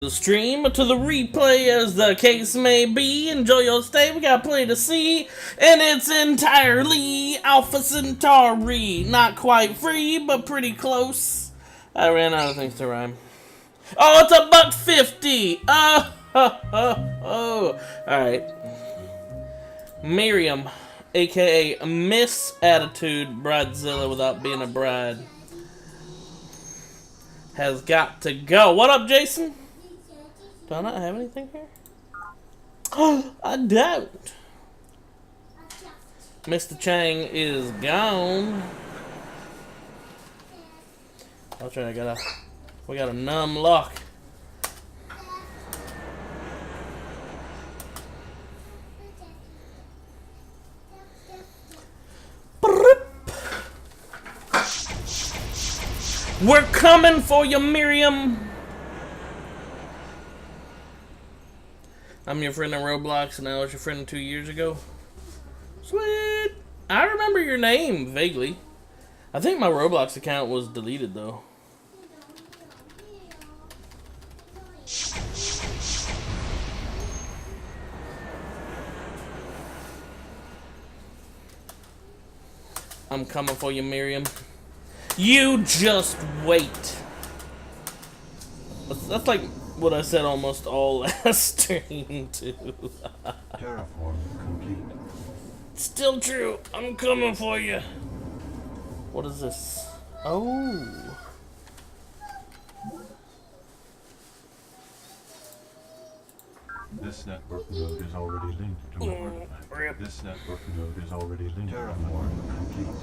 The stream to the replay as the case may be. Enjoy your stay, we got plenty to see, and it's entirely Alpha Centauri. Not quite free, but pretty close. I ran out of things to rhyme. Oh, it's $1.50. Oh. Alright. Mirium, aka Miss Attitude Bridezilla without being a bride, has got to go. What up, Jason? Do I not have anything here? Oh, I don't. Mr. Chang is gone. I'll try. We got a numb lock. We're coming for you, Miriam. I'm your friend on Roblox, and I was your friend 2 years ago. Sweet. I remember your name vaguely. I think my Roblox account was deleted though. I'm coming for you, Miriam. You just wait. That's like what I said almost all last stream too. Terraform complete. Still true. I'm coming for you. What is this? Oh. This network node is already linked to an artifact. This network node is already linked. Terraform complete.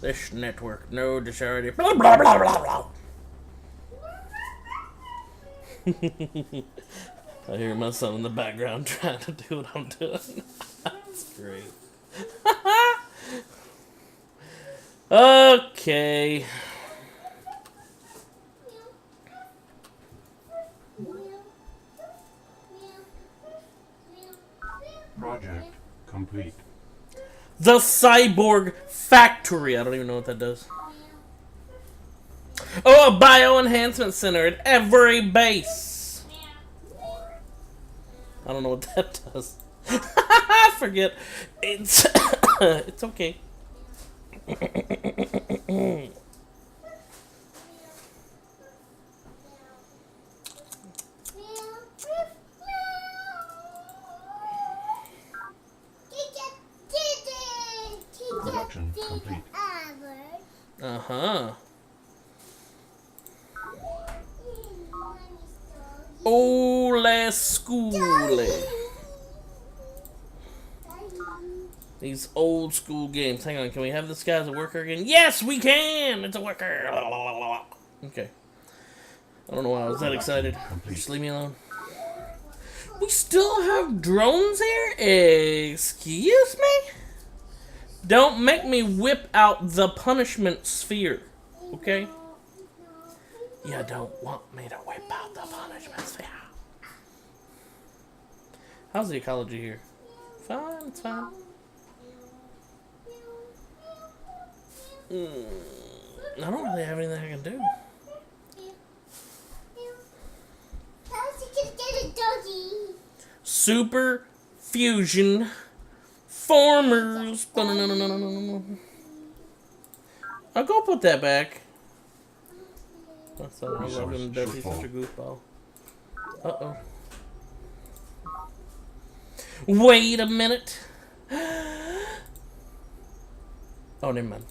This network node is already blah blah blah blah blah. I hear my son in the background trying to do what I'm doing. That's great. Okay. Project complete. The Cyborg Factory. I don't even know what that does. Oh, a bio-enhancement center at every base. I don't know what that does. I forget. It's it's okay. Production complete. Uh-huh. Ole school. These old school games. Hang on, can we have this guy as a worker again? Yes, we can! It's a worker! Okay. I don't know why I was that excited. Just leave me alone. We still have drones here? Excuse me? Don't make me whip out the punishment sphere. Okay? You don't want me to whip out the punishment sphere. How's the ecology here? Fine, it's fine. I don't really have anything I can do. Super fusion formers. I'll go put that back. That's not I love him. Does he's such a goofball? Uh-oh. Wait a minute. Oh, never mind.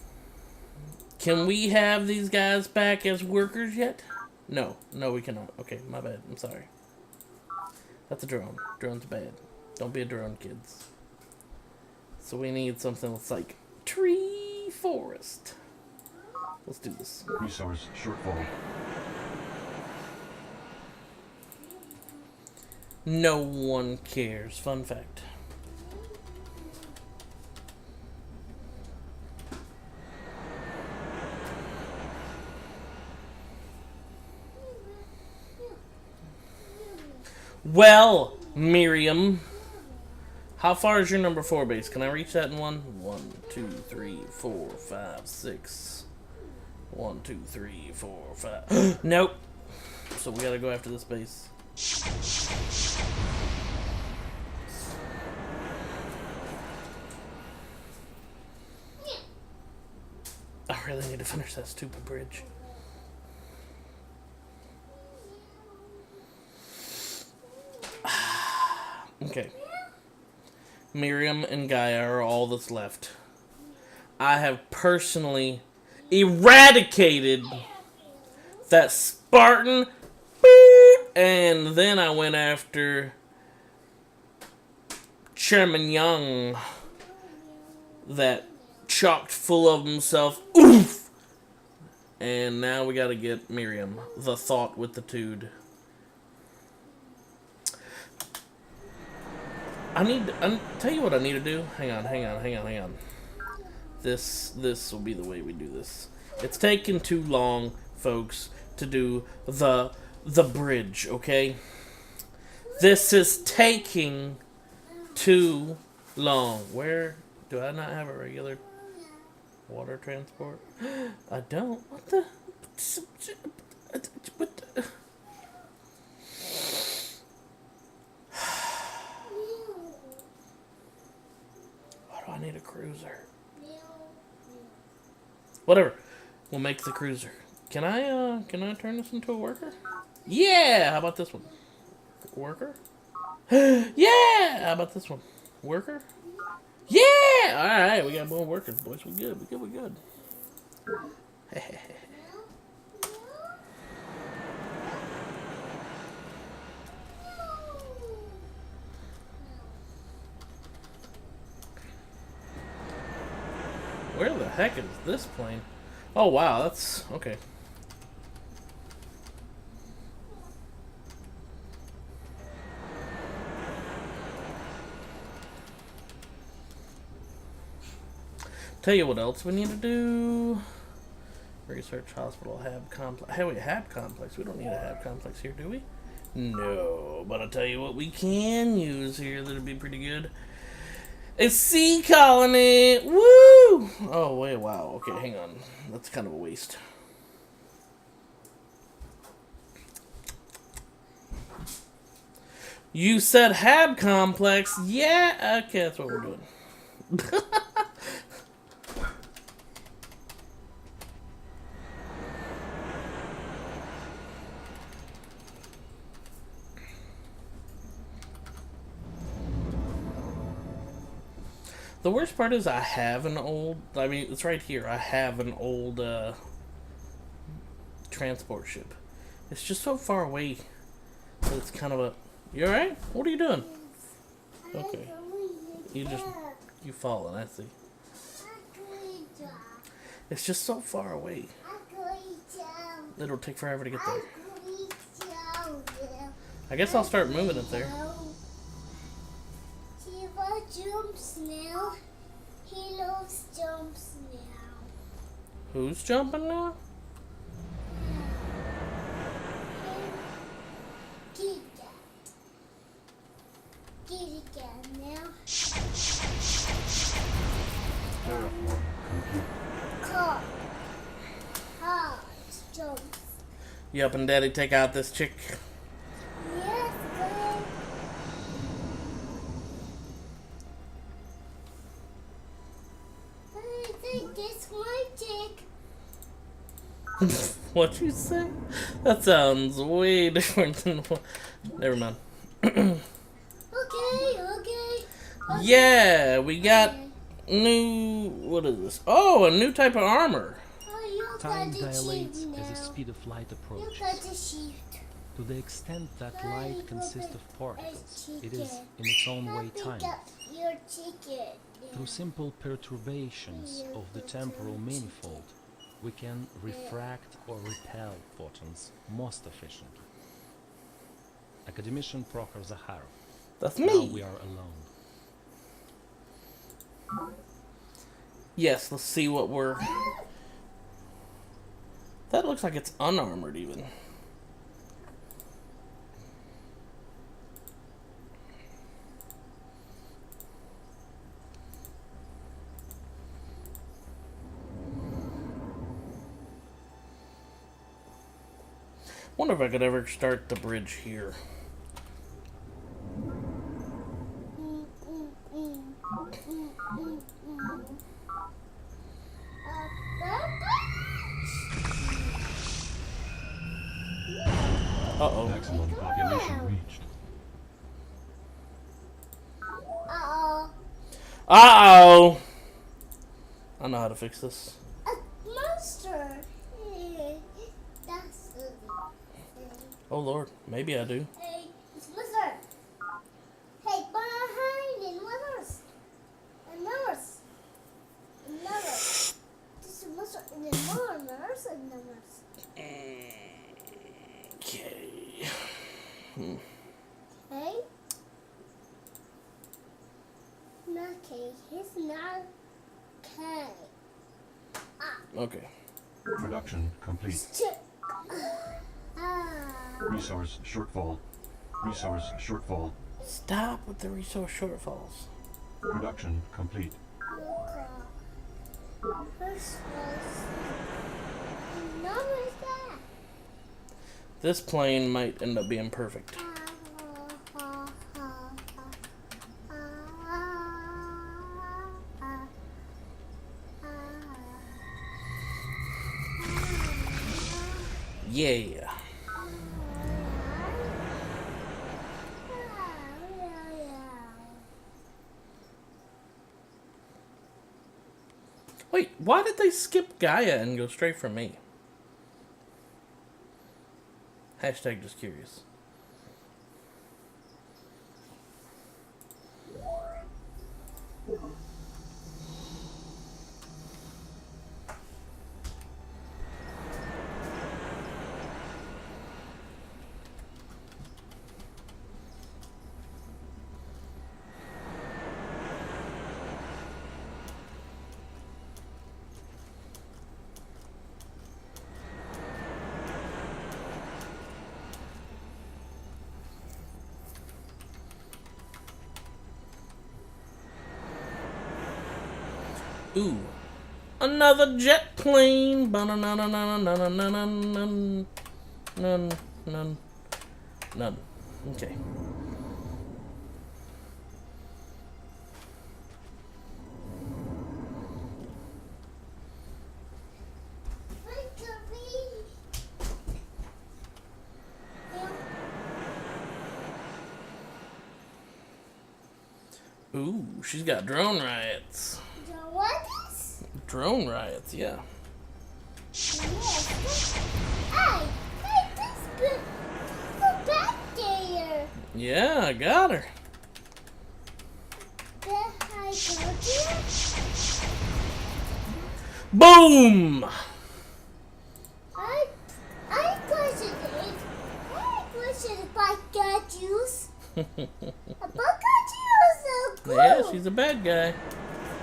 Can we have these guys back as workers yet? No. No, we cannot. Okay, my bad. I'm sorry. That's a drone. Drone's bad. Don't be a drone, kids. So we need something that's like tree forest. Let's do this. Resource shortfall. No one cares. Fun fact. Well, Miriam, how far is your number 4 base? Can I reach that in one? 1, 2, 3, 4, 5, 6. 1, 2, 3, 4, 5. Nope. So we gotta go after this base. I really need to finish that stupid bridge. Okay. Mirium and Gaia are all that's left. I have personally eradicated that Spartan, and then I went after Chairman Young, that chocked full of himself. Oof! And now we gotta get Miriam, the thought with the tude. I tell you what I need to do. Hang on. This will be the way we do this. It's taking too long, folks, to do the bridge, okay? This is taking too long. Where do I not have a regular water transport? I don't. What the? Why do I need a cruiser? Whatever. We'll make the cruiser. Can I turn this into a worker? Yeah! How about this one? Worker? Yeah! How about this one? Worker? Yeah! Alright, we got more workers, boys. We good. Where the heck is this plane? Oh, wow, that's... okay. Tell you what else we need to do. Research hospital, hab complex. Hey, wait, hab complex. We don't need a hab complex here, do we? No, but I'll tell you what we can use here that'll be pretty good. A sea colony! Woo! Oh, wait, wow. Okay, hang on. That's kind of a waste. You said hab complex. Yeah, okay, that's what we're doing. The worst part is I have an old... I mean, it's right here. I have an old transport ship. It's just so far away that it's kind of a... You alright? What are you doing? Okay. You fallen, I see. It's just so far away. It'll take forever to get there. I guess I'll start moving it there. Jumps now. He loves jumps now. Who's jumping now? Kitty cat now. Car. Hard jumps. You up and daddy take out this chick? Yes, good. I think this my chick. What'd you say? That sounds way different than what... Never mind. Okay. Yeah, we got new... What is this? Oh, a new type of armor. Oh, you Time got the dilates sheep as the now. speed of light You approaches. got the sheep. To the extent that light consists of particles, it is chicken. in its own way Pick timed. up your chicken. Through simple perturbations of the temporal manifold, we can refract or repel photons most efficiently. Academician Prokhor Zakharov. That's Now me. we are alone. Yes, let's see what we're... That looks like it's unarmored even. Wonder if I could ever start the bridge here. Uh-oh. Maximum population reached. Uh-oh. Uh-oh! I know how to fix this. A monster. That's silly. Oh, Lord. Maybe I do. Hey, it's monster. Hey, behind and mothers. And mothers. And mothers. This is monster and then more mothers and mothers. Okay. Hey? Not K. He's not K. Okay. Production complete. Resource shortfall. Resource shortfall. Stop with the resource shortfalls. Production complete. First was numbers that. This plane might end up being perfect. Yeah. Wait, why did they skip Gaia and go straight from me? Hashtag just curious. Ooh. Another jet plane. None. Okay. Ooh, she's got drone riots. What is? Drone riots, yeah. Yes. Hey, this good. Go back there. Yeah, I got her. Then I go there. Boom! I question if I got juice. A bucket juice so cool. Yeah, she's a bad guy.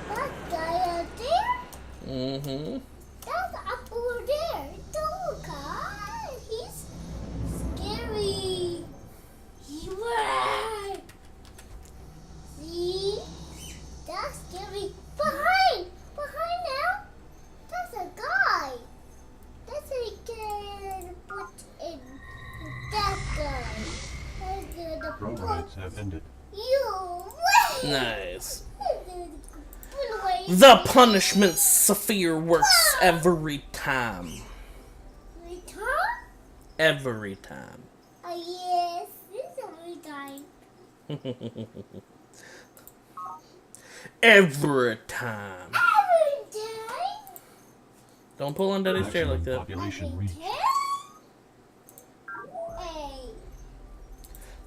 That guy out there. Mm-hmm. That's up over there. Don't guy. He's scary. Yeah. See? That's scary. Behind now. That's a guy. That's a can put in that guy. I'm gonna Probe put raids have ended. you away. Nice. Put away. The punishment sphere works every time. Return? Every time. Yes, this is every time. Every time. Every time? Don't pull on Daddy's chair like Maximum that. population Every reached. time? Hey.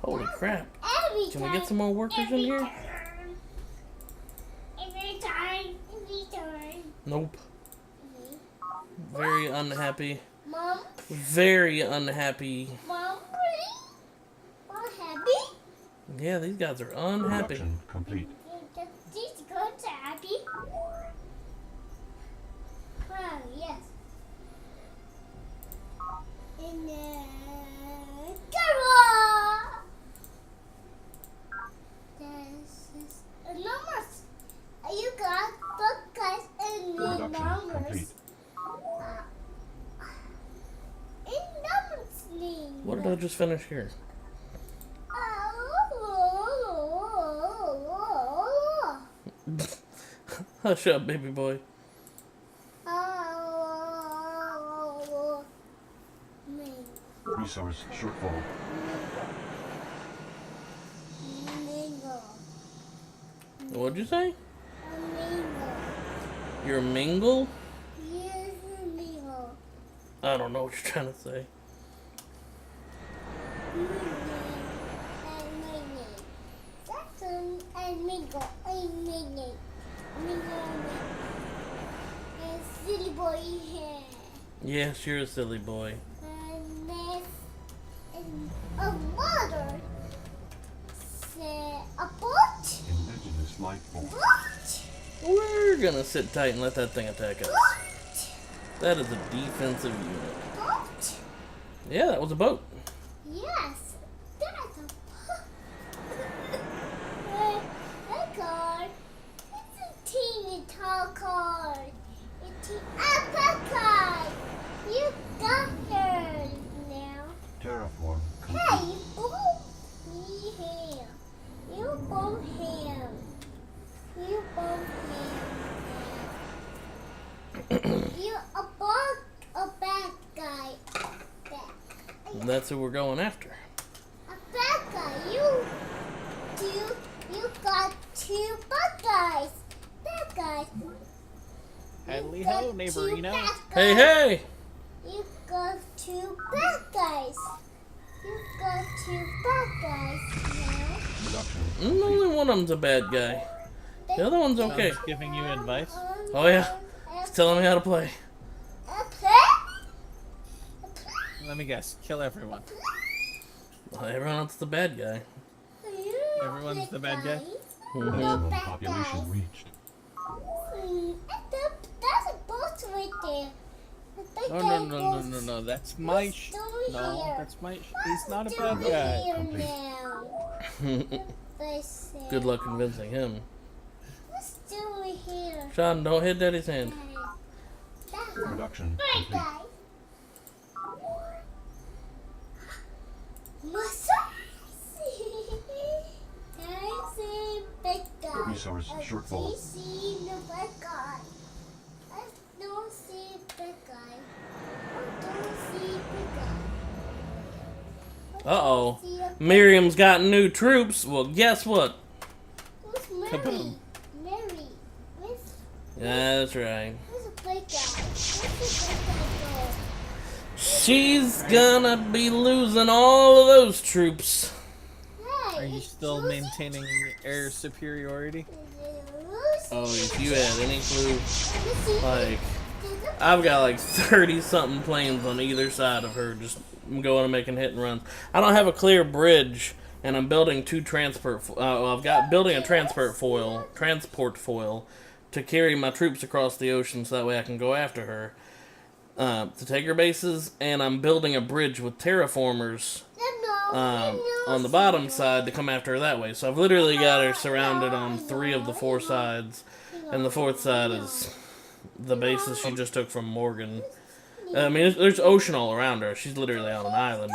Holy crap. Every Can time. we get some more workers in Every here? time. Every time. Every time. Nope. Very unhappy. Mom? Very unhappy. Mom, really? Mom happy? Yeah, these guys are unhappy. Production complete. These girls are happy? Oh, yes. And Carol! This is numbers. You got book guys and the Production numbers. complete. In numbers name. just finish here? Hush up, baby boy. Resource shortfall. What'd you say? You're a mingle? Yes, amigo. I don't know what you're trying to say. Silly boy here. Yes, you're a silly boy. And there's a mother. Say a boat. Indigenous life form. Boat. We're gonna sit tight and let that thing attack us. Boat. That is a defensive unit. Boat. Yeah, that was a boat. Yes, that's a boat. A card. It's a teeny tall card. It's an uppercut. You got her now. Terraform Hey, complete. you both here. You both here. You both here. You're a bad guy. And that's who we're going after. A bad guy. You got two bad guys. Bad guys. Howdy You ho, got neighborino. two bad Hey, guys. hey! You got two bad guys. You got two bad guys now. Production Only one of them's a bad guy. The other one's okay. Sounds giving you advice. Oh, yeah. He's telling me how to play. Let me guess. Kill everyone. Well, everyone else is the bad guy. Everyone's the bad guy? Mhm. maximum population reached. That's a boat right there. No. That's my No, that's my He's not a bad guy. Good luck convincing him. What's doing here? Sean, don't hit Daddy's hand. That's a Production bad complete. guy. Massage. I see big guy. Resource I shortfall. see the big guy. I don't see big guy. I don't see big guy. Uh-oh. See a- Miriam's got new troops. Well, guess what? Who's Mary? Kaboom. Mary. Where's Yeah, that's right. where's the big guy? Where's the big guy She's gonna be losing all of those troops. go? Hey, Are you it's still Lucy. maintaining air superiority? Lucy. Oh, if you had any clue, Lucy. like, I've got like 30-something planes on either side of her just going and making hit and runs. I don't have a clear bridge, and I'm building two I've got building a transport foil to carry my troops across the ocean so that way I can go after her. To take her bases, and I'm building a bridge with terraformers on the bottom side to come after her that way. So I've literally got her surrounded on 3 of the 4 sides, and the 4th side is the bases she just took from Morgan. I mean, there's ocean all around her. She's literally on an island,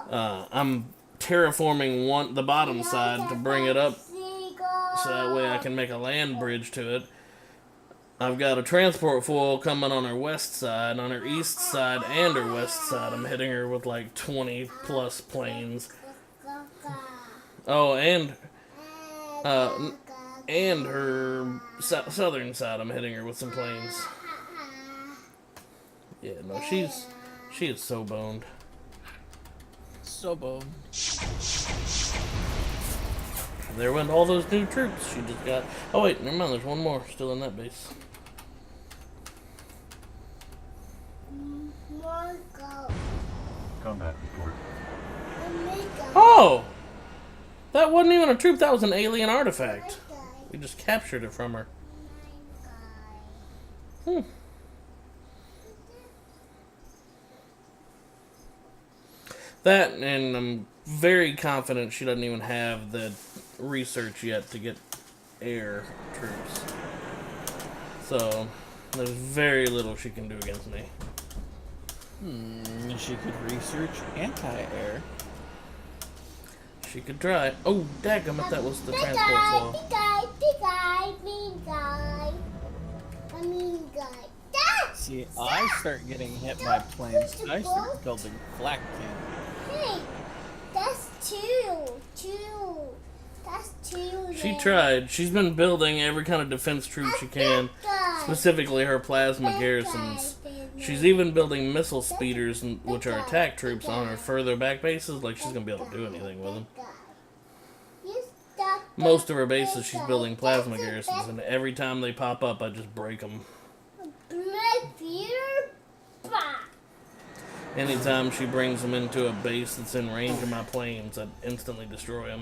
but I'm terraforming the bottom side to bring it up so that way I can make a land bridge to it. I've got a transport foil coming on her west side, on her east side, and her west side. I'm hitting her with like 20 plus planes. Oh, and her southern side, I'm hitting her with some planes. Yeah, no, she is so boned. So bone. There went all those new troops. She just got. Oh wait, never mind. There's one more still in that base. Combat report. Oh, that wasn't even a troop. That was an alien artifact. We just captured it from her. That, and I'm very confident she doesn't even have the research yet to get air troops. So, there's very little she can do against me. She could research anti-air. She could try. Oh, dadgummit, that was the Big transport guy, flaw. big guy, big guy, mean guy. A mean guy. That's See, I start getting hit by planes. I start building flak cannon. Hey, that's two. That's two. She there. tried. She's been building every kind of defense troop she can, Big guy. specifically her plasma Big garrisons. guy, big She's guy. even building missile speeders, which are attack troops, on her further back bases, like she's gonna be able to do anything with them. You stop Most of her big bases, she's guy. building plasma That's a garrisons, and every time they pop up, I just break them. Black beer. Bah. Anytime she brings them into a base that's in range of my planes, I instantly destroy them.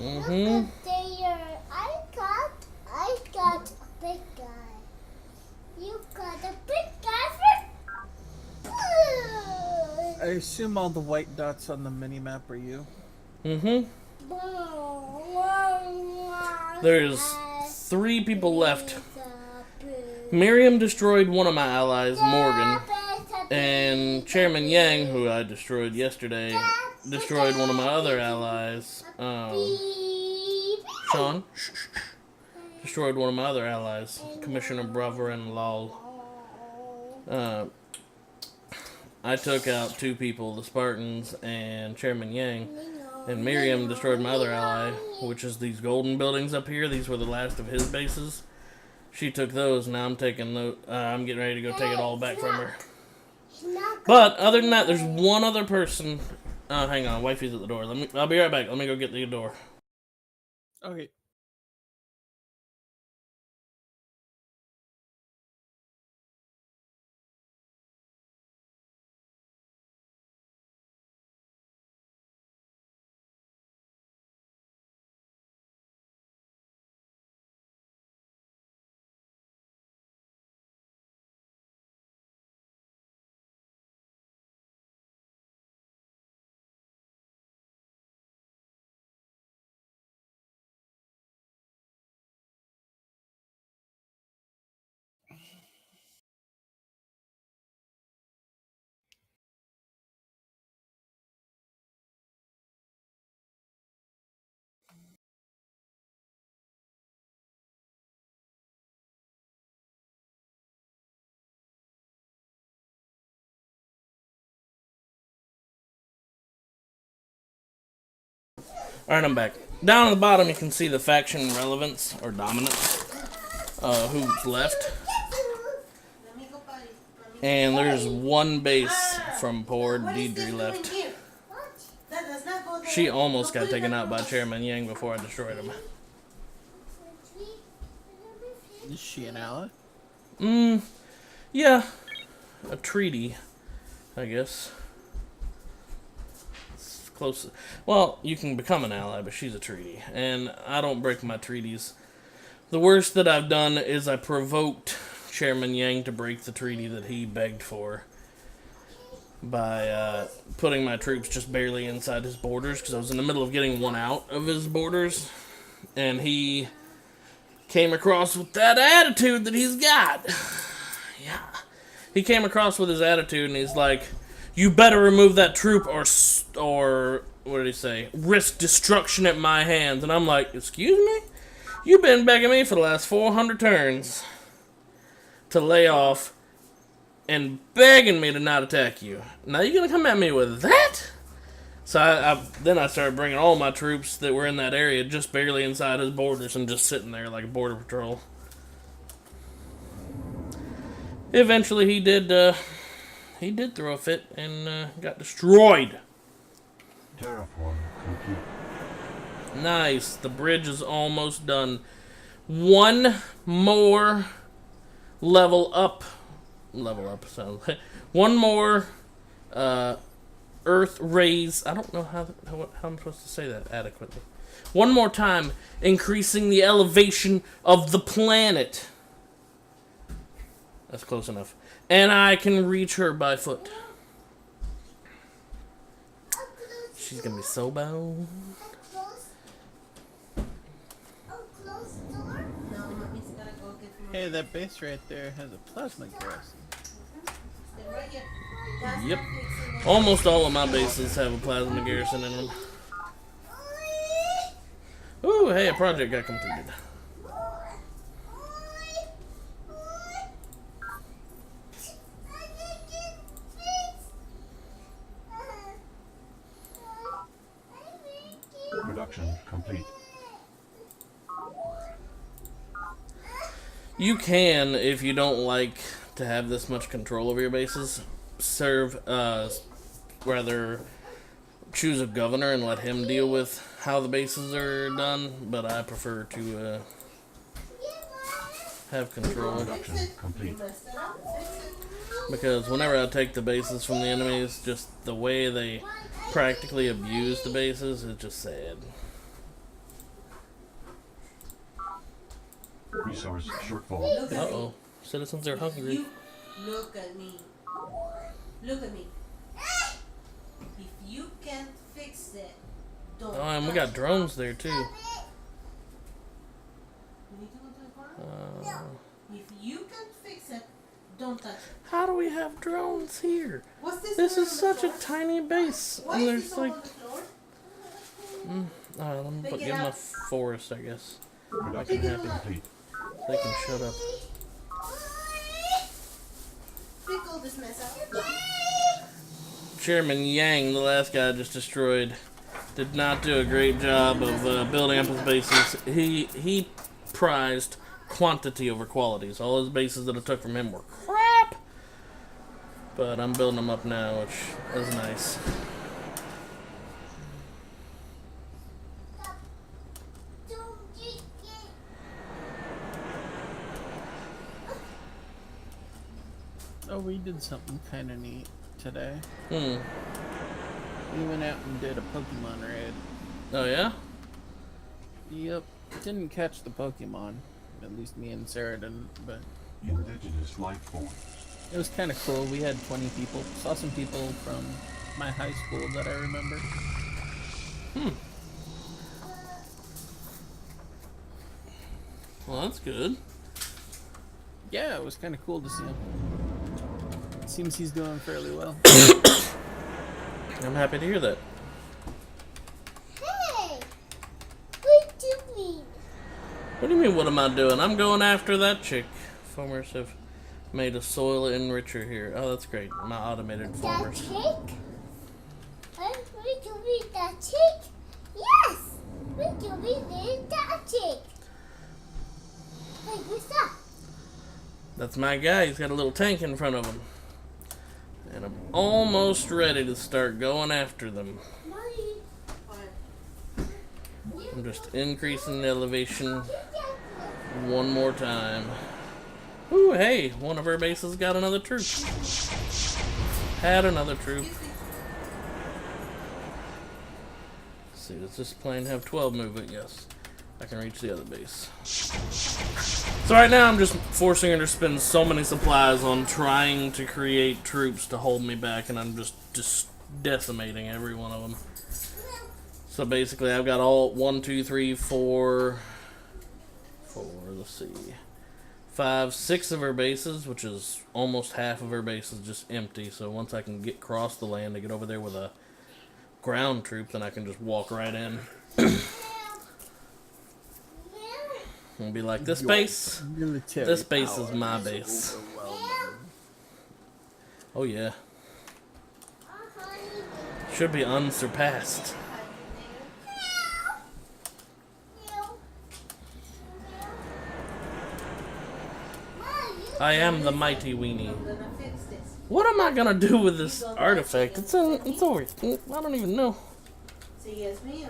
Look at there. I got a big guy. You got a big guy for. I assume all the white dots on the mini-map are you. There's 3 people left. Miriam destroyed one of my allies, Morgan, and Chairman Yang, who I destroyed yesterday, destroyed one of my other allies, Sean, destroyed one of my other allies, Commissioner Brover and Lal. I took out 2 people, the Spartans and Chairman Yang, and Miriam destroyed my other ally, which is these golden buildings up here. These were the last of his bases. She took those, now I'm taking those. I'm getting ready to go take it all back from her. But other than that, there's one other person. Hang on, wifey's at the door. I'll be right back. Let me go get the door. Okay. Alright, I'm back. Down at the bottom, you can see the faction relevance, or dominance, who's left. And there's one base from poor Deidre left. She almost got taken out by Chairman Yang before I destroyed him. Is she an ally? Yeah. A treaty, I guess. It's close. Well, you can become an ally, but she's a treaty. And I don't break my treaties. The worst that I've done is I provoked Chairman Yang to break the treaty that he begged for by putting my troops just barely inside his borders, because I was in the middle of getting one out of his borders, and he came across with that attitude that he's got. Yeah. He came across with his attitude, and he's like, you better remove that troop or what did he say? Risk destruction at my hands. And I'm like, excuse me? You've been begging me for the last 400 turns to lay off and begging me to not attack you. Now you're going to come at me with that? So then I started bringing all my troops that were in that area just barely inside his borders and just sitting there like a border patrol. Eventually he did throw a fit and got destroyed. Terraform complete. Nice. The bridge is almost done. One more level up. So one more earth raise. I don't know how I'm supposed to say that adequately. One more time, increasing the elevation of the planet. That's close enough. And I can reach her by foot. She's gonna be so bound. Close door. No, mommy's gotta go get Hey, that base right there has a plasma garrison. Yep. Almost all of my bases have a plasma garrison in them. Ooh, hey, a project got completed. Production complete. You can, if you don't like to have this much control over your bases, rather choose a governor and let him deal with how the bases are done, but I prefer to have control. Production complete. Because whenever I take the bases from the enemies, just the way they practically abuse the bases is just sad. Resource shortfall. Uh-oh. Citizens are hungry. You look at me. Look at me. If you can't fix it, don't. Oh, and we got drones there too. You need to go to the corner? If you can't fix it, don't touch it. How do we have drones here? What's this? This one is on the such a floor? tiny base. Why And is there's this one like, on the floor? let me Pick it give them a up. forest, I guess. Production happy. complete. They can shut up. Pick all this mess up. Chairman Yang, the last guy I just destroyed, did not do a great job of building up his bases. He prized quantity over quality. So all his bases that I took from him were crap. But I'm building them up now, which is nice. Oh, we did something kind of neat today. Hmm. We went out and did a Pokemon raid. Oh yeah? Yep. Didn't catch the Pokemon. At least me and Sarah didn't, but Indigenous life forms. it was kind of cool. We had 20 people. Saw some people from my high school that I remember. Well, that's good. Yeah, it was kind of cool to see him. Seems he's doing fairly well. I'm happy to hear that. Hey, what do you mean? What do you mean, what am I doing? I'm going after that chick. Farmers have made a soil enricher here. Oh, that's great. My automated That farmers. chick? I'm going to be that chick? Yes! We can be that chick. Hey, what's that? That's my guy. He's got a little tank in front of him. And I'm almost ready to start going after them. Mommy. I'm just increasing the elevation one more time. Ooh, hey, one of our bases got another troop. Had another troop. Let's see, does this plane have 12 movement? Yes. I can reach the other base. So right now I'm just forcing her to spend so many supplies on trying to create troops to hold me back, and I'm just decimating every one of them. So basically I've got all 1, 2, 3, 4, let's see, 5, 6 of her bases, which is almost half of her bases just empty. So once I can get across the land to get over there with a ground troop, then I can just walk right in. And be like, this base is my base. Oh yeah. Should be unsurpassed. I am the mighty weenie. I'm gonna fix this. What am I gonna do with this artifact? It's over. I don't even know. Say yes, ma'am.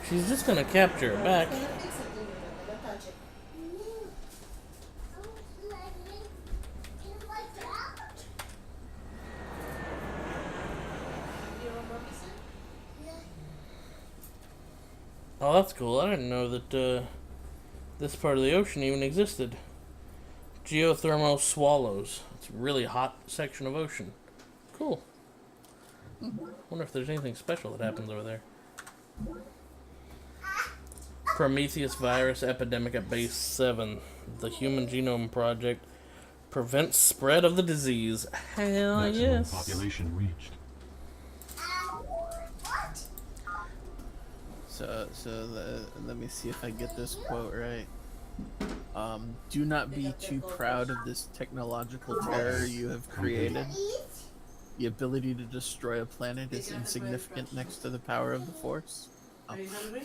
She's just gonna capture it back. I'm gonna fix it. Then you're not gonna touch it. You remember this? Oh, that's cool. I didn't know that this part of the ocean even existed. Geothermal swallows. It's a really hot section of ocean. Cool. Wonder if there's anything special that happens over there. Prometheus virus epidemic at base 7. The Human Genome Project prevents spread of the disease. Hell Maximum yes. population reached. Let me see if I get this quote right. Do not be too proud of this technological terror you have created. The ability to destroy a planet is insignificant next to the power of the Force. Are you hungry?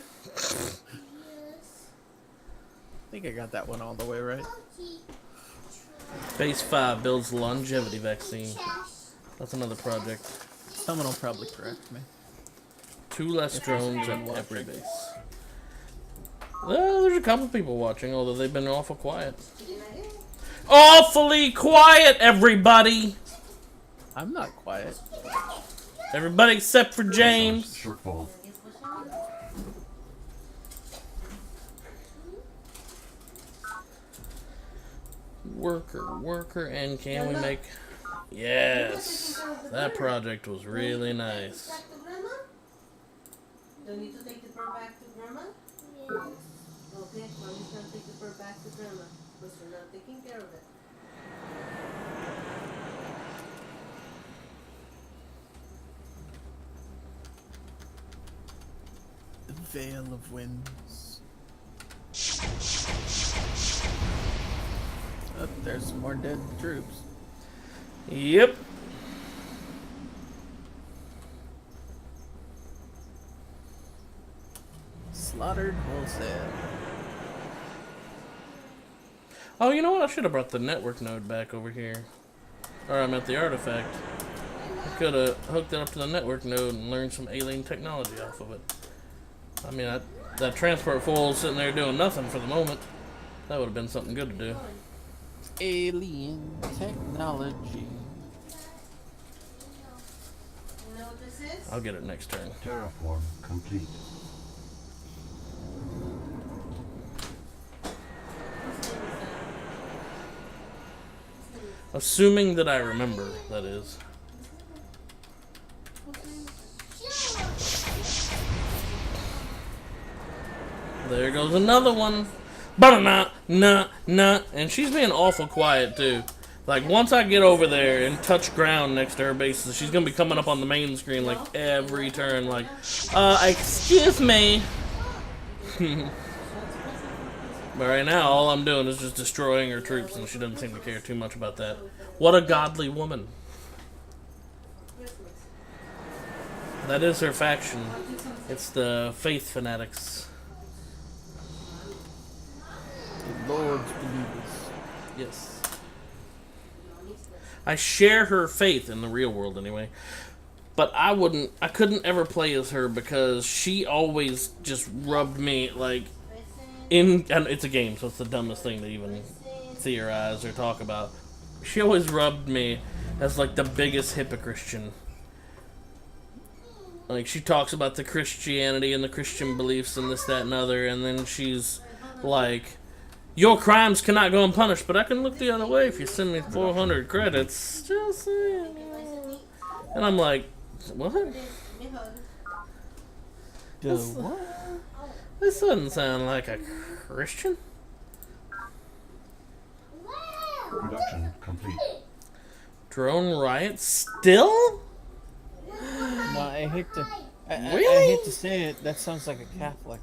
I think I got that one all the way right. Base 5 builds longevity vaccine. That's another project. Someone will probably correct me. 2 less drones at every base. Well, there's a couple people watching, although they've been awful quiet. Awfully quiet, everybody! I'm not quiet. Everybody except for James. Shortfall. Worker, and can we make... Yes! That project was really nice. Back to grandma? Don't need to take the bird back to grandma? Okay, mommy's gonna take the bird back to grandma. Because we're not taking care of it. The Veil of Winds. Oh, there's some more dead troops. Yep. Slaughtered wholesale. Oh, you know what? I should have brought the network node back over here. Or I meant the artifact. I could have hooked it up to the network node and learned some alien technology off of it. I mean, that transport fool sitting there doing nothing for the moment. That would have been something good to do. Alien technology. You know what this is? I'll get it next turn. Terraform complete. Assuming that I remember, that is. There goes another one. Nah, and she's being awful quiet too. Like once I get over there and touch ground next to her bases, she's gonna be coming up on the main screen like every turn. Like, excuse me. But right now, all I'm doing is just destroying her troops, and she doesn't seem to care too much about that. What a godly woman. That is her faction. It's the faith fanatics. The Lord's believers. Yes. I share her faith in the real world anyway. But I couldn't ever play as her because she always just rubbed me like and it's a game, so it's the dumbest thing to even theorize or talk about. She always rubbed me as like the biggest hypocrite. Like she talks about the Christianity and the Christian beliefs and this, that, and other, and then she's like, your crimes cannot go unpunished, but I can look the other way if you send me 400 credits. Just saying. And I'm like, what? What? This doesn't sound like a Christian. Production complete. Drone riot still? No, I hate to. I Really? hate to say it. That sounds like a Catholic.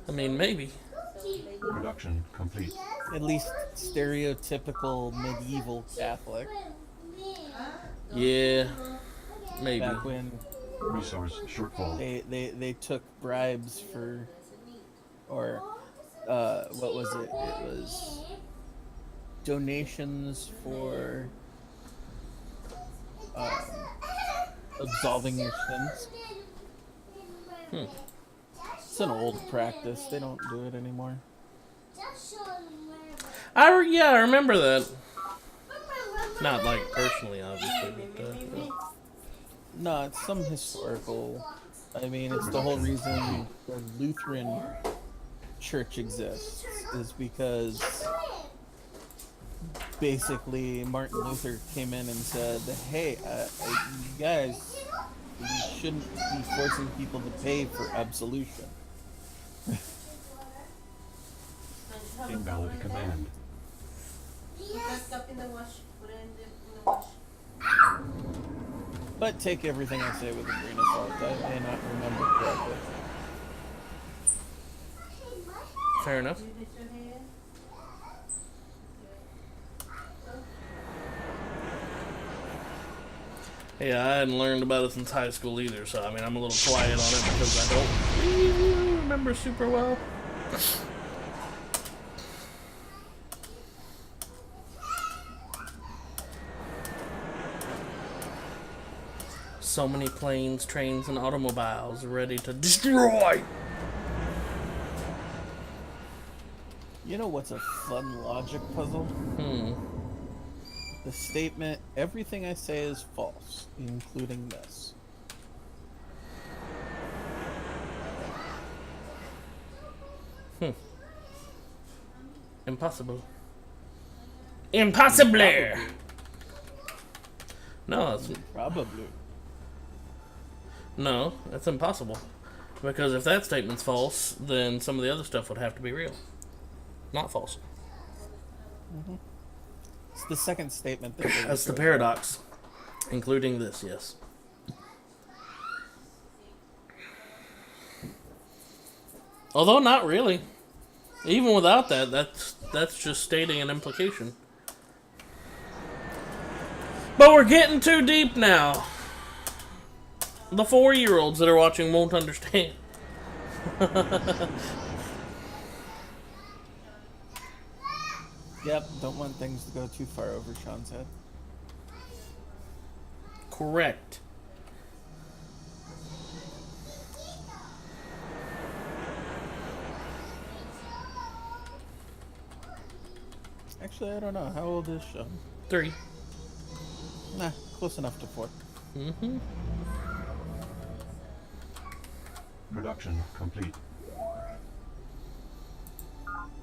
I mean, maybe. Production complete. At least stereotypical medieval Catholic. Yeah, maybe. Back when Resource shortfall. they took bribes for, or what was it? It was donations for absolving your sins. It's an old practice. They don't do it anymore. I remember that. Not like personally, obviously, but No, it's some historical. I mean, it's the whole reason the Lutheran Church exists is because basically Martin Luther came in and said, "Hey, you guys, we shouldn't be forcing people to pay for absolution. Invalid command. Put that cup in the wash. Put it in the wash. But take everything I say with a grain of salt. I may not remember correctly. Fair enough. You lift your hand. Yeah, I hadn't learned about it since high school either, so I mean, I'm a little quiet on it because I don't really remember super well. So many planes, trains, and automobiles ready to destroy! You know what's a fun logic puzzle? The statement, everything I say is false, including this. Impossible. Impossible! No, Probably. no, that's impossible. Because if that statement's false, then some of the other stuff would have to be real. Not false. It's the second statement that really That's the throws paradox. Including this, yes. Although not really. Even without that, that's just stating an implication. But we're getting too deep now. The 4-year-olds that are watching won't understand. Yep, don't want things to go too far over Sean's head. Correct. Actually, I don't know. How old is Sean? 3. Nah, close enough to 4. Mm-hmm. Production complete.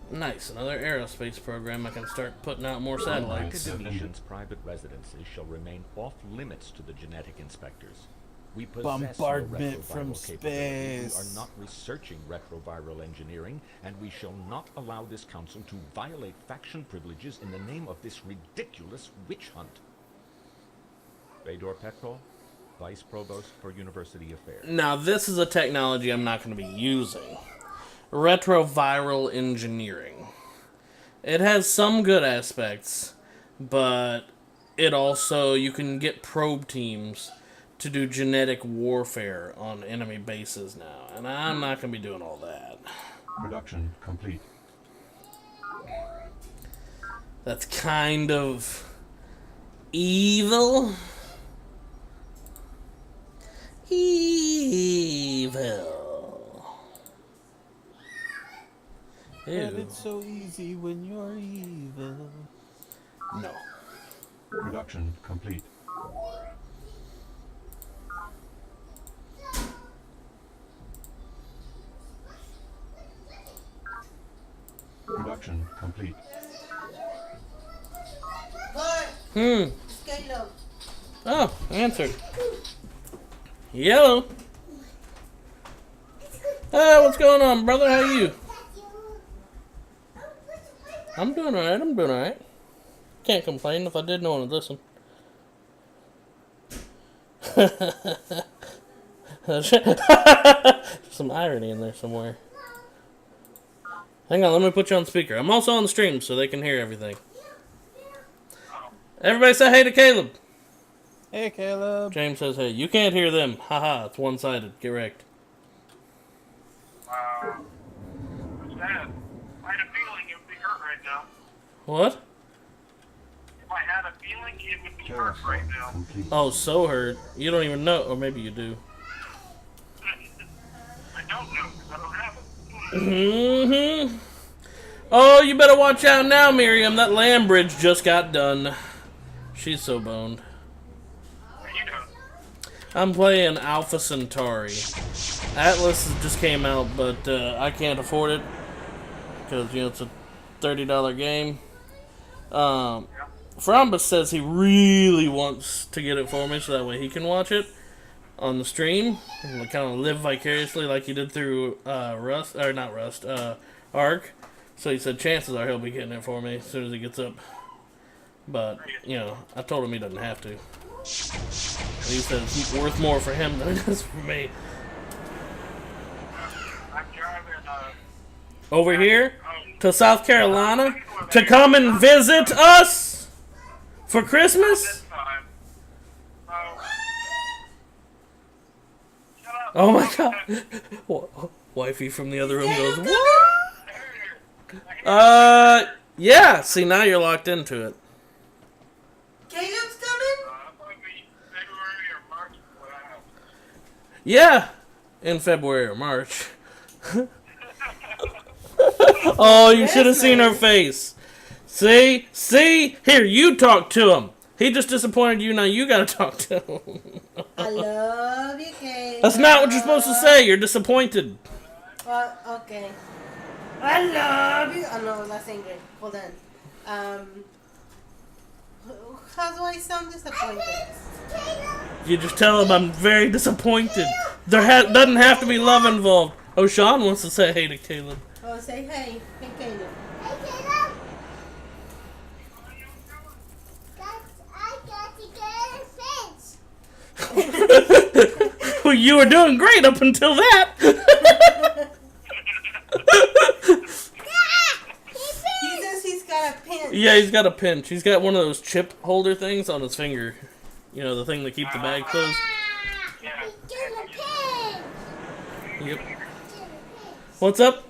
Nice. Another aerospace program. I can start putting out more United satellites. Division's private residences shall remain off limits to the genetic inspectors. We possess no Bombardment from retroviral capability. space. We are not researching retroviral engineering, and we shall not allow this council to violate faction privileges in the name of this ridiculous witch hunt. Fedor Petrov, Vice Provost for University Affairs. Now, this is a technology I'm not going to be using. Retroviral engineering. It has some good aspects, but it also, you can get probe teams to do genetic warfare on enemy bases now, and I'm not going to be doing all that. Production complete. That's kind of evil. Evil. But Ew. it's so easy when you're evil. No. Production complete. Production complete. Bart, Scalo. Oh, answered. Yellow. Hey, what's going on, brother? How are you? I'm doing alright. Can't complain. If I did, no one would listen. Some irony in there somewhere. Hang on, let me put you on speaker. I'm also on the stream so they can hear everything. Everybody say hey to Caleb. Hey, Caleb. James says hey. You can't hear them. Haha, it's one-sided. Get wrecked. What's that? I had a feeling it would be hurt right now. What? If I had a feeling it would be hurt right now. Complete. Oh, so hurt. You don't even know. Or maybe you do. I don't know because I don't have it. Mm-hmm. Oh, you better watch out now, Miriam. That land bridge just got done. She's so boned. What are you doing? I'm playing Alpha Centauri. Atlas just came out, but I can't afford it. Because, you know, it's a $30 game. Frambus says he really wants to get it for me so that way he can watch it on the stream and kind of live vicariously like he did through Ark. So he said chances are he'll be getting it for me as soon as he gets up. But, you know, I told him he doesn't have to. He said it's worth more for him than it is for me. I'm driving, Over here to South Carolina to come and visit us for Christmas? this time. Shut up. Oh my god. Wifey from the other room goes, what? Yeah. See, now you're locked into it. Caleb's coming? Probably February or March. Wow. Yeah. In February or March. Oh, you should have seen her face. See? See? Here, you talk to him. He just disappointed you, now you gotta talk to him. I love you, Caleb. That's not what you're supposed to say. You're disappointed. Okay. I love you. Oh no, that's angry. Hold on. How do I sound disappointed? You just tell him I'm very disappointed. There doesn't have to be love involved. Oh, Sean wants to say hey to Caleb. Oh, say hey. Hey, Caleb. Hey, Caleb. I got to get a fence. Well, you were doing great up until that. He says he's got a pin. Yeah, he's got a pinch. He's got one of those chip holder things on his finger. You know, the thing that keeps the bag closed. Yeah. Get a pin. Yep. Get a pin. What's up?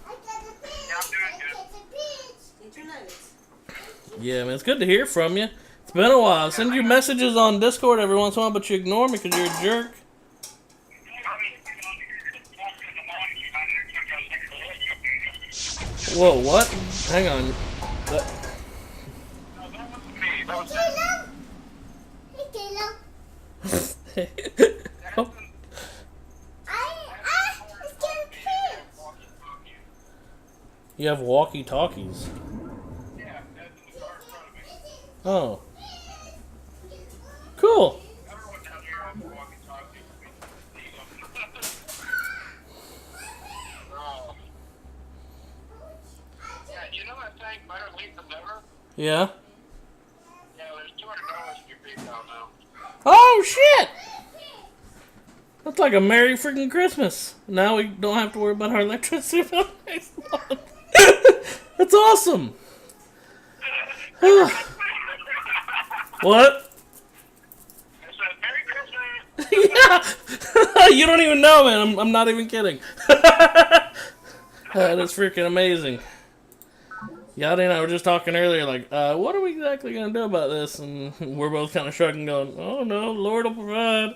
I got a pin. Yeah, I'm doing good. I got a pin. Eat your nuggets. Yeah, man, it's good to hear from you. It's been a while. I send you messages on Discord every once in a while, but you ignore me because you're a jerk. Whoa, what? Hang on. Caleb. Hey, Caleb. Oh, Let's get a pin. you have walkie-talkies. Oh. Cool. You know that thing, Better Late Than Never? Yeah. Yeah, there's $200 in your PayPal now. Oh, shit! That's like a Merry freaking Christmas. Now we don't have to worry about our electricity bill next month. That's awesome. What? I said, Merry Christmas! Yeah! You don't even know, man. I'm not even kidding. That is freaking amazing. Yadi and I were just talking earlier, like, what are we exactly going to do about this? And we're both kind of shrugging, going, oh no, Lord will provide.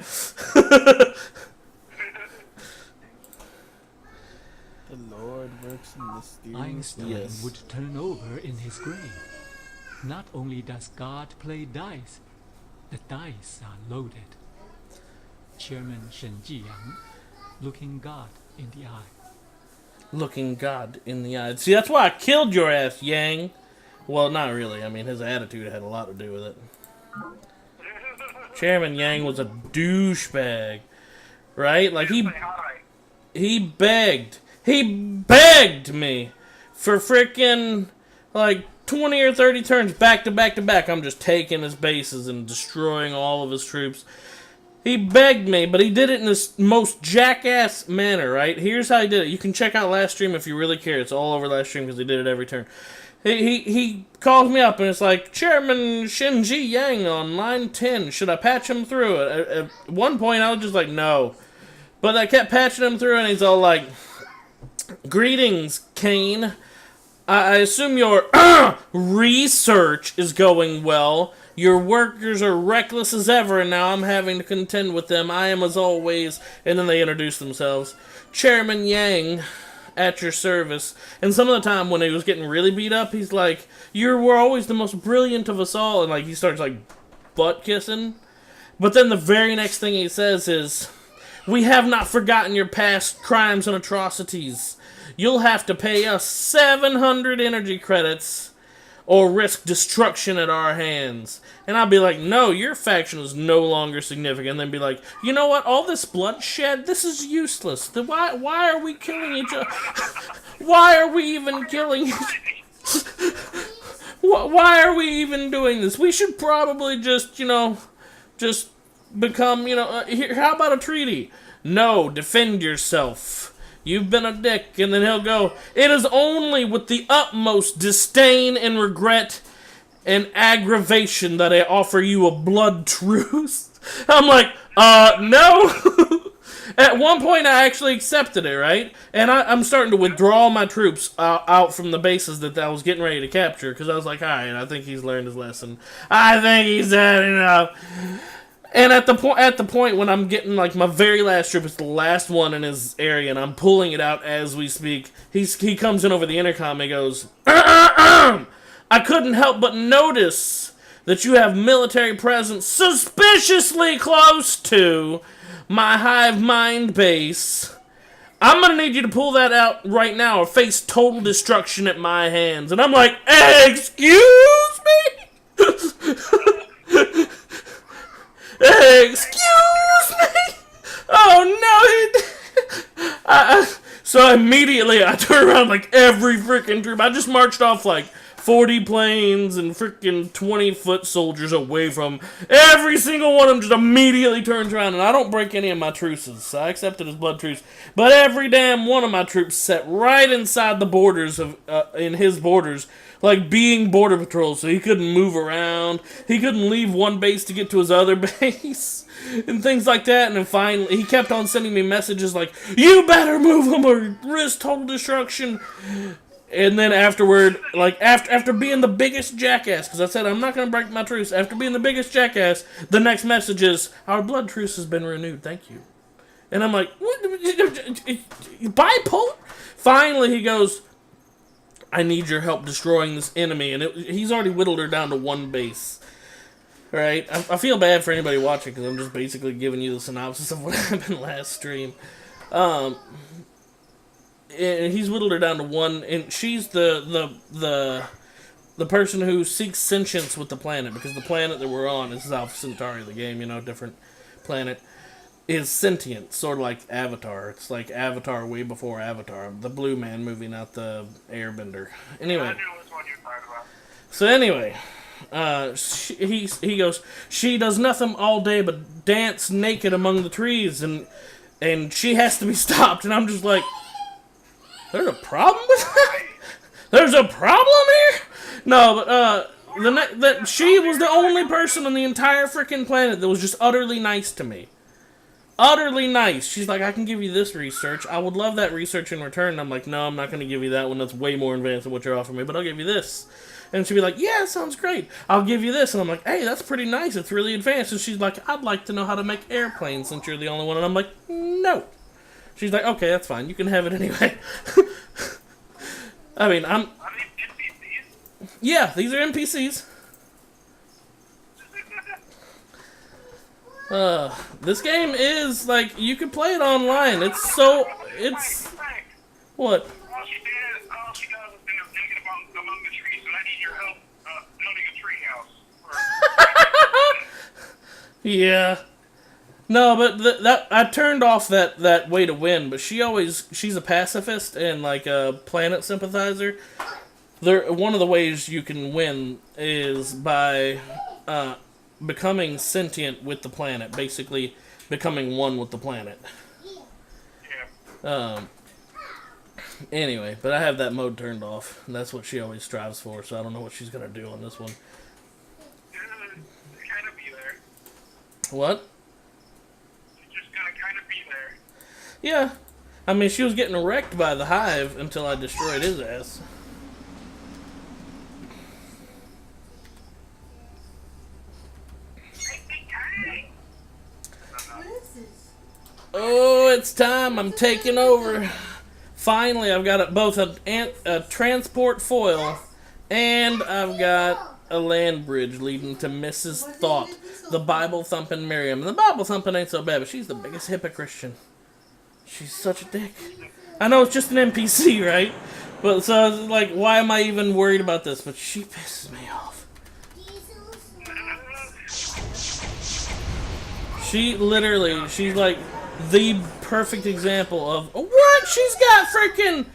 The Lord works in mysterious Einstein Yes. would turn over in his grave. Not only does God play dice, the dice are loaded. Chairman Shen Jiyang, looking God in the eye. Looking God in the eye. See, that's why I killed your ass, Yang. Well, not really. I mean, his attitude had a lot to do with it. Chairman Yang was a douchebag. Right? Like, Say hi. he begged me for freaking like 20 or 30 turns back to back to back. I'm just taking his bases and destroying all of his troops. He begged me, but he did it in this most jackass manner, right? Here's how he did it. You can check out last stream if you really care. It's all over last stream because he did it every turn. He calls me up and it's like, Chairman Shinji Yang on line 10. Should I patch him through it? At one point, I was just like, no. But I kept patching him through and he's all like, greetings, Kane. I assume your research is going well. Your workers are reckless as ever, and now I'm having to contend with them. I am, as always, and then they introduce themselves. Chairman Yang, at your service. And some of the time when he was getting really beat up, he's like, you were always the most brilliant of us all. And like he starts like butt kissing. But then the very next thing he says is, we have not forgotten your past crimes and atrocities. You'll have to pay us 700 energy credits, or risk destruction at our hands. And I'd be like, no, your faction is no longer significant. And then be like, you know what? All this bloodshed, this is useless. Why are we killing each other? Why are we even killing each Why are we even doing this? We should probably just, just become, here, how about a treaty? No, defend yourself. You've been a dick. And then he'll go, it is only with the utmost disdain and regret and aggravation that I offer you a blood truce. I'm like, no. At one point, I actually accepted it, right? And I'm starting to withdraw my troops out from the bases that I was getting ready to capture, because I was like, alright, I think he's learned his lesson. I think he's had enough. And at the point when I'm getting, like, my very last troop, it's the last one in his area, and I'm pulling it out as we speak, he comes in over the intercom, and he goes, I couldn't help but notice that you have military presence suspiciously close to my hive mind base. I'm gonna need you to pull that out right now or face total destruction at my hands. And I'm like, excuse me? Excuse me? Oh no! So immediately I turn around like every freaking troop. I just marched off like 40 planes and freaking 20-foot soldiers away from every single one of them. Just immediately turns around, and I don't break any of my truces. So I accepted his blood truce, but every damn one of my troops sat right inside the borders of in his borders, like being border patrols. So he couldn't move around. He couldn't leave one base to get to his other base and things like that. And then finally, he kept on sending me messages like, "You better move him or risk total destruction." And then afterward, like, after being the biggest jackass, because I said I'm not going to break my truce, after being the biggest jackass, the next message is, our blood truce has been renewed, thank you. And I'm like, what? Bipolar? Finally, he goes, I need your help destroying this enemy. And he's already whittled her down to one base. Right? I feel bad for anybody watching, because I'm just basically giving you the synopsis of what happened last stream. And he's whittled her down to one, and she's the person who seeks sentience with the planet, because the planet that we're on is Alpha Centauri, the game, different planet, is sentient, sort of like Avatar. It's like Avatar way before Avatar, the Blue Man movie, not the Airbender. Anyway. I knew which one you're talking about. So anyway, he goes, she does nothing all day but dance naked among the trees, and she has to be stopped, and I'm just like, there's a problem with that? There's a problem here? No, but that she was the only person on the entire freaking planet that was just utterly nice to me. Utterly nice. She's like, I can give you this research. I would love that research in return. And I'm like, no, I'm not going to give you that one. That's way more advanced than what you're offering me, but I'll give you this. And she'd be like, yeah, sounds great. I'll give you this. And I'm like, hey, that's pretty nice. It's really advanced. And she's like, I'd like to know how to make airplanes since you're the only one. And I'm like, no. She's like, okay, that's fine. You can have it anyway. I mean, Are these NPCs? Yeah, these are NPCs. This game is, like, you can play it online. It's Frank. What? All she does is they're thinking about among the trees, and I need your help building a treehouse. Yeah. No, but I turned off that way to win, but she's a pacifist and like a planet sympathizer. One of the ways you can win is by becoming sentient with the planet, basically becoming one with the planet. Yeah. Anyway, but I have that mode turned off, and that's what she always strives for, so I don't know what she's gonna do on this one. Kind of be there. What? Kind of be there. Yeah. I mean, she was getting wrecked by the hive until I destroyed his ass. What is this? Oh, it's time. I'm taking over. Finally, I've got both a transport foil and I've got a land bridge leading to Mrs. THOT, the Bible-thumping Mirium. And the Bible-thumping ain't so bad, but she's the biggest hypocrite. She's such a dick. I know it's just an NPC, right? But so I was like, why am I even worried about this? But she pisses me off. She literally, she's like the perfect example of what? She's got freaking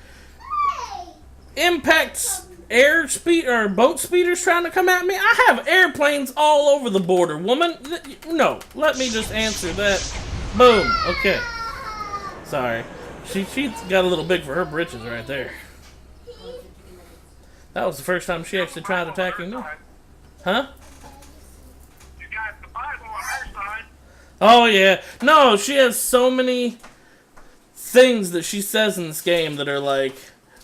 impacts, air speed or boat speeders trying to come at me. I have airplanes all over the border, woman. No, let me just answer that. Boom. Okay. Sorry. She got a little big for her britches right there. That was the first time she actually tried attacking me. Huh? You got the Bible on her side. Oh yeah. No, she has so many things that she says in this game that are like,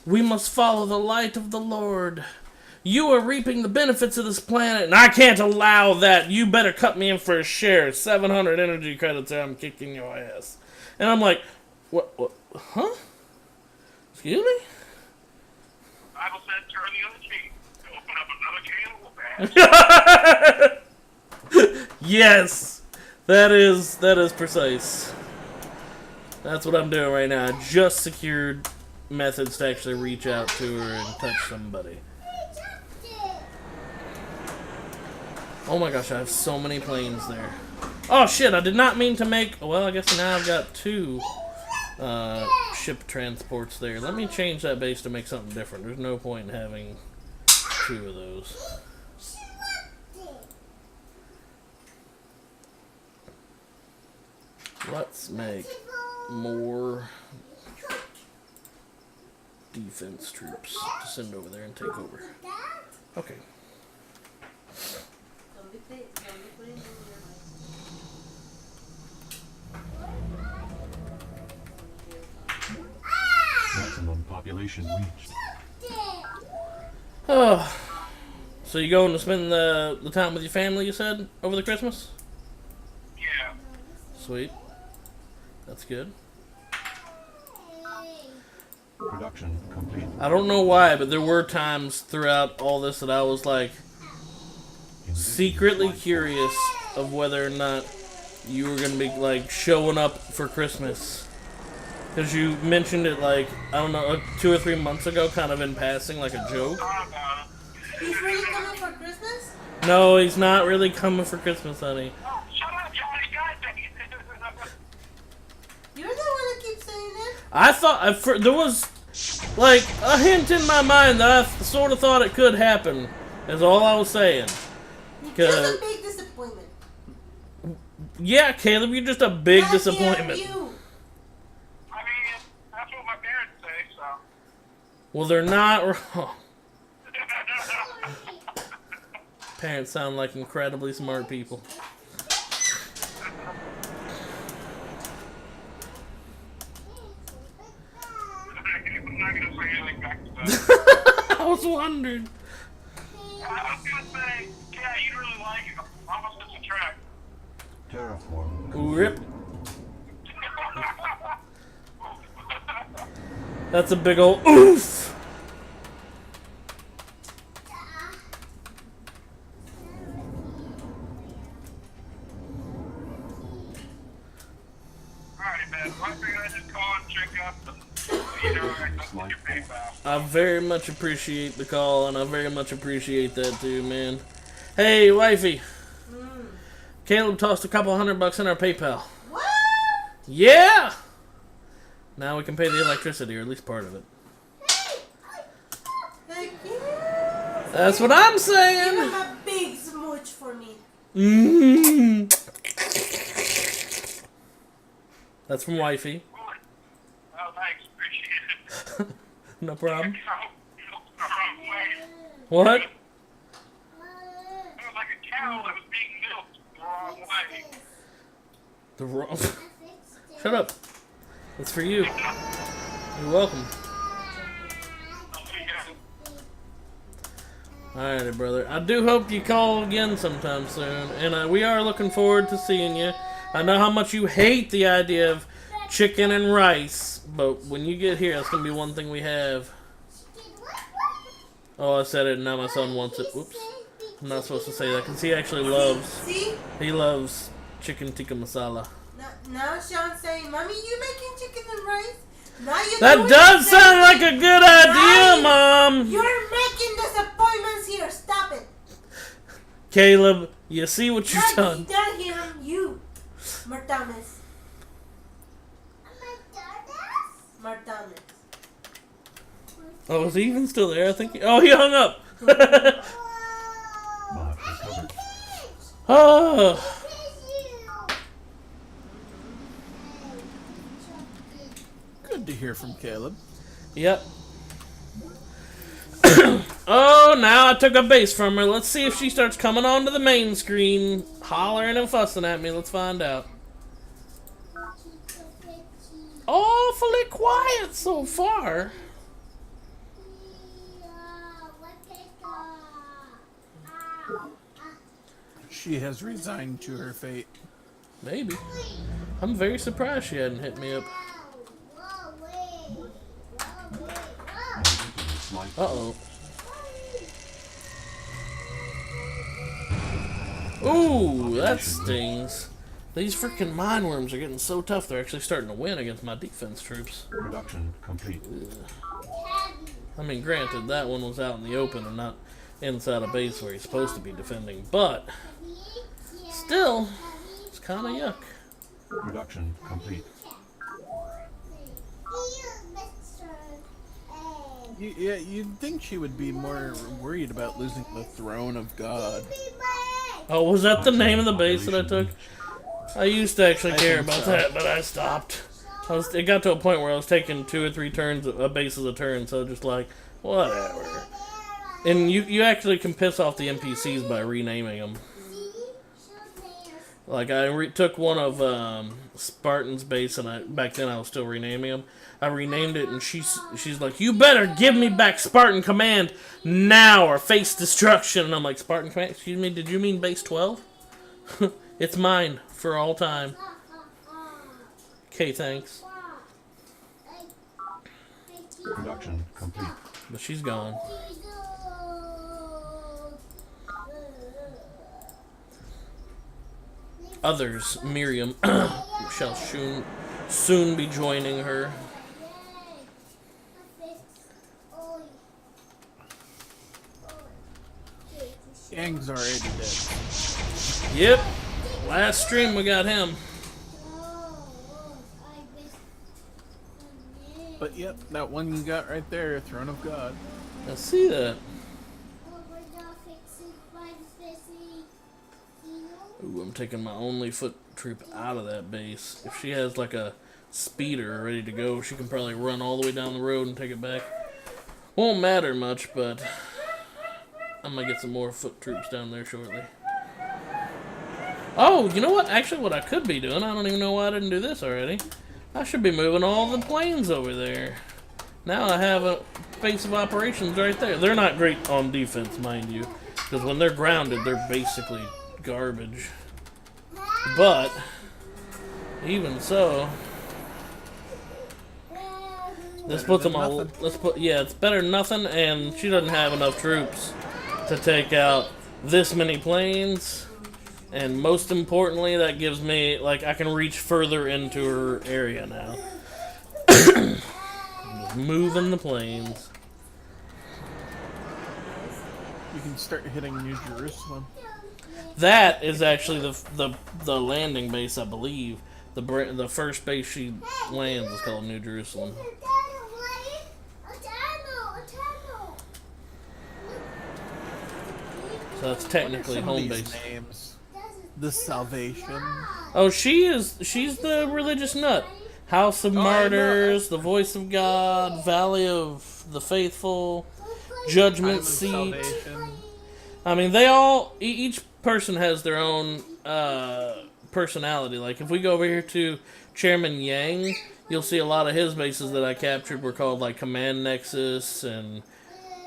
we must follow the light of the Lord. You are reaping the benefits of this planet, and I can't allow that. You better cut me in for a share. 700 energy credits or I'm kicking your ass. And I'm like, what huh? Excuse me? Bible said turn the other cheek. Open up another can of whoop. Yes! That is precise. That's what I'm doing right now. I just secured methods to actually reach out to her and touch somebody. Oh my gosh, I have so many planes there. Oh shit, I did not mean to make... Well, I guess now I've got 2 ship transports there. Let me change that base to make something different. There's no point in having 2 of those. Let's make more defense troops to send over there and take over. Okay. Maximum population reached. Oh. So you going to spend the time with your family, you said, over the Christmas? Yeah. Sweet. That's good. Production complete. I don't know why, but there were times throughout all this that I was like secretly curious of whether or not you were going to be like showing up for Christmas. Because you mentioned it like, I don't know, 2 or 3 months ago, kind of in passing, like a joke. He's really coming for Christmas? No, he's not really coming for Christmas, honey. Oh, shut up, Johnny. God dang it. You're the one that keeps saying it. I thought, there was like a hint in my mind that I sort of thought it could happen, is all I was saying. You're just a big disappointment. Yeah, Caleb, you're just a big God disappointment. damn you. I mean, that's what my parents say, so. Well, they're not wrong. Parents sound like incredibly smart people. I'm not gonna say anything back to that. I was wondering. I was gonna say, yeah, you'd really like it. Almost it's a track. Terraform Rip. That's a big old oof. Alright, man. I figured I'd just call and check up and, you know, I your PayPal. I very much appreciate the call, and I very much appreciate that too, man. Hey, wifey. Caleb tossed a couple $100 in our PayPal. What? Yeah! Now we can pay the electricity, or at least part of it. Heck yeah. That's what I'm Give saying! him a big smooch for me. Mm. That's from wifey. Oh, thanks. Appreciate it. No problem. The wrong way. What? It was like a cow that was being milked the wrong way. The wrong. Shut up. That's for you. You're welcome. Alrighty, brother. I do hope you call again sometime soon, and we are looking forward to seeing you. I know how much you hate the idea of chicken and rice, but when you get here, that's gonna be one thing we have. Oh, I said it, and now my son wants it. Whoops. I'm not supposed to say that, because he actually loves... See? He loves chicken tikka masala. Now Sean's saying, Mommy, you making chicken and rice? Now you That do does it, sound like a good idea, Right? Mom. You're making disappointments here. Stop it. Caleb, you see what you've done. Done here, you. Martanes. Martanes. Oh, is he even still there? I think. He hung up. Mark recovered. Oh. Good to hear from Caleb. Yep. Oh, now I took a base from her. Let's see if she starts coming onto the main screen, hollering and fussing at me. Let's find out. Awfully quiet so far. She has resigned to her fate. Maybe. I'm very surprised she hadn't hit me up. Uh-oh. Ooh, that stings. These freaking mine worms are getting so tough they're actually starting to win against my defense troops. Production complete. I mean, granted, that one was out in the open and not inside a base where he's supposed to be defending, but still, it's kind of yuck. Production complete. You'd think she would be more worried about losing the throne of God. Oh, was that the name of the base that I took? I used to actually care think about so. that, but I stopped. It got to a point where I was taking 2 or 3 turns, a base a turn, so just like, whatever. And you actually can piss off the NPCs by renaming them. Like, I took one of Spartan's base, and back then I was still renaming them. I renamed it, and she's like, you better give me back Spartan Command now, or face destruction. And I'm like, Spartan Command? Excuse me, did you mean base 12? It's mine for all time. Okay, thanks. Production complete. But she's gone. Others, Miriam, shall soon be joining her. Yang's already dead. Yep. Last stream we got him. But yep, that one you got right there, Throne of God. I see that. Ooh, I'm taking my only foot troop out of that base. If she has like a speeder ready to go, she can probably run all the way down the road and take it back. Won't matter much, but I'm gonna get some more foot troops down there shortly. Oh, you know what? Actually, what I could be doing, I don't even know why I didn't do this already. I should be moving all the planes over there. Now I have a base of operations right there. They're not great on defense, mind you, because when they're grounded, they're basically garbage. But even so, this puts them all. It's better than nothing, and she doesn't have enough troops to take out this many planes. And most importantly, that gives me, like, I can reach further into her area now. Just moving the planes. You can start hitting New Jerusalem. That is actually the landing base, I believe. The first base she lands is called New Jerusalem. So that's technically Some of home these base. names. The Salvation. Oh, she's the religious nut. House of Martyrs, the Voice of God, Valley of the Faithful, Judgment Seat. Salvation. I mean, they all, each person has their own personality. Like, if we go over here to Chairman Yang, you'll see a lot of his bases that I captured were called, like, Command Nexus, and,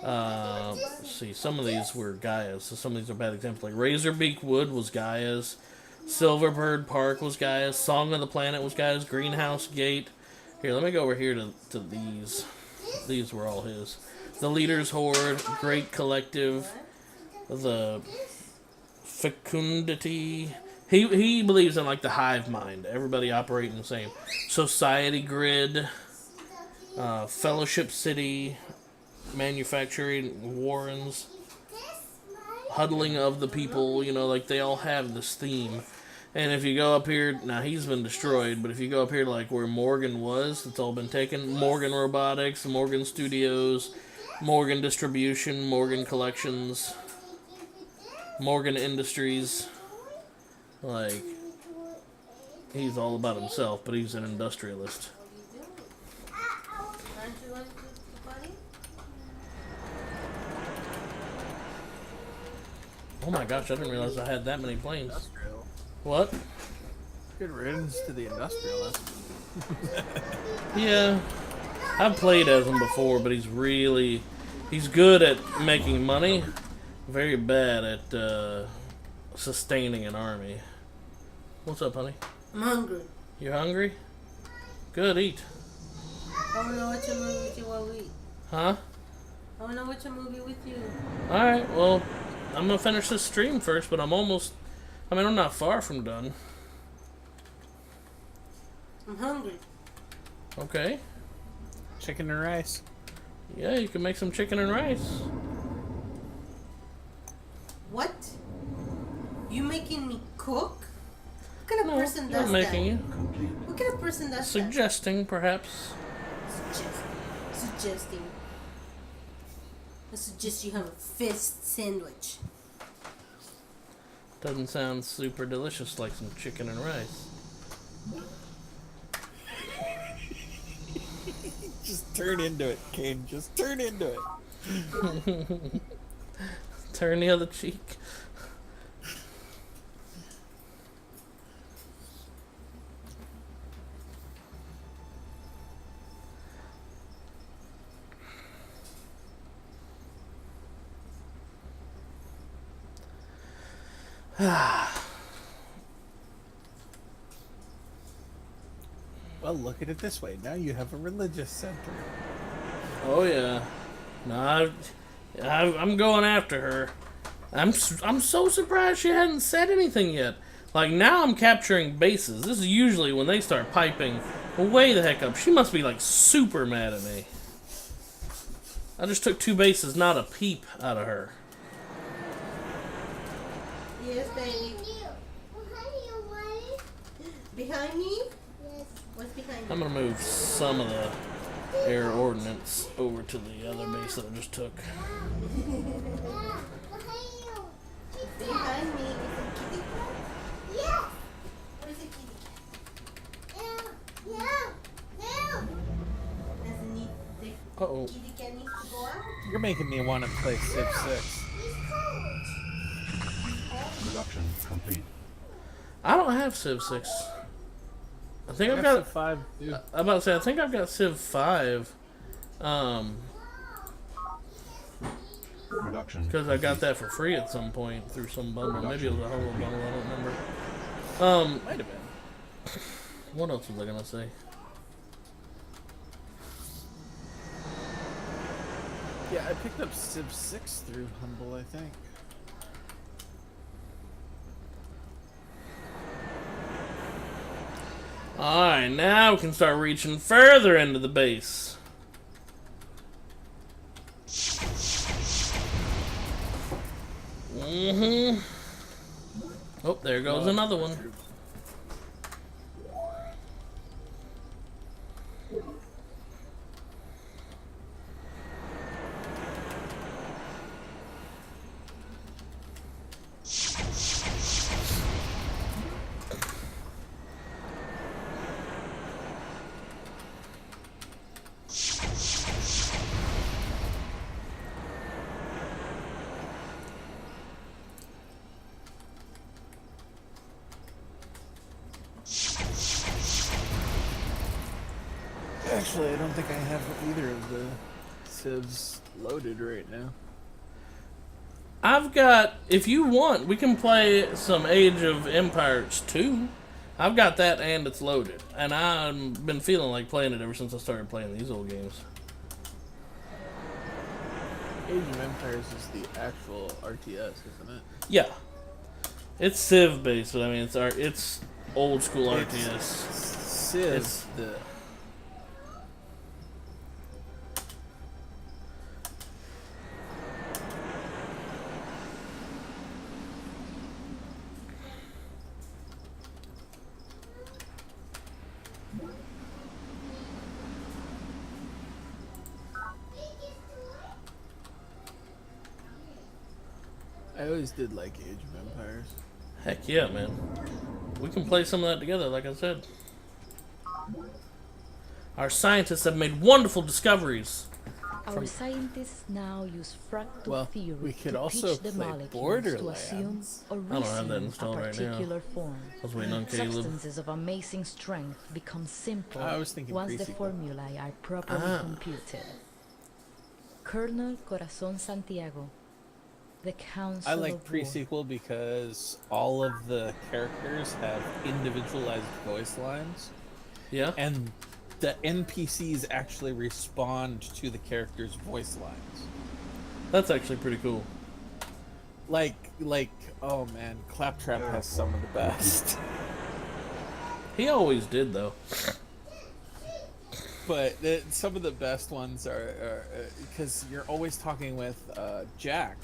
let's see, some of these were Gaia's, so some of these are bad examples. Like, Razorbeak Wood was Gaia's, Silverbird Park was Gaia's, Song of the Planet was Gaia's, Greenhouse Gate. Here, let me go over here to these. These were all his. The Leader's Horde, Great Collective, the Fecundity. He believes in, like, the hive mind. Everybody operating the same. Society Grid. Fellowship City, Manufacturing, Warrens, Huddling of the People, you know, like they all have this theme. And if you go up here, now he's been destroyed, but if you go up here like where Morgan was, it's all been taken. Morgan Robotics, Morgan Studios, Morgan Distribution, Morgan Collections, Morgan Industries. Like, he's all about himself, but he's an industrialist. Aren't you going to party? Oh my gosh, I didn't realize I had that many planes. Industrial. What? Good riddance to the industrialist. Yeah. I've played as him before, but he's good at making money, very bad at sustaining an army. What's up, honey? I'm hungry. You hungry? Good, eat. I wanna watch a movie with you while we eat. Huh? I wanna watch a movie with you. Alright, well, I'm gonna finish this stream first, but I'm not far from done. I'm hungry. Okay. Chicken and rice. Yeah, you can make some chicken and rice. What? You making me cook? What kind of No, person not does making that? you. What kind of person does Suggesting, perhaps. that? Suggesting. I suggest you have a fist sandwich. Doesn't sound super delicious like some chicken and rice. Just turn into it, Kane. Just turn into it. Turn the other cheek. Well, look at it this way. Now you have a religious center. Oh yeah. No, I'm going after her. I'm so surprised she hadn't said anything yet. Like, now I'm capturing bases. This is usually when they start piping way the heck up. She must be like super mad at me. I just took 2 bases, not a peep out of her. Yes, baby. Behind me? Yes. What's behind I'm you? gonna move some of the air ordnance over to the other base that I just took. Behind me is a kitty cat. Yes. Where's the kitty cat? Yeah. Does it need the Uh-oh. kitty cat needs to go out? You're making me want to play Civ 6. Production complete. I don't have Civ 6. I think I've Civ got... 5 too. I'm about to say, I think I've got Civ 5. Production Because I got complete. that for free at some point through some bundle. Maybe it was a humble bundle, I don't remember. Might have been. What else was I gonna say? Yeah, I picked up Civ 6 through Humble, I think. Alright, now we can start reaching further into the base. Oh, there goes another one. Actually, I don't think I have either of the Civs loaded right now. I've got, if you want, we can play some Age of Empires 2. I've got that and it's loaded. And I've been feeling like playing it ever since I started playing these old games. Age of Empires is the actual RTS, isn't it? Yeah. It's Civ based, but I mean, it's old school RTS. Civ, It's- always did like Age of Empires. Heck yeah, man. We can play some of that together, like I said. Our scientists have made wonderful discoveries. Our scientists now use fractal Well, theory we could to also teach the play molecules to assume Borderlands. or I don't have that resume a installed right now. particular form. I was waiting on Caleb. Substances of amazing strength become simple I was thinking once the pre-sequel. formulae are properly computed. Colonel Corazon Santiago, the Council I of like War. pre-sequel because all of the characters have individualized voice lines, Yeah? and the NPCs actually respond to the characters' voice lines. That's actually pretty cool. Like, oh man, Claptrap has some of the best. He always did, though. But some of the best ones are because you're always talking with Jack,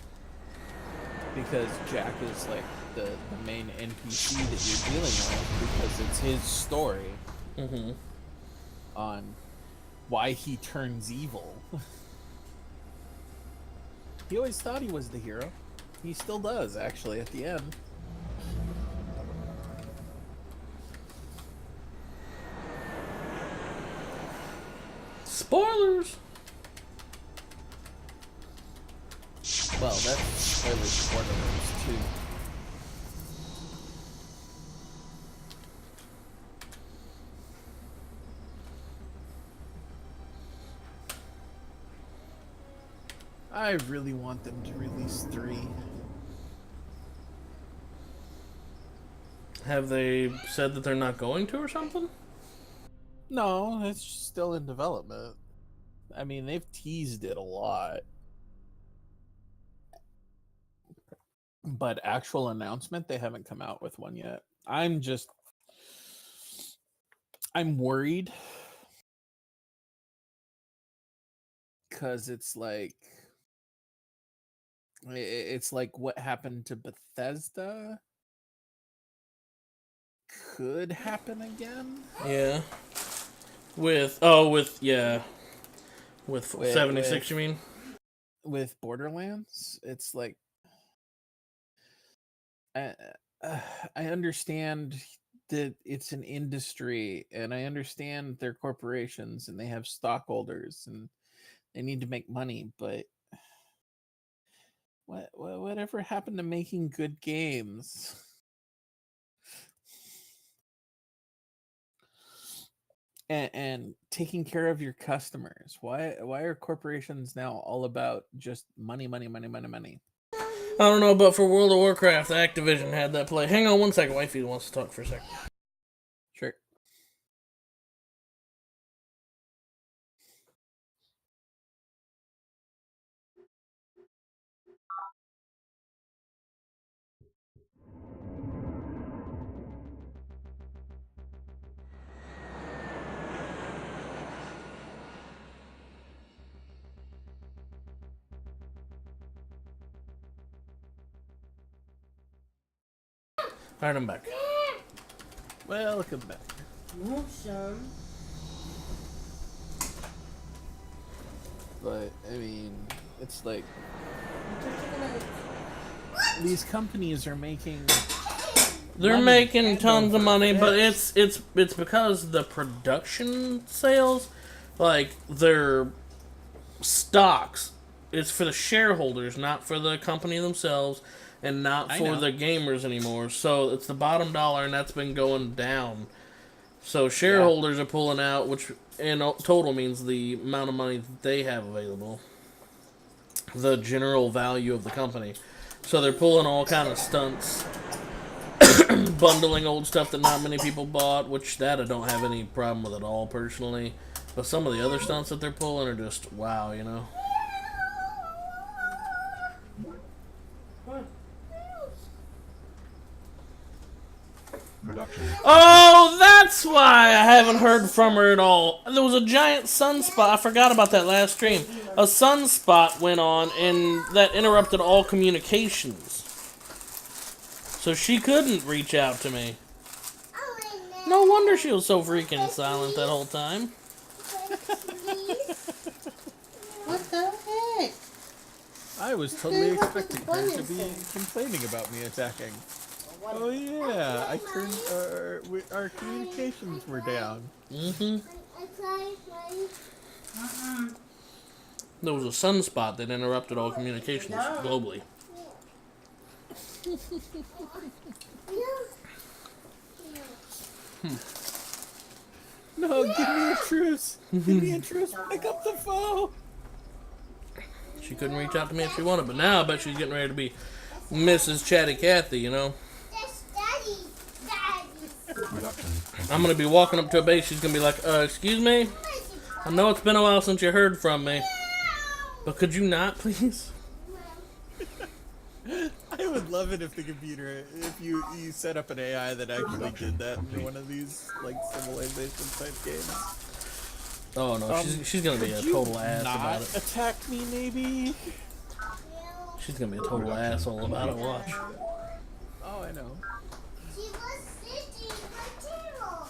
because Jack is like the main NPC that you're dealing with, because it's his story on why he turns evil. He always thought he was the hero. He still does, actually, at the end. Spoilers! Well, that's spoilers for Borderlands too. I really want them to release 3. Have they said that they're not going to or something? No, it's still in development. I mean, they've teased it a lot. But actual announcement, they haven't come out with one yet. I'm worried. Because it's like what happened to Bethesda could happen again. Yeah. With 76, you mean? With Borderlands, it's like I understand that it's an industry, and I understand they're corporations and they have stockholders and they need to make money, but whatever happened to making good games? And taking care of your customers. Why are corporations now all about just money? I don't know, but for World of Warcraft, Activision had that play. Hang on one second, Wifey wants to talk for a second. Sure. Alright, I'm back. Welcome back. Move, Sean. But I mean, it's like Put your chicken nuggets. these companies are making They're money making hand tons of over money, but fist. it's because the production sales, like their stocks, it's for the shareholders, not for the company themselves, and not I for know. the gamers anymore. So it's the bottom dollar, and that's been going down. So shareholders are pulling out, which in total means the amount of money that they have available, the general value of the company. So they're pulling all kind of stunts, bundling old stuff that not many people bought, which that I don't have any problem with at all personally. But some of the other stunts that they're pulling are just wow, you know. Production. Oh, that's why I haven't heard from her at all. There was a giant sunspot. I forgot about that last stream. A sunspot went on, and that interrupted all communications. So she couldn't reach out to me. No wonder she was so freaking silent that whole time. What the heck? I was totally expecting her to be complaining about me attacking. Oh yeah, I turned our communications were down. Mm-hmm. I tried my... There was a sunspot that interrupted all communications globally. No, give me a truce. Give me a truce. Pick up the phone. She couldn't reach out to me if she wanted, but now I bet she's getting ready to be Mrs. Chatty Cathy, you know? That's Daddy. Production I'm gonna be walking up to a base, she's gonna be like, excuse me? I know it's been a while since you heard from me, but could you not, please? I would love it if the computer, if you set up an AI that actually did that in one of these like civilization type games. Oh no, she's gonna be a total ass about it. Attack me, maybe. She's gonna be a total asshole about it. Watch. Oh, I know. She was sitting on the table.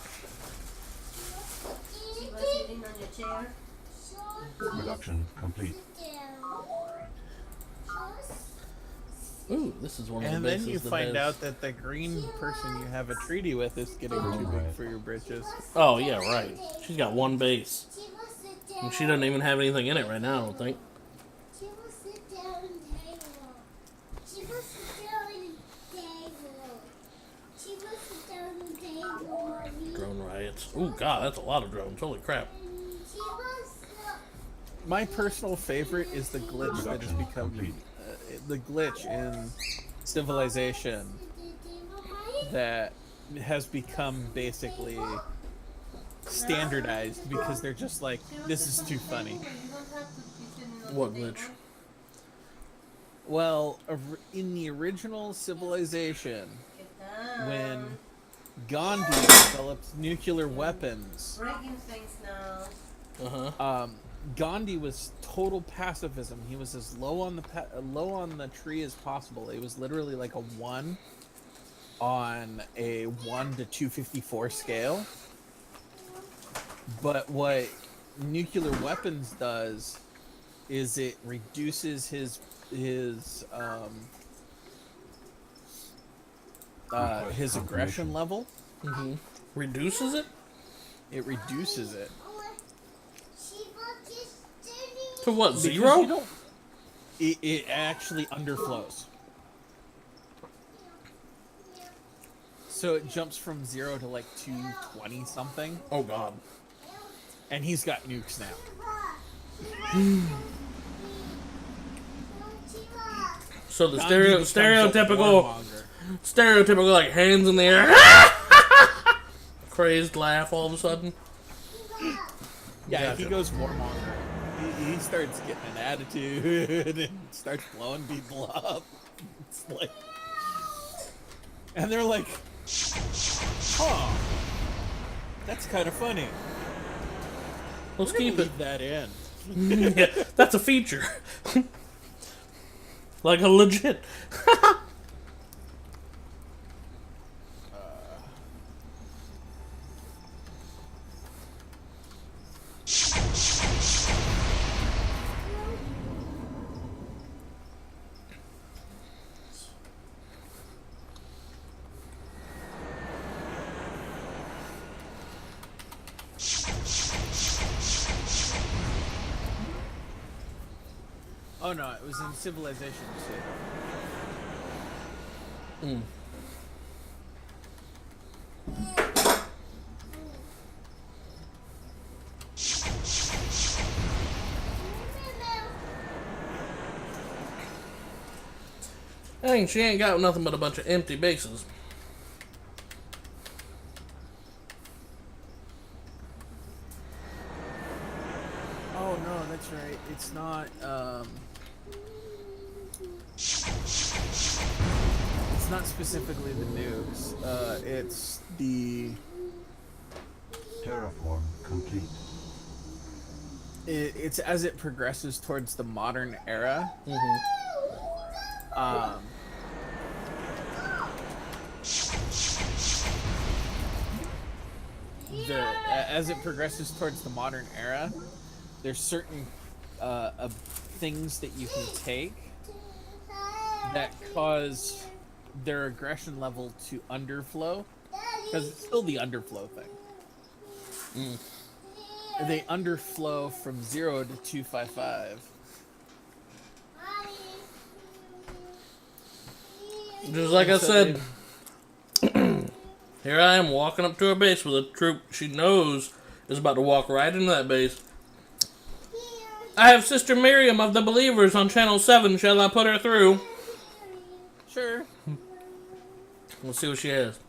She was sitting on your chair. production complete. Ooh, this is one of And the then bases you that find has- out that the green person you have a treaty with is getting too big for your britches. Oh yeah, right. She's got one base, She will sit down. and she doesn't even have anything in it right now. I don't think. She will sit down on the table. She will sit down on the table. She will sit down on the table, Mommy. Drone riots. Ooh, God, that's a lot of drones. Holy crap. She will sit. My personal favorite is the glitch that has Production become complete. the glitch in Civilization that has become basically standardized because they're just like, this is too funny. You don't have to be sitting on What the glitch? table. Well, in the original Civilization, Get down. when Gandhi developed nuclear weapons, Breaking things now. Uh huh. Gandhi was total pacifism. He was as low on the tree as possible. It was literally like a 1 on a 1 to 254 scale. But what nuclear weapons does is it reduces his aggression level. Mm-hmm. Reduces it It reduces it. She will just sitting. to what? Because Zero? you don't- It actually underflows. So it jumps from 0 to like 220 something, Oh God. and he's got nukes now. So the Gandhi becomes a stereotypical warmonger. like hands in the air, crazed laugh all of a sudden. Yeah, Gotcha. he goes warmonger. He starts getting an attitude and starts blowing people up. It's like, and they're like, "Huh, that's kind of funny. Let's We're gonna keep it. leave that in." Yeah, that's a feature. Like a legit. Oh no, it was in Civilization 2. Mm. Dang, she ain't got nothing but a bunch of empty bases. Oh no, that's right. It's not. It's not specifically the nukes. It's the. Terraform complete. It's as it progresses towards the modern era. As it progresses towards the modern era, there's certain things that you can take that cause their aggression level to underflow, because it's still the underflow thing. They underflow from 0 to 255. Just like I said, here I am walking up to her base with a troop she knows is about to walk right into that base. I have Sister Miriam of the Believers on Channel 7. Shall I put her through? Sure. Let's see what she has.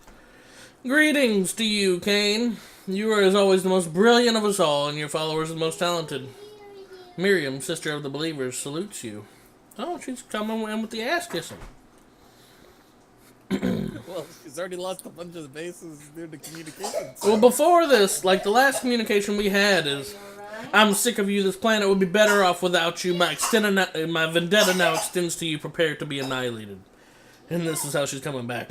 Greetings to you, Kane. You are, as always, the most brilliant of us all, and your followers the most talented. Miriam, Sister of the Believers, salutes you. Oh, she's coming in with the ass kissing. Well, she's already lost a bunch of the bases due to communication. So. Well, before this, like the last communication we had is, I'm sick of you. This planet would be better off without you. My vendetta now extends to you. Prepare to be annihilated. And this is how she's coming back.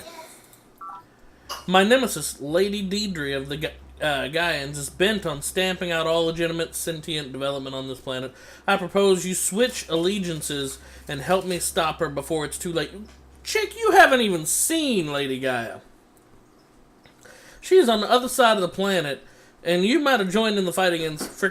My nemesis, Lady Deidre of the Gaians, is bent on stamping out all legitimate sentient development on this planet. I propose you switch allegiances and help me stop her before it's too late. Chick, you haven't even seen Lady Gaia. She's on the other side of the planet, and you might have joined in the fight against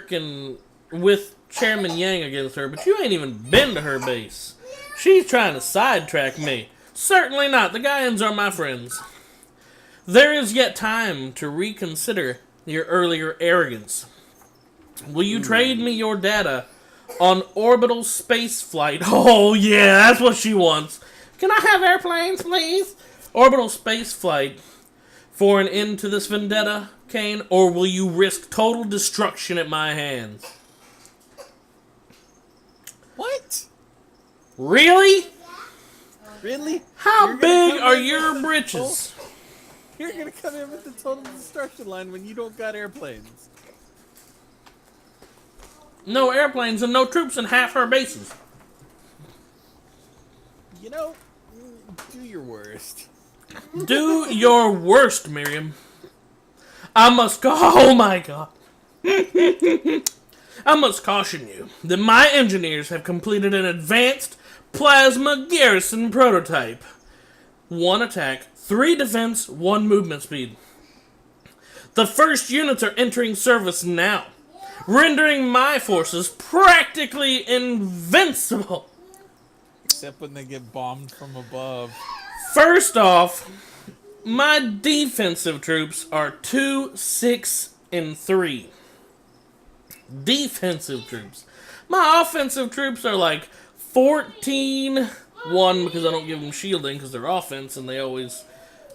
with Chairman Yang against her, but you ain't even been to her base. She's trying to sidetrack me. Certainly not. The Gaians are my friends. There is yet time to reconsider your earlier arrogance. Will you trade me your data on orbital space flight? Oh yeah, that's what she wants. Can I have airplanes, please? Orbital space flight for an end to this vendetta, Kane, or will you risk total destruction at my hands? What? Really? Really? How big are your britches? You're gonna come in with the total destruction line when you don't got airplanes. No airplanes and no troops in half her bases. You know, do your worst. Do your worst, Miriam. I must oh my god. I must caution you that my engineers have completed an advanced plasma garrison prototype. 1 attack, 3 defense, 1 movement speed. The first units are entering service now, rendering my forces practically invincible. Except when they get bombed from above. First off, my defensive troops are 2, 6, and 3. Defensive troops. My offensive troops are like 14, 1 because I don't give them shielding because they're offense and they always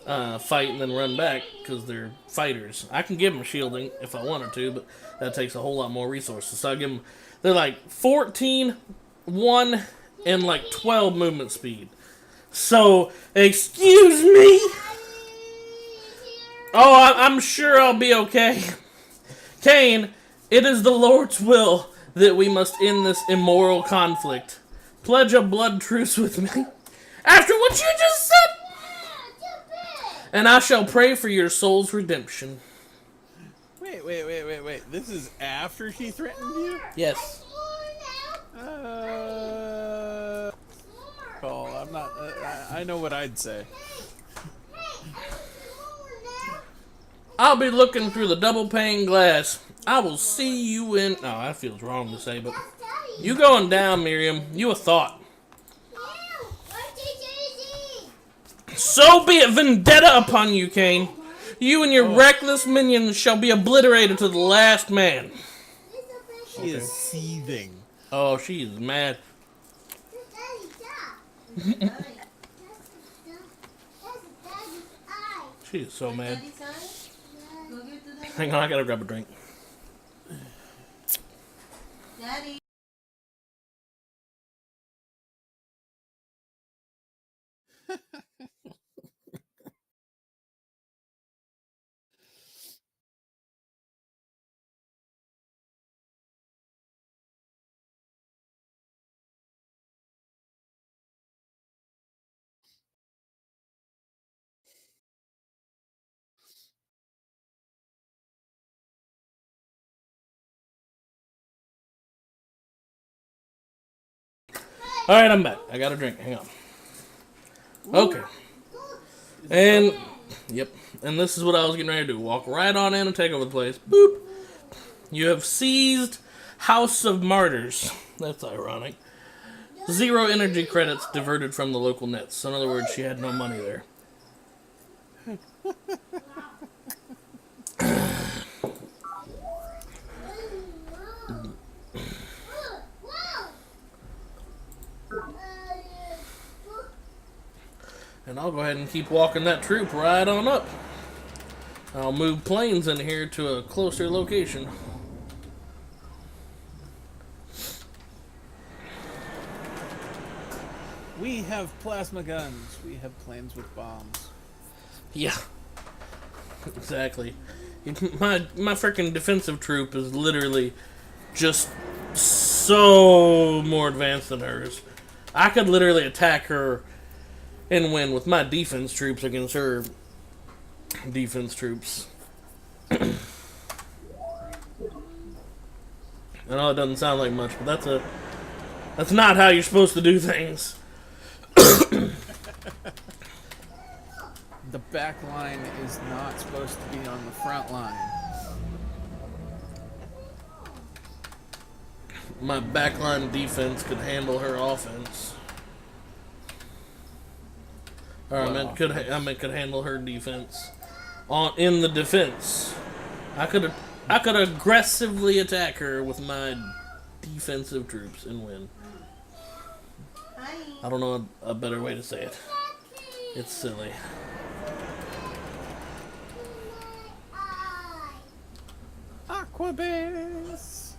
fight and then run back because they're fighters. I can give them shielding if I wanted to, but that takes a whole lot more resources. So I give them, they're like 14, 1, and like 12 movement speed. So, excuse me? Oh, I'm sure I'll be okay. Kane, it is the Lord's will that we must end this immoral conflict. Pledge a blood truce with me. After what you just said! And I shall pray for your soul's redemption. Wait. This is after she threatened you? Yes. Oh, I'm not. I know what I'd say. I'll be looking through the double pane glass. I will see you in. No, that feels wrong to say, but you going down, Miriam. You a thought. So be it, vendetta upon you, Kane. You and your reckless minions shall be obliterated to the last man. She is seething. Oh, she is mad. She is so mad. Hang on, I gotta grab a drink. Daddy. Alright, I'm back. I got a drink. Hang on. Okay. And, yep. And this is what I was getting ready to do. Walk right on in and take over the place. Boop. You have seized House of Martyrs. That's ironic. 0 energy credits diverted from the local nets. So in other words, she had no money there. And I'll go ahead and keep walking that troop right on up. I'll move planes in here to a closer location. We have plasma guns. We have planes with bombs. Yeah. Exactly. My freaking defensive troop is literally just so more advanced than hers. I could literally attack her and win with my defense troops against her defense troops. I know it doesn't sound like much, but that's not how you're supposed to do things. The back line is not supposed to be on the front line. My backline defense could handle her offense. Or I meant could handle her defense. In the defense, I could aggressively attack her with my defensive troops and win. I don't know a better way to say it. It's silly. Aquabase!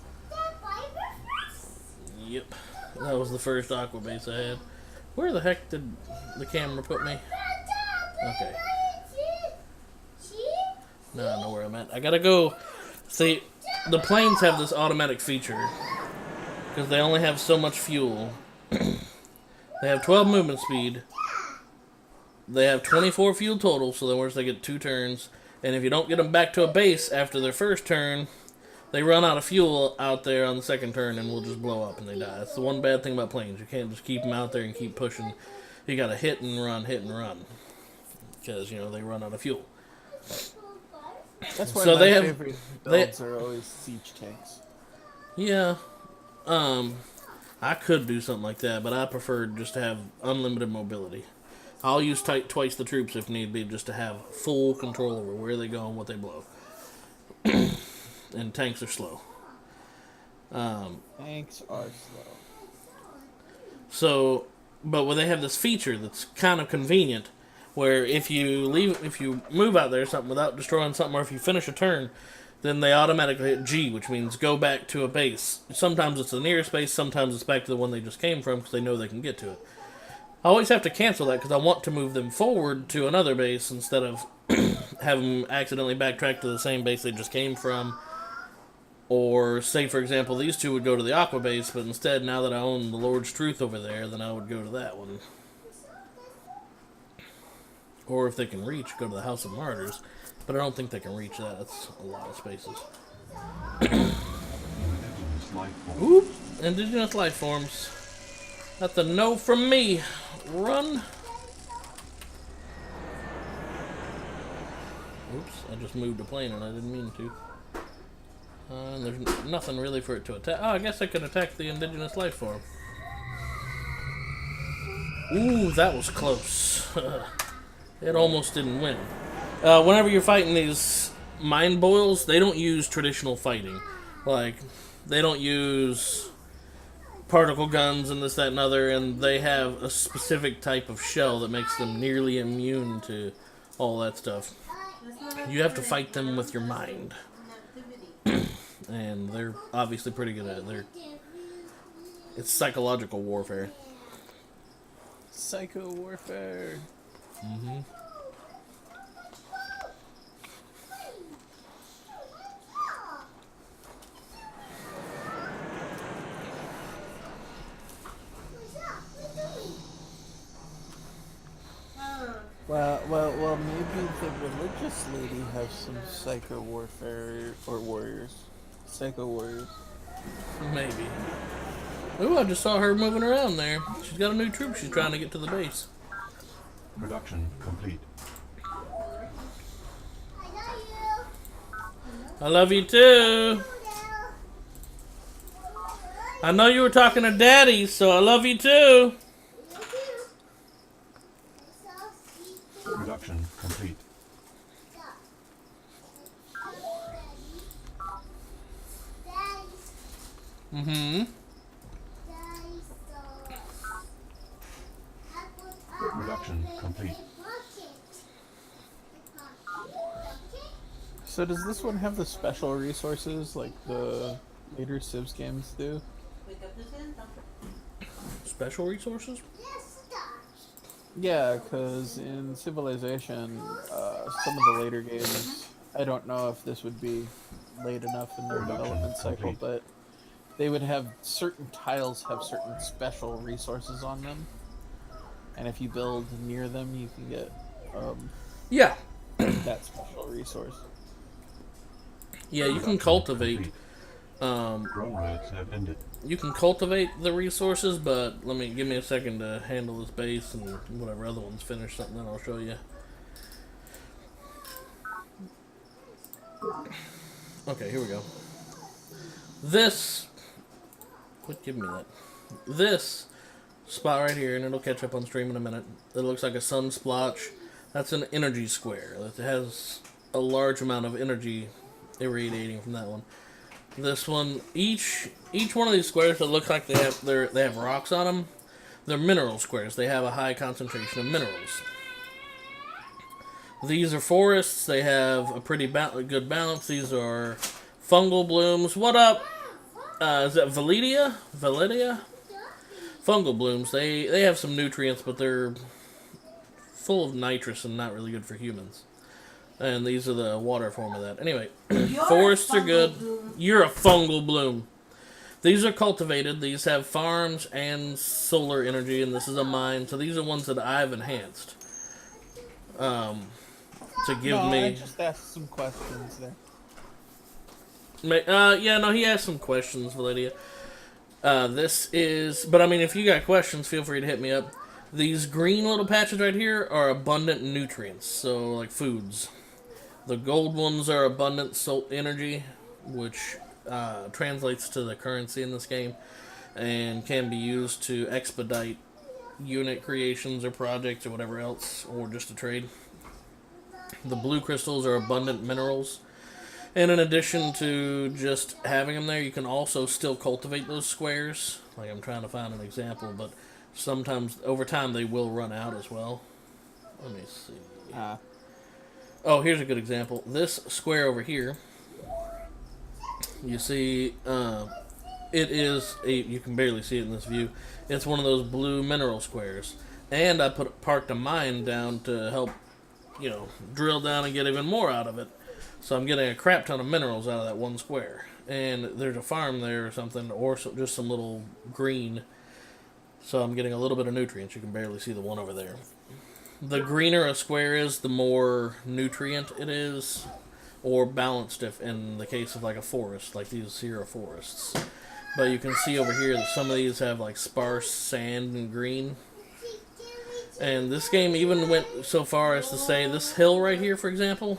Yep. That was the first Aquabase I had. Where the heck did the camera put me? Okay. Now I know where I'm at. I gotta go. See, the planes have this automatic feature. Because they only have so much fuel. They have 12 movement speed. They have 24 fuel total, so in other words they get 2 turns. And if you don't get them back to a base after their first turn, they run out of fuel out there on the second turn and will just blow up and they die. That's the one bad thing about planes. You can't just keep them out there and keep pushing. You gotta hit and run. Because, they run out of fuel. That's why So my favorite builds are always siege tanks. Yeah. I could do something like that, but I prefer just to have unlimited mobility. I'll use twice the troops if need be, just to have full control over where they go and what they blow. And tanks are slow. Tanks are slow. So, but when they have this feature that's kind of convenient, where if you move out there or something without destroying something, or if you finish a turn, then they automatically hit G, which means go back to a base. Sometimes it's the nearest base, sometimes it's back to the one they just came from because they know they can get to it. I always have to cancel that because I want to move them forward to another base instead of have them accidentally backtrack to the same base they just came from. Or, say, for example, these two would go to the Aqua base, but instead, now that I own the Lord's Truth over there, then I would go to that one. Or if they can reach, go to the House of Martyrs. But I don't think they can reach that. That's a lot of spaces. Oop! Indigenous life forms. That's a no from me. Run! Oops, I just moved a plane and I didn't mean to. And there's nothing really for it to attack. Oh, I guess I could attack the indigenous life form. Ooh, that was close. It almost didn't win. Whenever you're fighting these mind boils, they don't use traditional fighting. Like, they don't use particle guns and this, that, and other, and they have a specific type of shell that makes them nearly immune to all that stuff. You have to fight them with your mind. And they're obviously pretty good at it. It's psychological warfare. Psycho warfare. Mm-hmm. Well, maybe the religious lady has some psycho warfare or warriors. Psycho warriors. Maybe. Ooh, I just saw her moving around there. She's got a new troop she's trying to get to the base. Production complete. I love you too. I know you were talking to Daddy, so I love you too. Production complete. Mm-hmm. Production complete. So does this one have the special resources like the later Civs games do? Wake up the Santa. Special resources? Yeah, because in Civilization, some of the later games, I don't know if this would be late enough in their development cycle, but they would have certain tiles have certain special resources on them, and if you build near them, you can get Yeah. that special resource. Yeah, you can cultivate. Drone raids have ended. You can cultivate the resources, but give me a second to handle this base and whatever other ones finish something, then I'll show you. Okay, here we go. This, quit giving me that. This spot right here, and it'll catch up on stream in a minute. It looks like a sun splotch. That's an energy square. It has a large amount of energy irradiating from that one. This one, each one of these squares that look like they have rocks on them, they're mineral squares. They have a high concentration of minerals. These are forests. They have a pretty good balance. These are fungal blooms. What up? Is that Validia? Fungal blooms. They have some nutrients, but they're full of nitrous and not really good for humans. And these are the water form of that. Anyway, forests are good. You're a fungal bloom. These are cultivated. These have farms and solar energy, and this is a mine. So these are ones that I've enhanced. To give me. I just asked some questions there. Yeah, no, he asked some questions, Validia. This is, but I mean, if you got questions, feel free to hit me up. These green little patches right here are abundant nutrients, so like foods. The gold ones are abundant salt energy, which translates to the currency in this game, and can be used to expedite unit creations or projects or whatever else, or just to trade. The blue crystals are abundant minerals. And in addition to just having them there, you can also still cultivate those squares. Like, I'm trying to find an example, but sometimes, over time, they will run out as well. Let me see. Oh, here's a good example. This square over here, you see, it is you can barely see it in this view. It's one of those blue mineral squares. And I parked a mine down to help, drill down and get even more out of it. So I'm getting a crap ton of minerals out of that one square. And there's a farm there or something, or just some little green. So I'm getting a little bit of nutrients. You can barely see the one over there. The greener a square is, the more nutrient it is, or balanced if in the case of like a forest, like these here are forests. But you can see over here that some of these have like sparse sand and green. And this game even went so far as to say this hill right here, for example,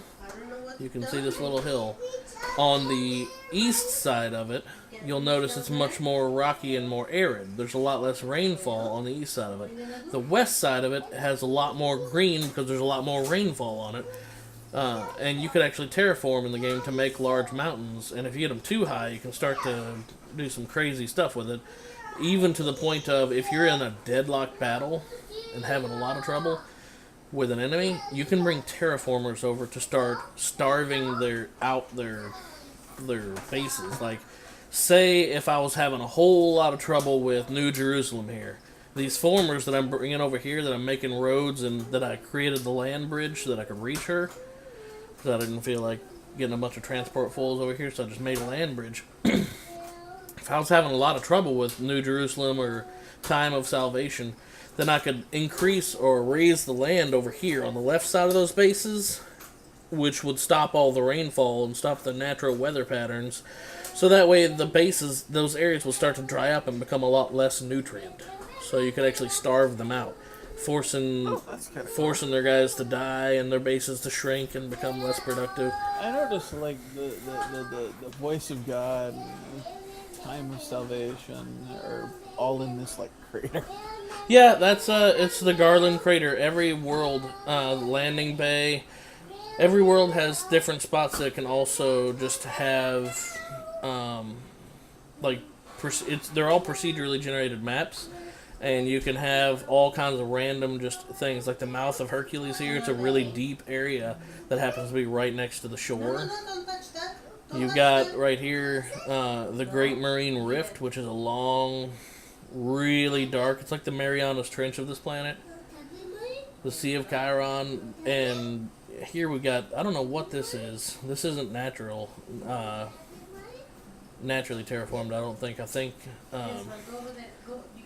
you can see this little hill. On the east side of it, you'll notice it's much more rocky and more arid. There's a lot less rainfall on the east side of it. The west side of it has a lot more green because there's a lot more rainfall on it. And you could actually terraform in the game to make large mountains. And if you get them too high, you can start to do some crazy stuff with it. Even to the point of, if you're in a deadlock battle and having a lot of trouble with an enemy, you can bring terraformers over to start starving their bases. Like, say if I was having a whole lot of trouble with New Jerusalem here, these formers that I'm bringing over here, that I'm making roads, and that I created the land bridge so that I could reach her, because I didn't feel like getting a bunch of transport fulls over here, so I just made a land bridge. If I was having a lot of trouble with New Jerusalem or Time of Salvation, then I could increase or raise the land over here on the left side of those bases, which would stop all the rainfall and stop the natural weather patterns. So that way the bases, those areas will start to dry up and become a lot less nutrient. So you could actually starve them out. forcing That's kind of forcing their guys to die and their bases to shrink and become less productive. I noticed like the voice of God, and time of salvation are all in this like crater. Yeah, that's it's the Garland crater. Every world, landing bay, every world has different spots that can also just have, like, they're all procedurally generated maps, and you can have all kinds of random just things, like the mouth of Hercules here. It's a really deep area that happens to be right next to the shore. Don't touch that. You've got right here the Great Marine Rift, which is a long, really dark. It's like the Marianas Trench of this planet. The Sea of Chiron, and here we got, I don't know what this is. This isn't natural, naturally terraformed, I don't think. I think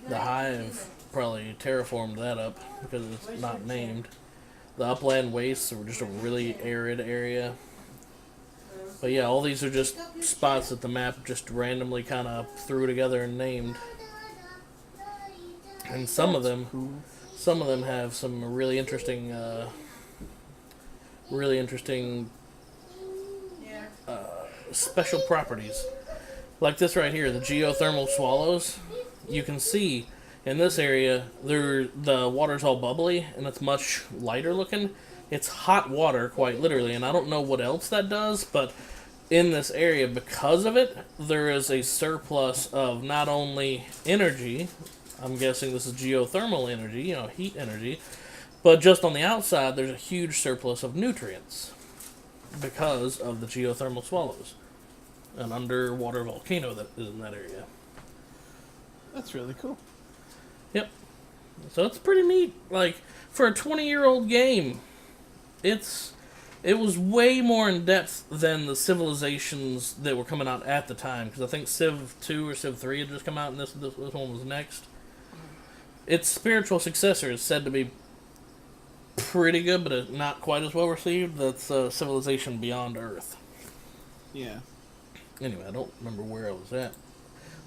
the Hive probably terraformed that up because it's not named. The upland wastes are just a really arid area. But yeah, all these are just spots that the map just randomly kind of threw together and named. And some of them have some really interesting special properties. Like this right here, the geothermal swallows. You can see in this area, the water's all bubbly and it's much lighter looking. It's hot water, quite literally, and I don't know what else that does, but in this area, because of it, there is a surplus of not only energy, I'm guessing this is geothermal energy, heat energy, but just on the outside, there's a huge surplus of nutrients because of the geothermal swallows. An underwater volcano that is in that area. That's really cool. Yep. So it's pretty neat. Like, for a 20-year-old game, it was way more in depth than the civilizations that were coming out at the time. Because I think Civ 2 or Civ 3 had just come out, and this one was next. Its spiritual successor is said to be pretty good, but not quite as well received. That's Civilization Beyond Earth. Yeah. Anyway, I don't remember where I was at.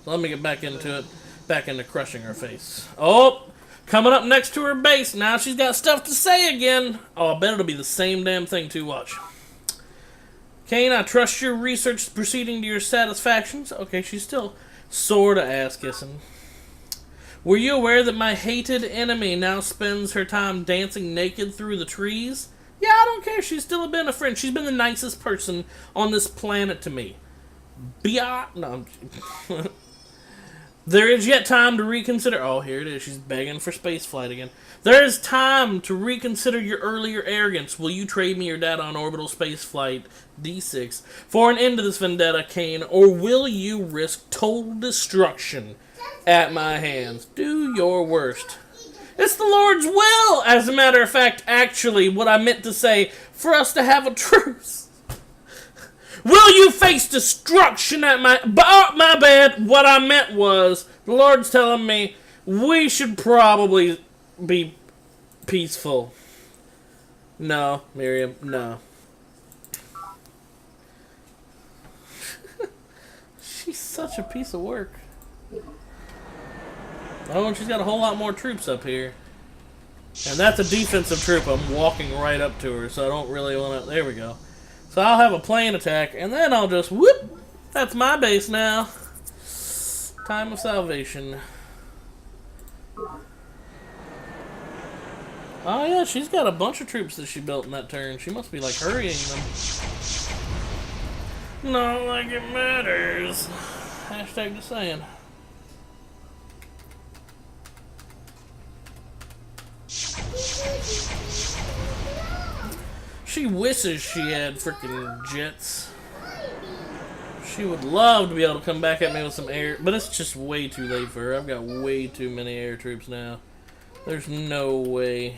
So let me get back into it. Back into crushing her face. Oh! Coming up next to her base. Now she's got stuff to say again. Oh, I bet it'll be the same damn thing too. Watch. Kane, I trust your research is proceeding to your satisfactions. Okay, she's still sorta ass-kissing. Were you aware that my hated enemy now spends her time dancing naked through the trees? Yeah, I don't care. She's still been a friend. She's been the nicest person on this planet to me. No, There is yet time to reconsider... Oh, here it is. She's begging for spaceflight again. There is time to reconsider your earlier arrogance. Will you trade me your data on orbital spaceflight D6 for an end to this vendetta, Kane, or will you risk total destruction at my hands? Do your worst. It's the Lord's will, as a matter of fact, actually, what I meant to say, for us to have a truce. Will you face destruction at my... Oh, my bad. What I meant was, the Lord's telling me we should probably be peaceful. No, Miriam, no. She's such a piece of work. Oh, and she's got a whole lot more troops up here. And that's a defensive troop. I'm walking right up to her, so I don't really want to... There we go. So I'll have a plane attack, and then I'll just, whoop! That's my base now. Time of salvation. Oh yeah, she's got a bunch of troops that she built in that turn. She must be, like, hurrying them. Not like it matters. Hashtag just saying. She wishes she had freaking jets. She would love to be able to come back at me with some air, but it's just way too late for her. I've got way too many air troops now. There's no way.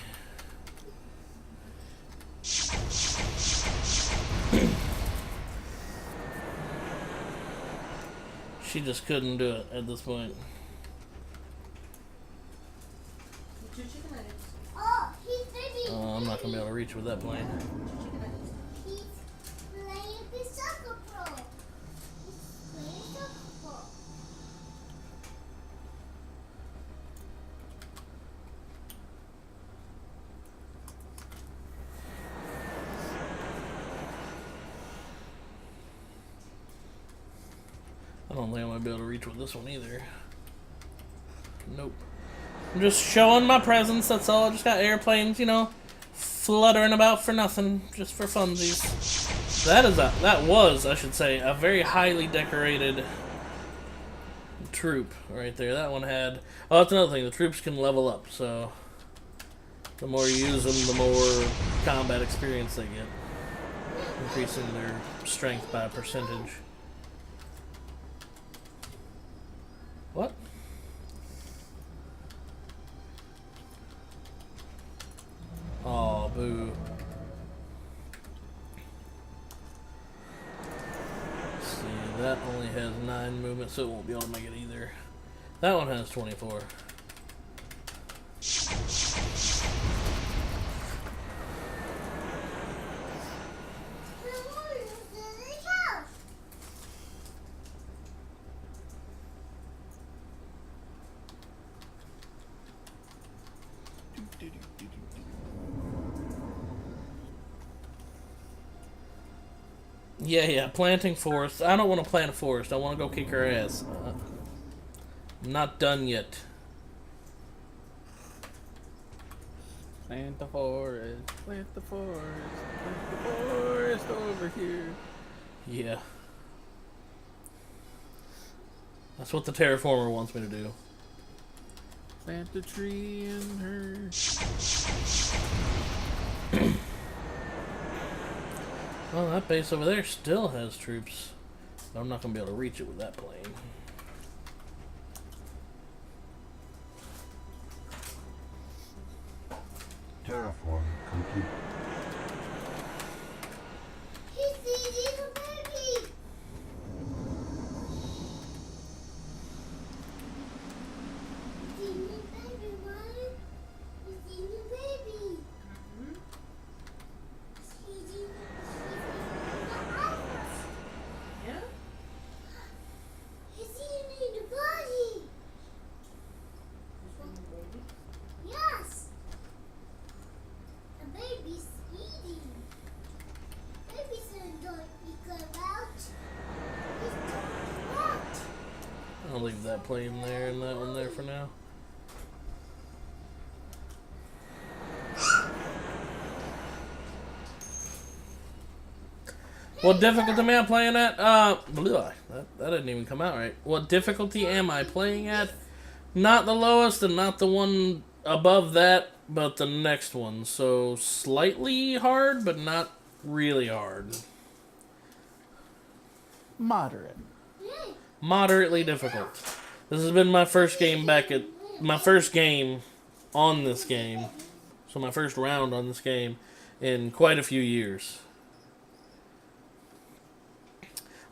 She just couldn't do it at this point. I'm not going to be able to reach with that plane. He's playing the soccer pro. He's playing soccer pro. I don't think I'm gonna be able to reach with this one either. Nope. I'm just showing my presence, that's all. I just got airplanes, you know, fluttering about for nothing, just for funsies. That was, I should say, a very highly decorated troop right there. That one had... Oh, that's another thing. The troops can level up, so... The more you use them, the more combat experience they get. Increasing their strength by a percentage. What? Oh, boo. Let's see, that only has 9 movement, so it won't be able to make it either. That one has 24. Yeah, planting forest. I don't want to plant a forest. I want to go kick her ass. I'm not done yet. Plant the forest, plant the forest, plant the forest over here. Yeah. That's what the terraformer wants me to do. Plant the tree in her. Well, that base over there still has troops. But I'm not going to be able to reach it with that plane. Terraform complete. He's eating a baby. He's eating a baby, Mommy. He's eating a baby. He's eating the iris. Yeah? He's eating the body. Yes. The baby's eating. Baby's don't eat out. He's talking out. I'll leave that plane there and that one there for now. What difficulty am I playing at? That didn't even come out right. What difficulty am I playing at? Not the lowest and not the one above that, but the next one. So slightly hard, but not really hard. Moderate. Moderately difficult. This has been my first game my first game on this game. So my first round on this game in quite a few years.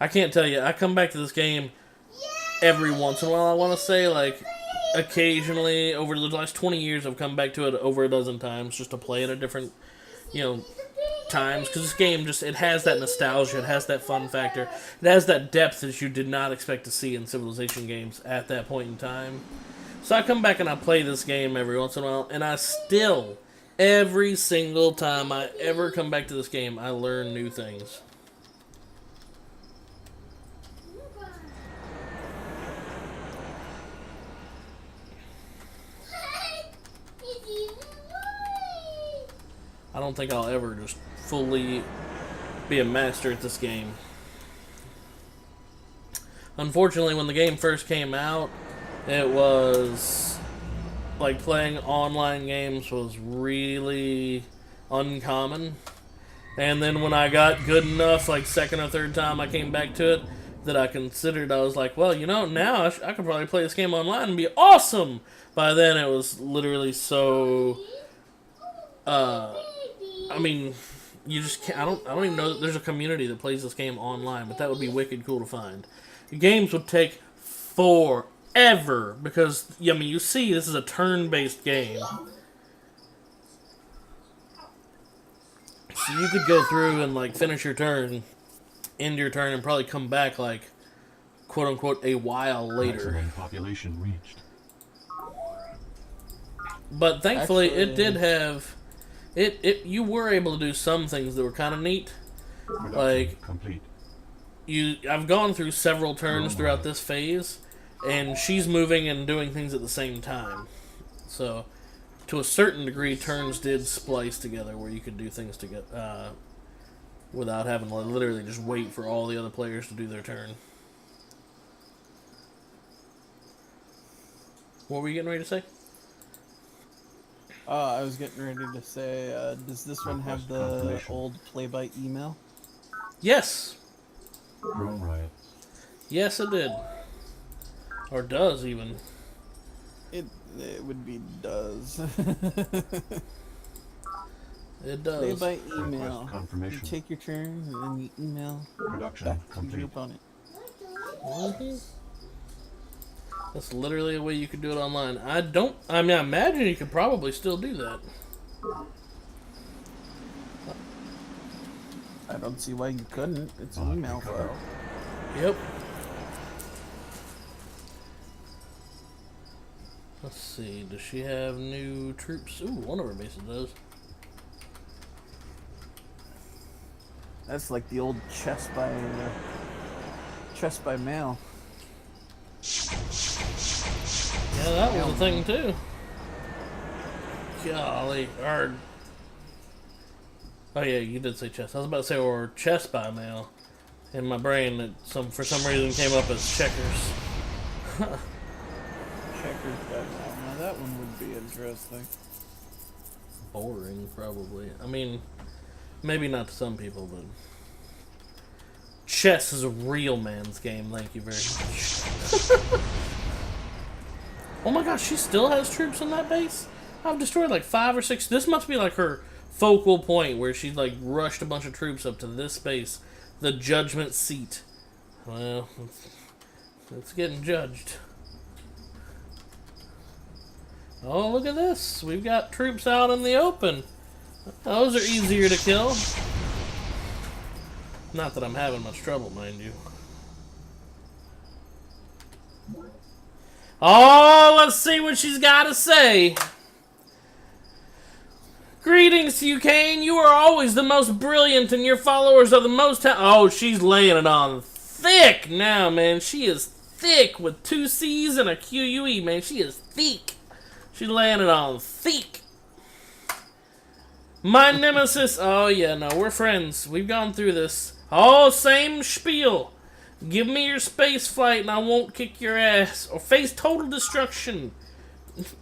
I can't tell you, I come back to this game every once in a while, I want to say, like, occasionally, over the last 20 years, I've come back to it over a dozen times, just to play it at different, times, because this game just, it has that nostalgia, it has that fun factor, it has that depth that you did not expect to see in Civilization games at that point in time. So I come back and I play this game every once in a while, and I still, every single time I ever come back to this game, I learn new things. I don't think I'll ever just fully be a master at this game. Unfortunately, when the game first came out, it was like playing online games was really uncommon. And then when I got good enough, like second or third time I came back to it, that I considered, I was like, well, now I could probably play this game online and be awesome. By then it was literally so... I mean, you just can't, I don't even know that there's a community that plays this game online, but that would be wicked cool to find. The games would take forever, because, you see, this is a turn-based game. So you could go through and, like, finish your turn, end your turn, and probably come back, like, quote-unquote, a while later. Maximum population reached. But thankfully, Actually, it did have... You were able to do some things that were kind of neat. Production Like, complete. I've gone through several turns throughout this phase, and she's moving and doing things at the same time. So, to a certain degree, turns did splice together where you could do things together without having to literally just wait for all the other players to do their turn. What were you getting ready to say? I was getting ready to say, does this one have the old play-by email? Yes. Drone riot. Yes, it did. Or does, even. It would be does. It does. Play by email. Conquest confirmation. You take your turn and then you email Production back to complete. your opponent. That's literally a way you could do it online. I imagine you could probably still do that. I don't see why you couldn't. It's an email file. Yep. Let's see. Does she have new troops? Ooh, one of her bases does. That's like the old chess by mail. Yeah, that was a thing too. Golly, or oh yeah, you did say chess. I was about to say or chess by mail. In my brain, that for some reason came up as checkers. Checkers by mail. Now that one would be interesting. Boring, probably. I mean, maybe not to some people, but chess is a real man's game. Thank you very much. Oh my gosh, she still has troops on that base? I've destroyed like 5 or 6. This must be like her focal point where she's like rushed a bunch of troops up to this base. The judgment seat. Well, it's getting judged. Oh, look at this. We've got troops out in the open. Those are easier to kill. Not that I'm having much trouble, mind you. Oh, let's see what she's got to say. Greetings to you, Kane. You are always the most brilliant, and your followers are the most... Oh, she's laying it on thick now, man. She is thick with 2 C's and a Q-U-E, man. She is thick. She's laying it on thick. My nemesis... Oh, yeah, no, we're friends. We've gone through this. Oh, same spiel. Give me your space flight and I won't kick your ass. Or face total destruction.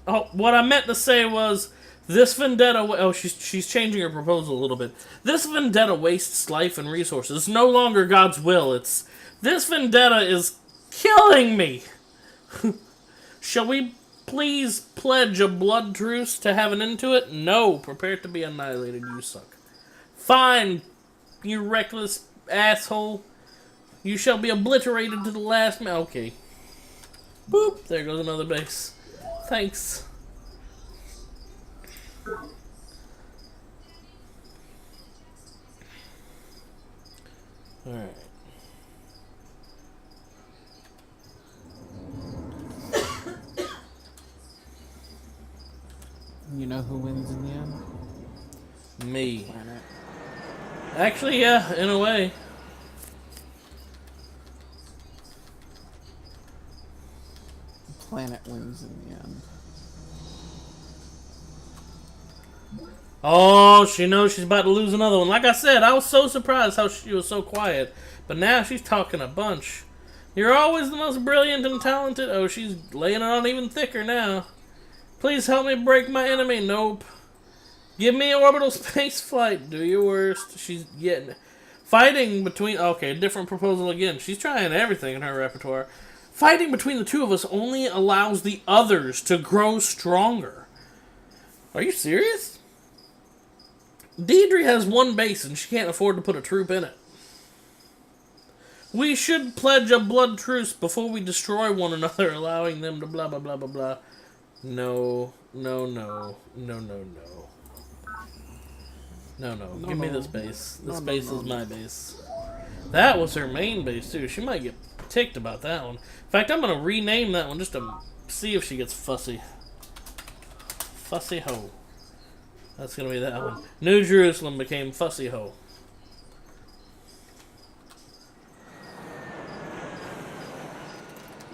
Oh, what I meant to say was, this vendetta... Oh, she's changing her proposal a little bit. This vendetta wastes life and resources. It's no longer God's will. It's... This vendetta is killing me. Shall we please pledge a blood truce to have an end to it? No. Prepare to be annihilated, you suck. Fine, you reckless asshole. You shall be obliterated to the last man. Okay. Boop. There goes another base. Thanks. Alright. You know who wins in the end? Me. Planet. Actually, yeah, in a way. Planet wins in the end. Oh, she knows she's about to lose another one. Like I said, I was so surprised how she was so quiet. But now she's talking a bunch. You're always the most brilliant and talented. Oh, she's laying it on even thicker now. Please help me break my enemy. Nope. Give me orbital space flight. Do your worst. She's getting... Fighting between... Okay, different proposal again. She's trying everything in her repertoire. Fighting between the two of us only allows the others to grow stronger. Are you serious? Deidre has 1 base and she can't afford to put a troop in it. We should pledge a blood truce before we destroy one another, allowing them to blah blah blah blah blah. No, no, no, no, no, no. No, no. Give me this base. This base is my base. That was her main base too. She might get ticked about that one. In fact, I'm gonna rename that one just to see if she gets fussy. Fussy Ho. That's gonna be that one. New Jerusalem became Fussy Ho.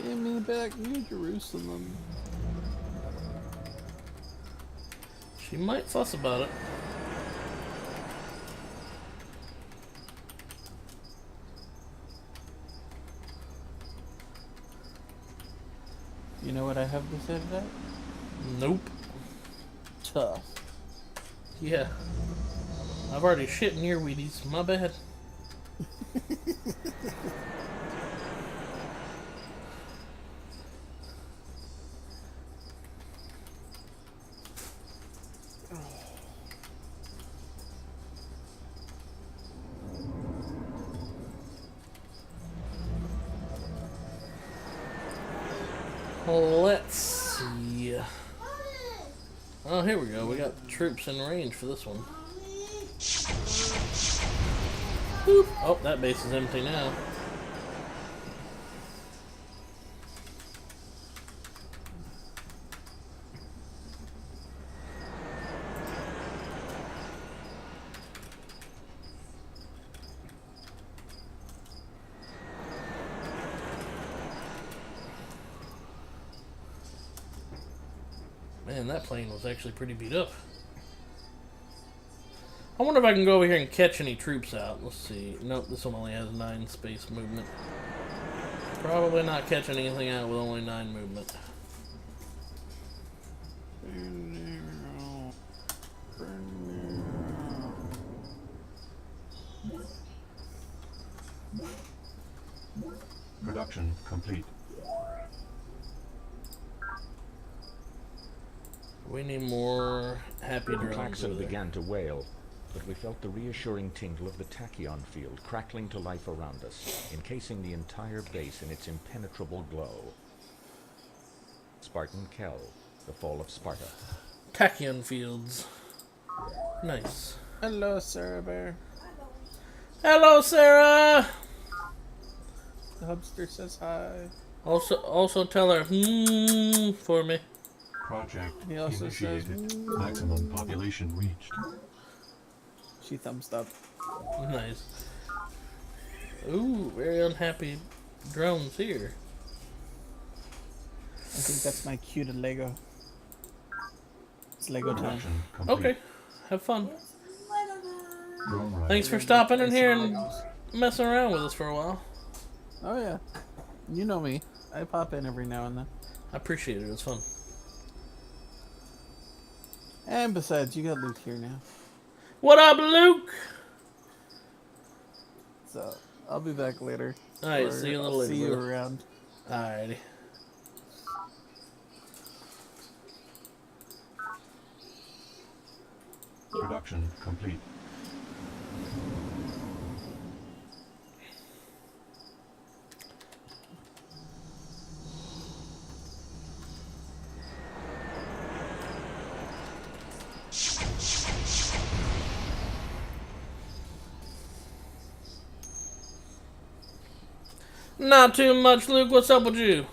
Give me back New Jerusalem. She might fuss about it. You know what I have to say to that? Nope. Tough. Yeah. I've already shit in your Wheaties. My bad. Let's see. Oh, here we go. We got troops in range for this one. Boop. Oh, that base is empty now. Man, that plane was actually pretty beat up. I wonder if I can go over here and catch any troops out. Let's see. Nope, this one only has 9 space movement. Probably not catching anything out with only 9 movement. Production complete. We need more happy The drones. klaxon over there. began to wail, but we felt the reassuring tingle of the tachyon field crackling to life around us, encasing the entire base in its impenetrable glow. Spartan Kell, the fall of Sparta. Tachyon fields. Nice. Hello, Sarah Bear. Hello, Sarah. The Hubster says hi. Also tell her for me. Project He also says, initiated. Maximum population reached. She thumbs up. Nice. Ooh, very unhappy drones here. I think that's my cue to Lego. It's Lego time. Production complete. Okay, have fun. Drone ride. Thanks for stopping in here and messing around with us for a while. Oh yeah. You know me. I pop in every now and then. I appreciate it. It was fun. And besides, you got Luke here now. What up, Luke? So, I'll be back later. Alright, Or see you a little I'll later. See you brother. around. Alrighty. Production complete. Not too much, Luke. What's up with you?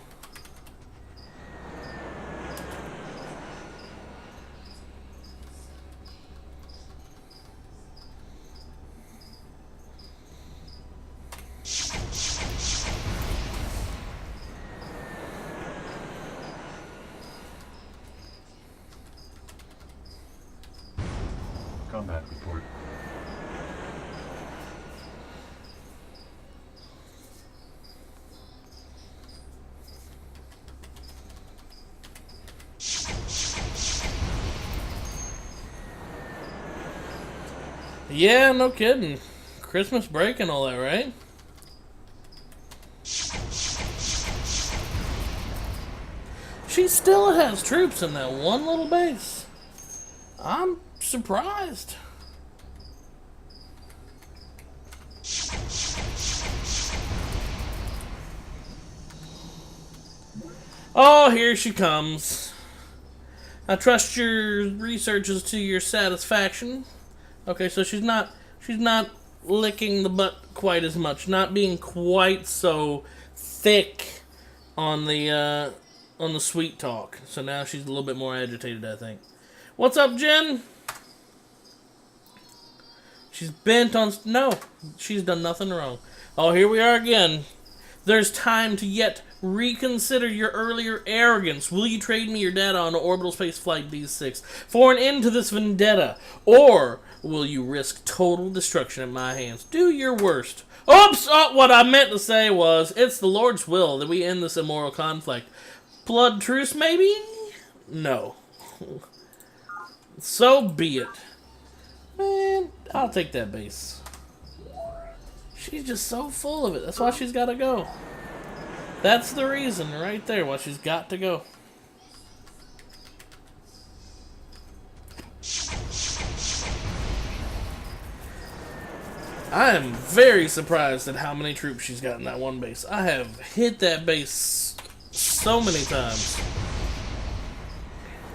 Combat report. Yeah, no kidding. Christmas break and all that, right? She still has troops in that one little base. I'm surprised. Oh, here she comes. I trust your researches to your satisfaction. Okay, so she's not licking the butt quite as much, not being quite so thick on the sweet talk. So now she's a little bit more agitated, I think. What's up, Jen? She's bent on... No, she's done nothing wrong. Oh, here we are again. There's time to yet reconsider your earlier arrogance. Will you trade me your data on Orbital Space Flight B6 for an end to this vendetta? Or will you risk total destruction at my hands? Do your worst. Oops! Oh, what I meant to say was, it's the Lord's will that we end this immoral conflict. Blood truce, maybe? No. So be it. Man, I'll take that base. She's just so full of it. That's why she's got to go. That's the reason right there why she's got to go. I am very surprised at how many troops she's got in that one base. I have hit that base so many times.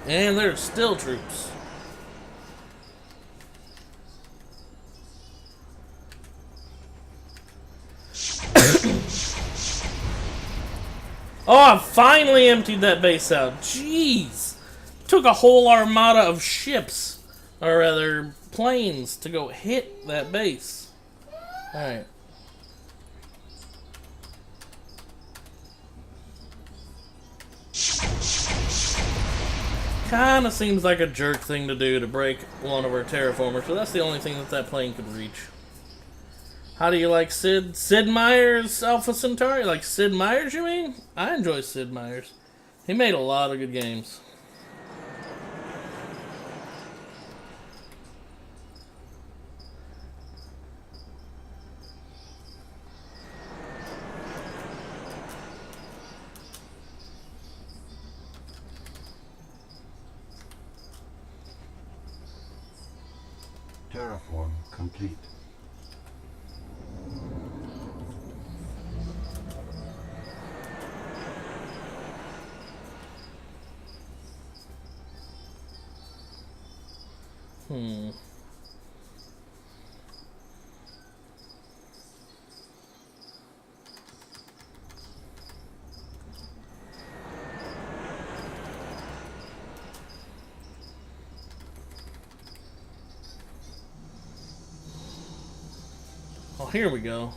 And there's still troops. Oh, I finally emptied that base out. Jeez. Took a whole armada of ships, or rather, planes, to go hit that base. Alright. Kinda seems like a jerk thing to do to break one of our terraformers, but that's the only thing that that plane could reach. How do you like Sid? Sid Meiers Alpha Centauri? Like Sid Meiers, you mean? I enjoy Sid Meiers. He made a lot of good games. Terraform complete. Oh, here we go.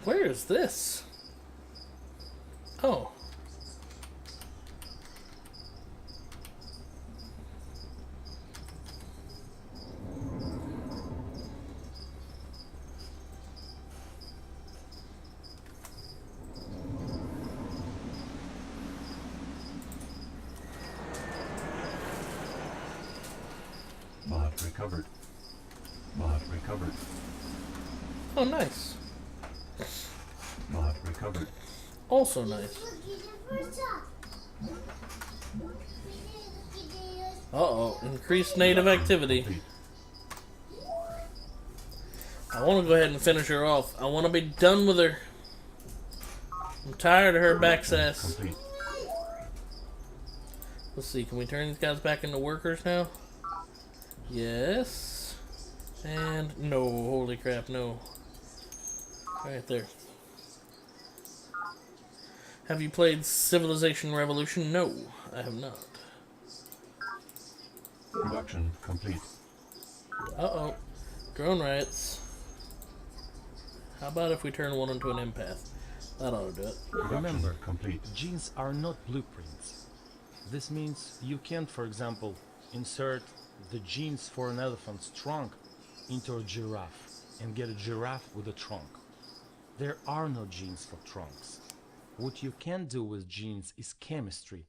Where is this? Oh. Mod recovered. Mod recovered. Oh, nice. Mod recovered. Also nice. Uh-oh. Increased native activity. Complete. I want to go ahead and finish her off. I want to be done with her. I'm tired of her backsass. Complete. Let's see. Can we turn these guys back into workers now? Yes. And no. Holy crap, no. Right there. Have you played Civilization Revolution? No, I have not. Production complete. Uh-oh. Drone riots. How about if we turn one into an empath? That ought to do it. Production Remember, complete. genes are not blueprints. This means you can't, for example, insert the genes for an elephant's trunk into a giraffe and get a giraffe with a trunk. There are no genes for trunks. What you can do with genes is chemistry,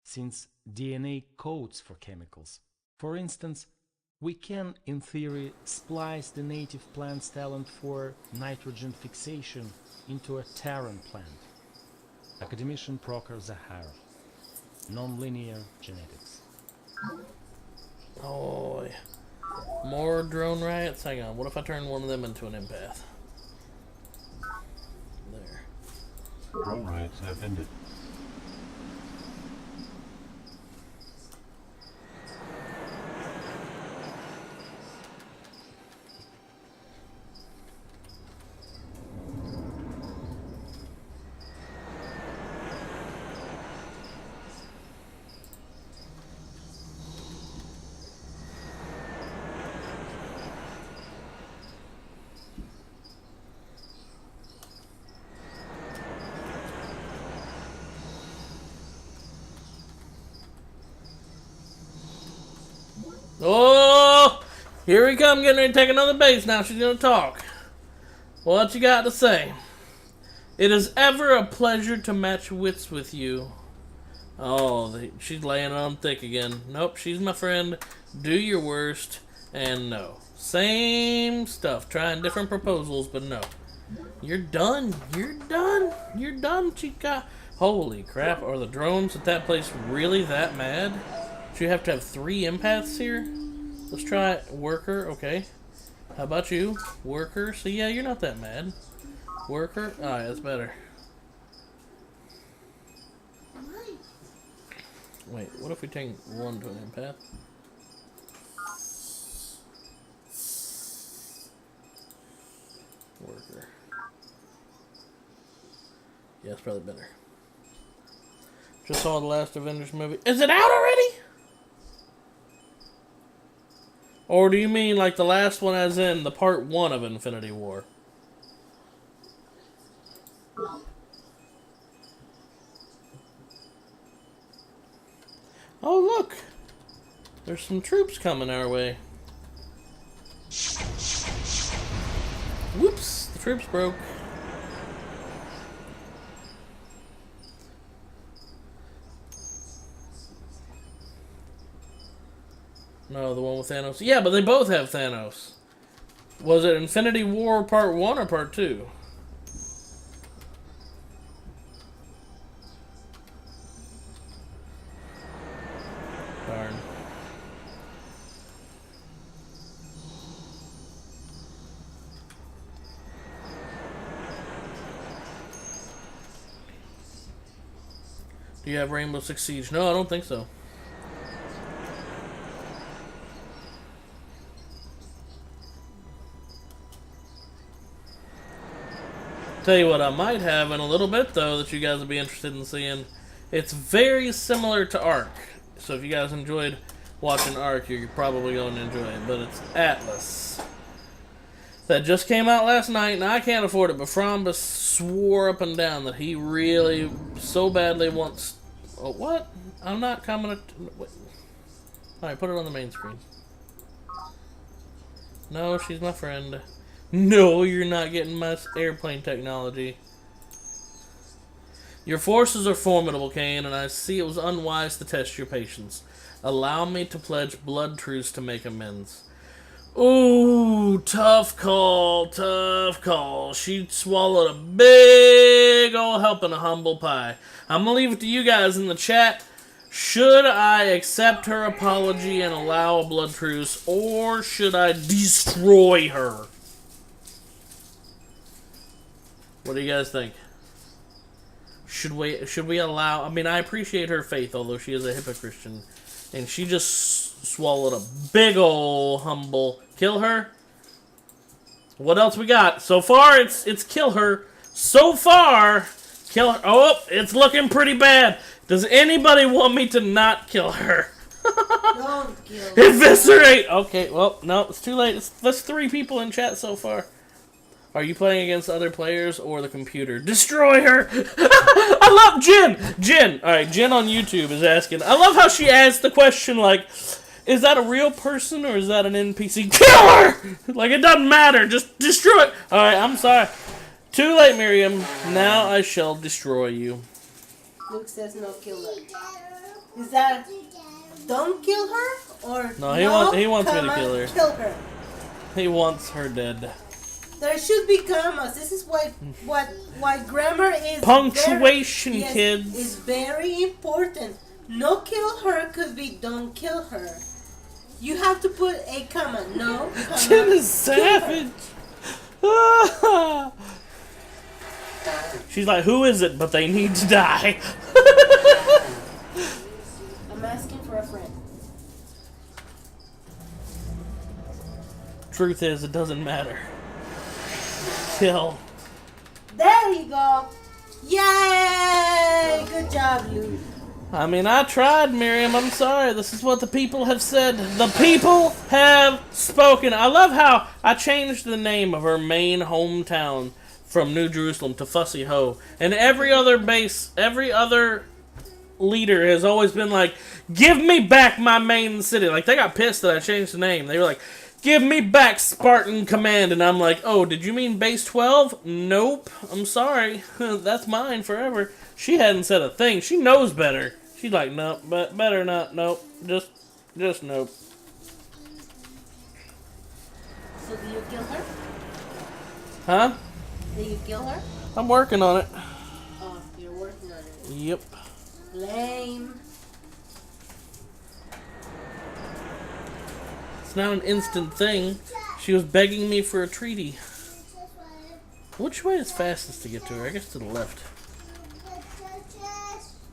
since DNA codes for chemicals. For instance, we can, in theory, splice the native plant's talent for nitrogen fixation into a Terran plant. Academician Proker Zahar. Nonlinear genetics. Oh, more drone riots? Hang on, what if I turn one of them into an empath? There. Drone riots have ended. Oh, here we come, getting ready to take another base. Now she's gonna talk. What you got to say? It is ever a pleasure to match wits with you. Oh, she's laying it on thick again. Nope, she's my friend. Do your worst, and no. Same stuff. Trying different proposals, but no. You're done. You're done. You're done, chica. Holy crap, are the drones at that place really that mad? Do you have to have 3 empaths here? Let's try worker, okay. How about you? Worker? So yeah, you're not that mad. Worker? Alright, that's better. Wait, what if we take 1 to an empath? Worker. Yeah, it's probably better. Just saw the last Avengers movie. Is it out already? Or do you mean like the last one as in the part 1 of Infinity War? Oh, look! There's some troops coming our way. Whoops! The troops broke. No, the one with Thanos. Yeah, but they both have Thanos. Was it Infinity War Part 1 or Part 2? Darn. Do you have Rainbow Six Siege? No, I don't think so. Tell you what I might have in a little bit, though, that you guys would be interested in seeing. It's very similar to Ark. So if you guys enjoyed watching Ark, you're probably going to enjoy it. But it's Atlas. That just came out last night, and I can't afford it. But Frambus swore up and down that he really so badly wants... Oh, what? I'm not coming to... Alright, put it on the main screen. No, she's my friend. No, you're not getting my airplane technology. Your forces are formidable, Kane, and I see it was unwise to test your patience. Allow me to pledge blood truce to make amends. Ooh, tough call, tough call. She swallowed a big old helping of humble pie. I'm gonna leave it to you guys in the chat. Should I accept her apology and allow a blood truce, or should I destroy her? What do you guys think? Should we allow... I mean, I appreciate her faith, although she is a hypocrite. And she just swallowed a big ol' humble... Kill her? What else we got? So far, it's kill her. So far, kill her. Oh, it's looking pretty bad. Does anybody want me to not kill her? Don't kill her. Eviscerate! Okay, well, no, it's too late. That's 3 people in chat so far. Are you playing against other players or the computer? Destroy her! I love Jen! Jen! Alright, Jen on YouTube is asking. I love how she asks the question like, is that a real person or is that an NPC? Kill her! Like, it doesn't matter. Just destroy it. Alright, I'm sorry. Too late, Miriam. Now I shall destroy you. Luke says no, kill her. Is that don't kill her or No, he wants me to kill her. Kill her. He wants her dead. There should be commas. This is why grammar is punctuation, very, kids. Yes, is very important. No kill her could be don't kill her. You have to put a comma. No comma. Jen is savage. She's like, who is it? But they need to die. I'm asking for a friend. Truth is, it doesn't matter. Kill. There you go. Yay! Good job, Luke. I mean, I tried, Miriam. I'm sorry. This is what the people have said. The people have spoken. I love how I changed the name of her main hometown from New Jerusalem to Fussy Ho. And every other base, every other leader has always been like, give me back my main city. Like, they got pissed that I changed the name. They were like, give me back Spartan Command. And I'm like, oh, did you mean Base 12? Nope. I'm sorry. That's mine forever. She hadn't said a thing. She knows better. She's like, nope, but better not. Nope. Just nope. So do you kill her? Huh? Do you kill her? I'm working on it. Oh, you're working on it. Yep. Lame. It's not an instant thing. She was begging me for a treaty. Which way is fastest to get to her? I guess to the left.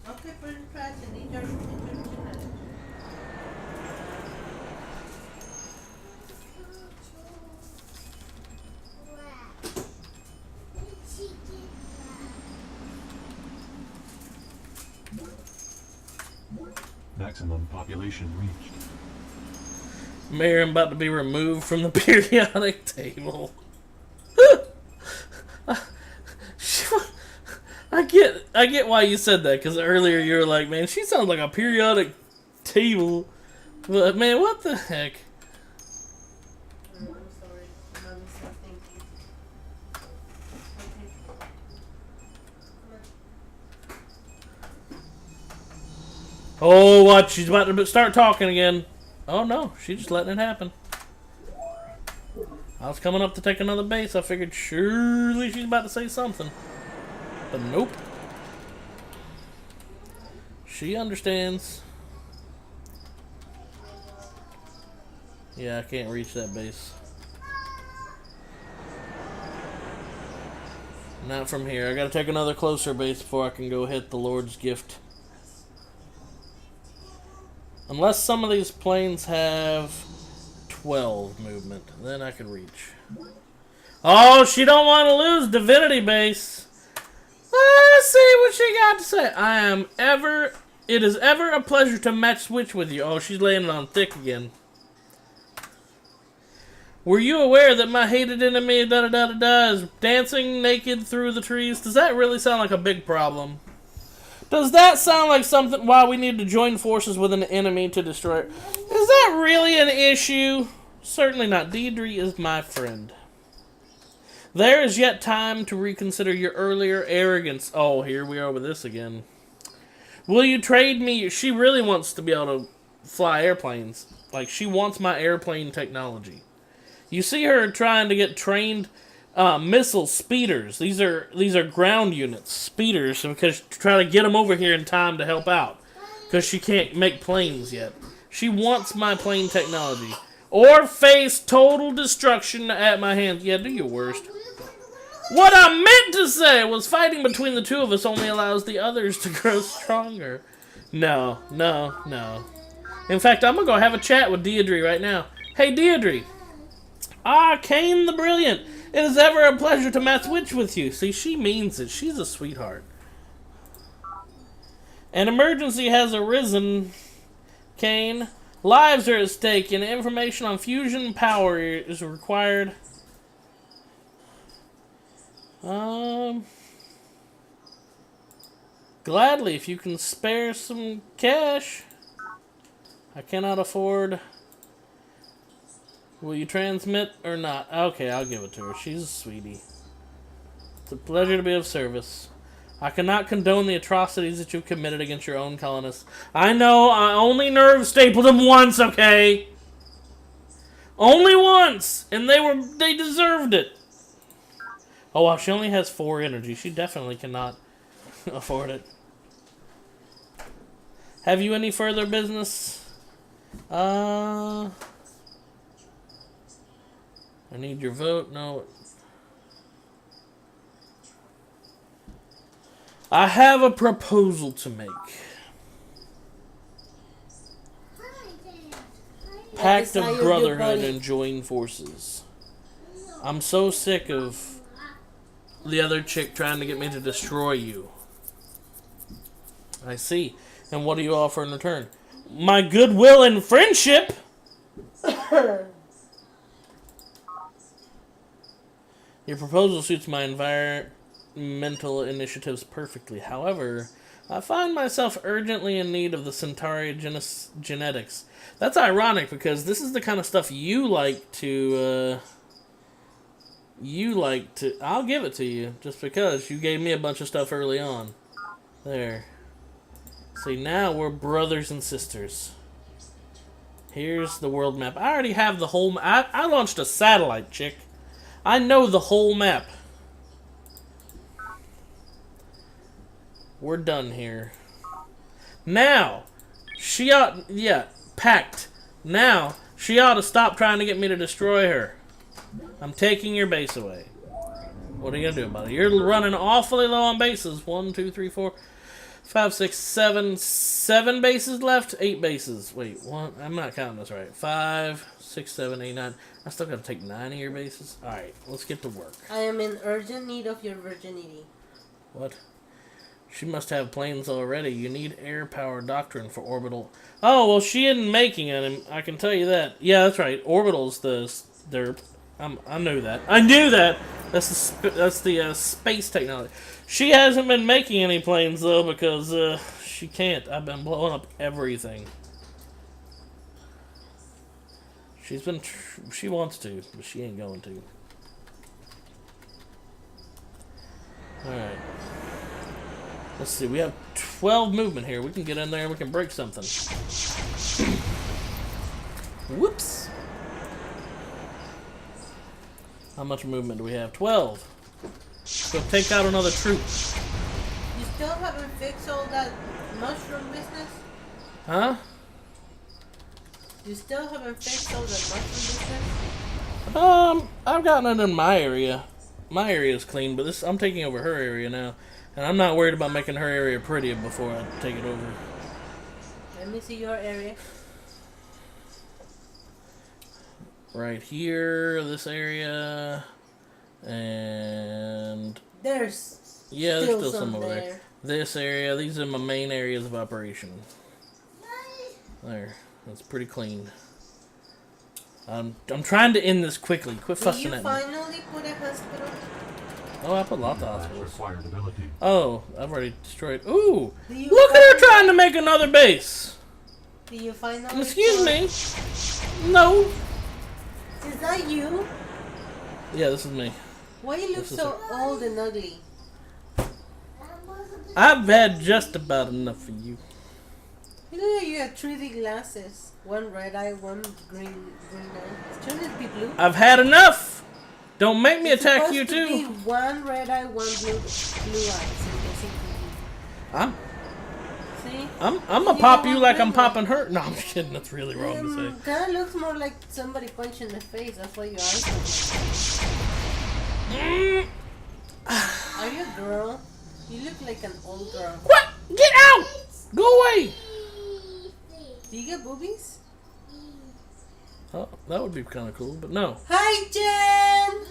Okay, put it in trash and eat your trash. Maximum population reached. Miriam about to be removed from the periodic table. I get why you said that, because earlier you were like, man, she sounds like a periodic table. But man, what the heck? I'm sorry. Mommy's not thinking. Okay. Oh, what? She's about to start talking again. Oh no, she's just letting it happen. I was coming up to take another base. I figured surely she's about to say something. But nope. She understands. Yeah, I can't reach that base. Not from here. I gotta take another closer base before I can go hit the Lord's gift. Unless some of these planes have 12 movement, then I could reach. Oh, she don't want to lose Divinity Base. Let's see what she got to say. It is ever a pleasure to match switch with you. Oh, she's laying it on thick again. Were you aware that my hated enemy is dancing naked through the trees? Does that really sound like a big problem? Does that sound like something why we need to join forces with an enemy to destroy it? Is that really an issue? Certainly not. Deirdre is my friend. There is yet time to reconsider your earlier arrogance. Oh, here we are with this again. Will you trade me? She really wants to be able to fly airplanes. Like, she wants my airplane technology. You see her trying to get trained missile speeders. These are ground units, speeders, because to try to get them over here in time to help out, because she can't make planes yet. She wants my plane technology, or face total destruction at my hands. Yeah, do your worst. What I meant to say was fighting between the two of us only allows the others to grow stronger. No. In fact, I'm gonna go have a chat with Deirdre right now. Hey, Deirdre. Kane the Brilliant. It is ever a pleasure to match witch with you. See, she means it. She's a sweetheart. An emergency has arisen, Kane. Lives are at stake, and information on fusion power is required. Gladly, if you can spare some cash. I cannot afford. Will you transmit or not? Okay, I'll give it to her. She's a sweetie. It's a pleasure to be of service. I cannot condone the atrocities that you've committed against your own colonists. I know, I only nerve stapled them once, okay? Only once! And they deserved it. Oh wow, she only has 4 energy. She definitely cannot afford it. Have you any further business? I need your vote. No. I have a proposal to make. Pact of Brotherhood and join forces. I'm so sick of the other chick trying to get me to destroy you. I see. And what do you offer in return? My goodwill and friendship! Your proposal suits my environmental initiatives perfectly. However, I find myself urgently in need of the Centauri genetics. That's ironic because this is the kind of stuff you like to. I'll give it to you just because you gave me a bunch of stuff early on. There. See, now we're brothers and sisters. Here's the world map. I already have the whole. I launched a satellite, chick. I know the whole map. We're done here. Now, she ought... Yeah, packed. Now, she ought to stop trying to get me to destroy her. I'm taking your base away. What are you going to do about it? You're running awfully low on bases. 1, 2, 3, 4, 5, 6, 7. 7 bases left? 8 bases. Wait, 1... I'm not counting this right. 5, 6, 7, 8, 9. I still got to take 9 of your bases? Alright, let's get to work. I am in urgent need of your virginity. What? She must have planes already. You need air power doctrine for orbital. Oh, well, she isn't making it. I can tell you that. Yeah, that's right. Orbital's I knew that. I knew that. That's the space technology. She hasn't been making any planes though because she can't. I've been blowing up everything. She wants to, but she ain't going to. All right. Let's see, we have 12 movement here. We can get in there and we can break something. Whoops. How much movement do we have? 12. So take out another troop. You still haven't fixed all that mushroom business? Huh? You still haven't fixed all that mushroom business? I've gotten it in my area. My area is clean, but I'm taking over her area now. And I'm not worried about making her area pretty before I take it over. Let me see your area. Right here, this area, and... There's still some over there. This area, these are my main areas of operation. There, that's pretty clean. I'm trying to end this quickly. Quit fussing at me. Did you finally put a hospital? Oh, I put lots of hospitals. Required ability. Oh, I've already destroyed. Ooh! Look at her trying to make another base! Do you finally... Excuse me? No. Is that you? Yeah, this is me. Why you look so old and ugly? I've had just about enough of you. You look like you have 3D glasses. One red eye, one green eye. Shouldn't it be blue? I've had enough! Don't make me attack you It's supposed to too! be one red eye, one blue eye. So you can see I'm See? I'm gonna pop you like I'm popping her. No, I'm kidding. That's really wrong to say. Kind of looks more like somebody punched in the face. That's why you are you a girl? You look like an old girl. What? Get out! Go away! Do you get boobies? Oh, that would be kind of cool, but no. Hi, Jen!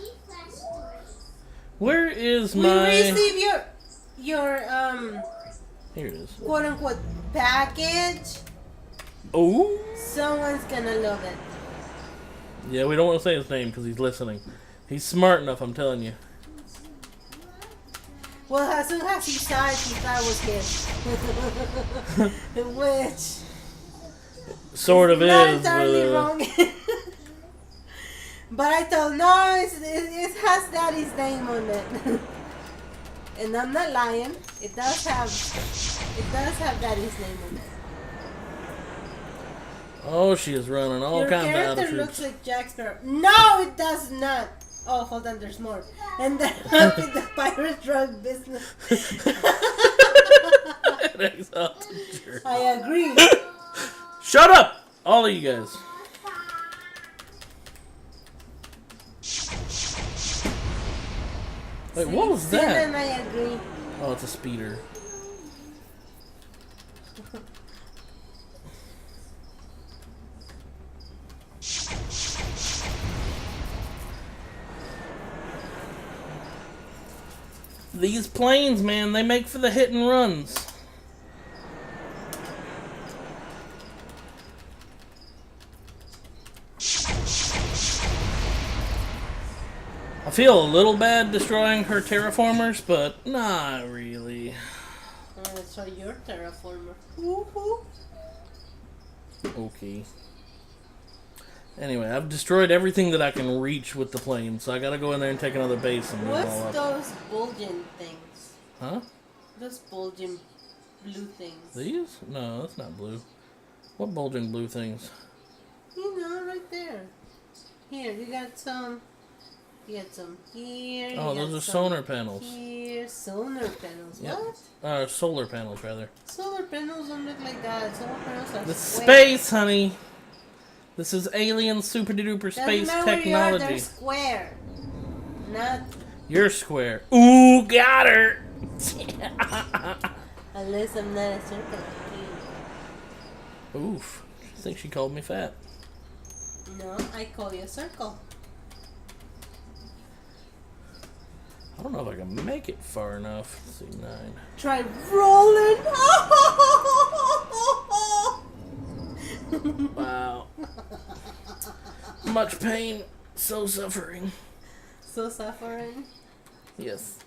Where is We my... received your Here it is. quote unquote package. Oh? Someone's gonna love it. Yeah, we don't want to say his name because he's listening. He's smart enough, I'm telling you. Well, as soon as he saw it, he thought it was him. Which Sort of not is. entirely wrong. But I told no, it has daddy's name on it. And I'm not lying. It does have daddy's name on it. Oh, she is running all Your kinds of out of character troops. looks like Jack Sparrow. No, it does not. Oh, hold on, there's more. And then up in the pirate drug business. I agree. Shut up! All of you guys. Wait, what was Sid that? and I agree. Oh, it's a speeder. These planes, man, they make for the hit and runs. I feel a little bad destroying her terraformers, but not really. Let's try your terraformer. Woohoo! Okay. Anyway, I've destroyed everything that I can reach with the plane, so I gotta go in there and take another base and move What's all up. those bulging things? Huh? Those bulging blue things. These? No, that's not blue. What bulging blue things? You know, right there. Here, you got some. You got some here. Oh, you those got are some solar panels. Here, solar panels. Yep. What? Solar panels, rather. Solar panels don't look like that. Solar panels are The square. space, honey! This is alien super duper Doesn't space matter where you are, they're technology. square. Not You're square. Ooh, got her! unless I'm not a circle. Oof. I think she called me fat. No, I call you a circle. I don't know if I can make it far enough. Let's see, 9. Try rolling. Wow. Much pain, so suffering. So suffering. Yes.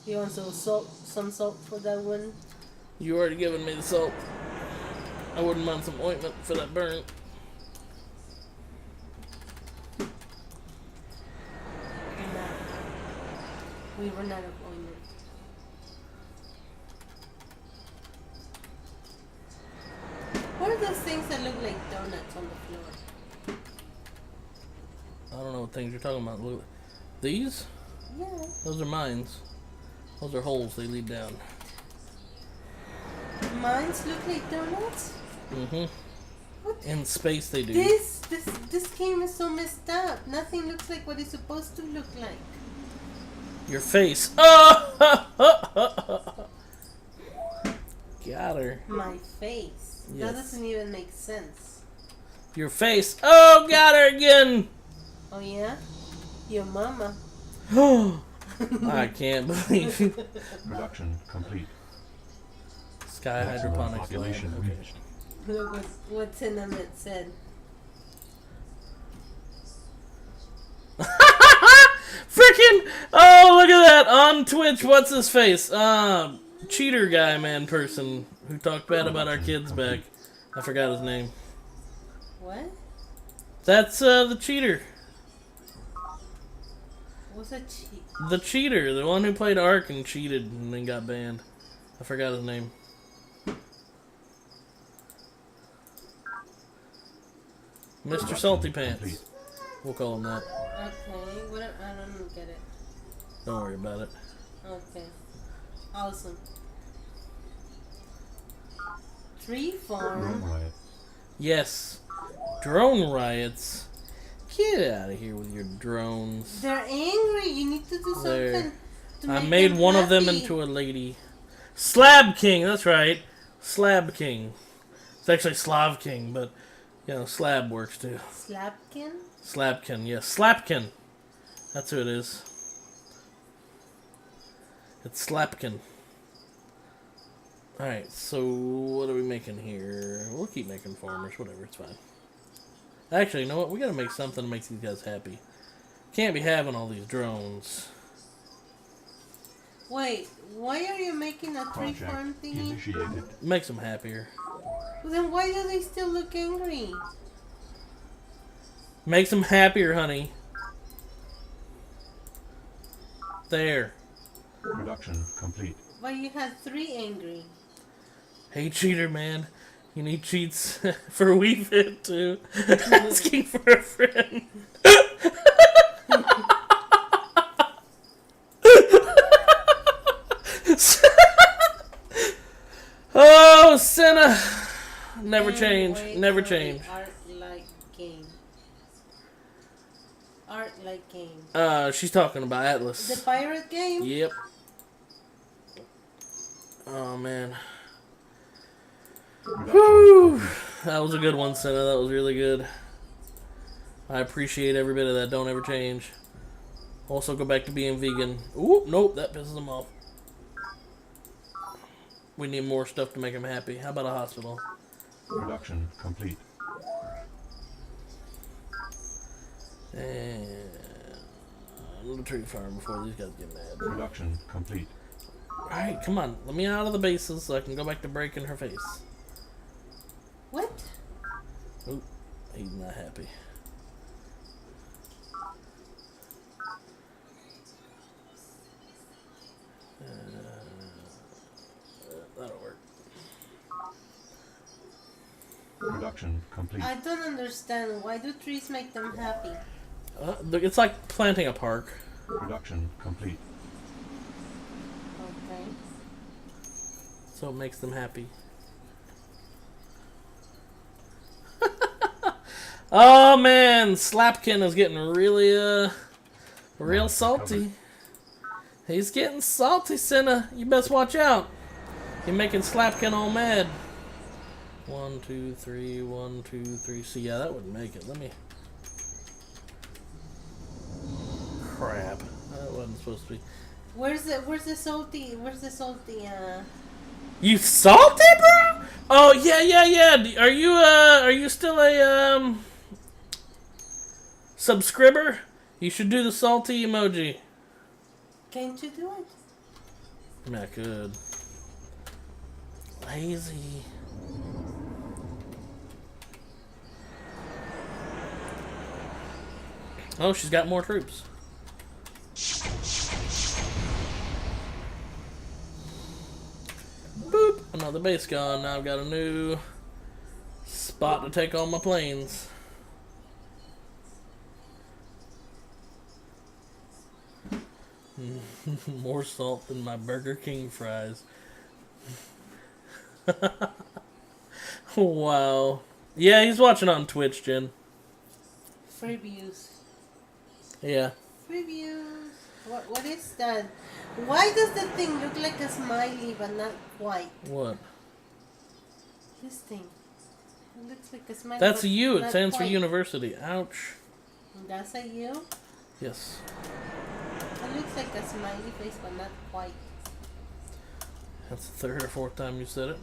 You want some salt for that one? You already given me the salt. I wouldn't mind some ointment for that burn. No. We run out of ointment. What are those things that look like donuts on the floor? I don't know what things you're talking about. Look, these? Yeah. Those are mines. Those are holes. They lead down. Mines look like donuts? Mm-hmm. What? In space they do. This game is so messed up. Nothing looks like what it's supposed to look like. Your face. Oh! Got her. My face. Yes. That doesn't even make sense. Your face. Oh, got her again. Oh yeah? Your mama. I can't believe you. Production complete. Sky Maximum hydroponics population lab. Okay. reached. Look what Cinnamon said. Freaking! Oh, look at that on Twitch. What's his face? Cheater guy, man, person who talked bad about our kids back. I forgot his name. What? That's the cheater. What's a cheat? The cheater, the one who played Ark and cheated and then got banned. I forgot his name. Mr. Salty Pants. We'll call him that. Okay, what? I don't get it. Don't worry about it. Okay, awesome. Tree farm. Drone riot. Yes. Drone riots. Get out of here with your drones. They're angry. You need to do There. something. To I make made them one of them happy. into a lady. Slab King, that's right. Slab King. It's actually Slav King, but, you know, Slab works too. Slapkin? Slabkin, yes. Slapkin. That's who it is. It's Slapkin. Alright, so what are we making here? We'll keep making farmers, whatever, it's fine. Actually, you know what? We gotta make something to make these guys happy. Can't be having all these drones. Wait, why are you making a tree Project farm thingy? initiated. Makes them happier. Well, then why do they still look angry? Makes them happier, honey. There. Production complete. Why you had 3 angry? Hey, cheater man. You need cheats for WeFit too. Asking for a friend. Oh, Senna. Never change. Wait Never for the change. Art-like game. Art-like game. She's talking about The Atlas. pirate game? Yep. Oh, man. Production Whew. complete. That was a good one, Senna. That was really good. I appreciate every bit of that. Don't ever change. Also, go back to being vegan. Ooh, nope, that pisses them off. We need more stuff to make them happy. How about a hospital? Production complete. And a tree farm before these guys get mad. Production complete. Alright, come on. Let me out of the bases so I can go back to breaking her face. What? Oh, he's not happy. That'll work. Production complete. I don't understand. Why do trees make them happy? It's like planting a park. Production complete. Okay. So it makes them happy. Oh man, Slapkin is getting really real salty. He's getting salty, Senna. You best watch out. You're making Slapkin all mad. 1, 2, 3, 1, 2, 3. See, yeah, that wouldn't make it. Let me. Crap. That wasn't supposed to be. Where's the salty? You salty, bro? Oh yeah. Are you still a subscriber? You should do the salty emoji. Can't you do it? I mean, I could. Lazy. Oh, she's got more troops. Boop! Another base gone. Now I've got a new spot to take all my planes. More salt than my Burger King fries. Wow. Yeah, he's watching on Twitch, Jen. Free views. Yeah. Free views. What is that? Why does the thing look like a smiley but not quite? What? This thing. It looks like a smiley. That's but a U. It not stands for quite. university. Ouch. That's a U? Yes. It looks like a smiley face but not quite. That's the third or fourth time you said it.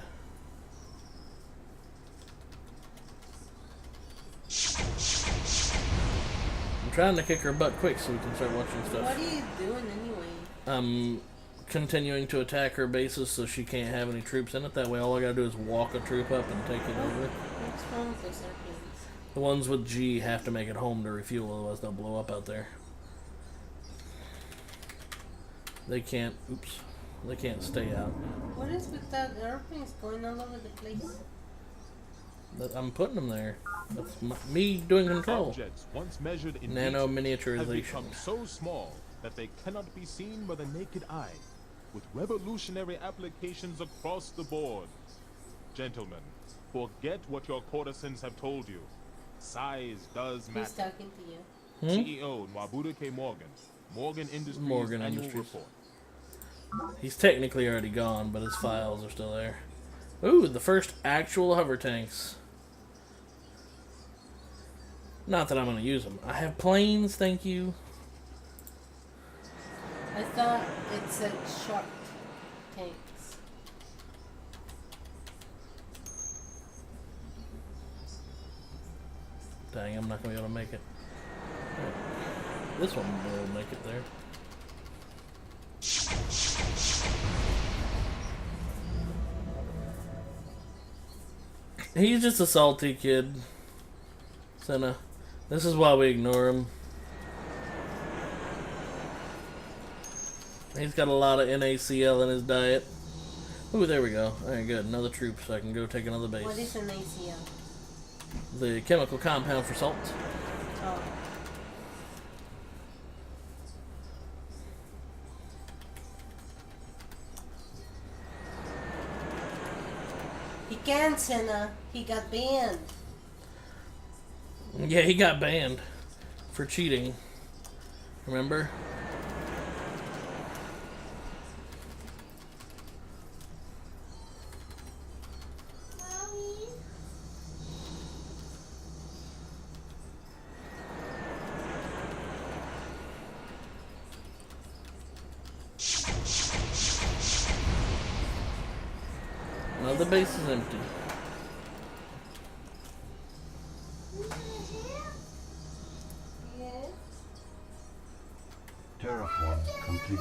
I'm trying to kick her butt quick so we can start watching stuff. What are you doing anyway? I'm continuing to attack her bases so she can't have any troops in it. That way all I gotta do is walk a troop up and take it over. What's wrong with those airplanes? The ones with G have to make it home to refuel, otherwise they'll blow up out there. They can't, oops, they can't stay out. What is with that airplanes going all over the place? But I'm putting them there. That's me doing control. Objects once measured in Nano meters have miniaturization. become so small that they cannot be seen by the naked eye, with revolutionary applications across the board. Gentlemen, forget what your courtesans have told you. Size does He's matter. talking to you. CEO Nwabudu K. Morgan, Morgan Industries Morgan annual Industries. report. He's technically already gone, but his files are still there. Ooh, the first actual hover tanks. Not that I'm going to use them. I have planes, thank you. I thought it said shark tanks. Dang, I'm not going to be able to make it. This one will make it there. He's just a salty kid. Senna. This is why we ignore him. He's got a lot of NaCl in his diet. Ooh, there we go. Alright, good. Another troop so I can go take another base. What is an ACL? The chemical compound for salt. Oh. He can't, Senna. He got banned. Yeah, he got banned for cheating. Remember? Mommy. Now the base is empty. Yes. Terraform complete.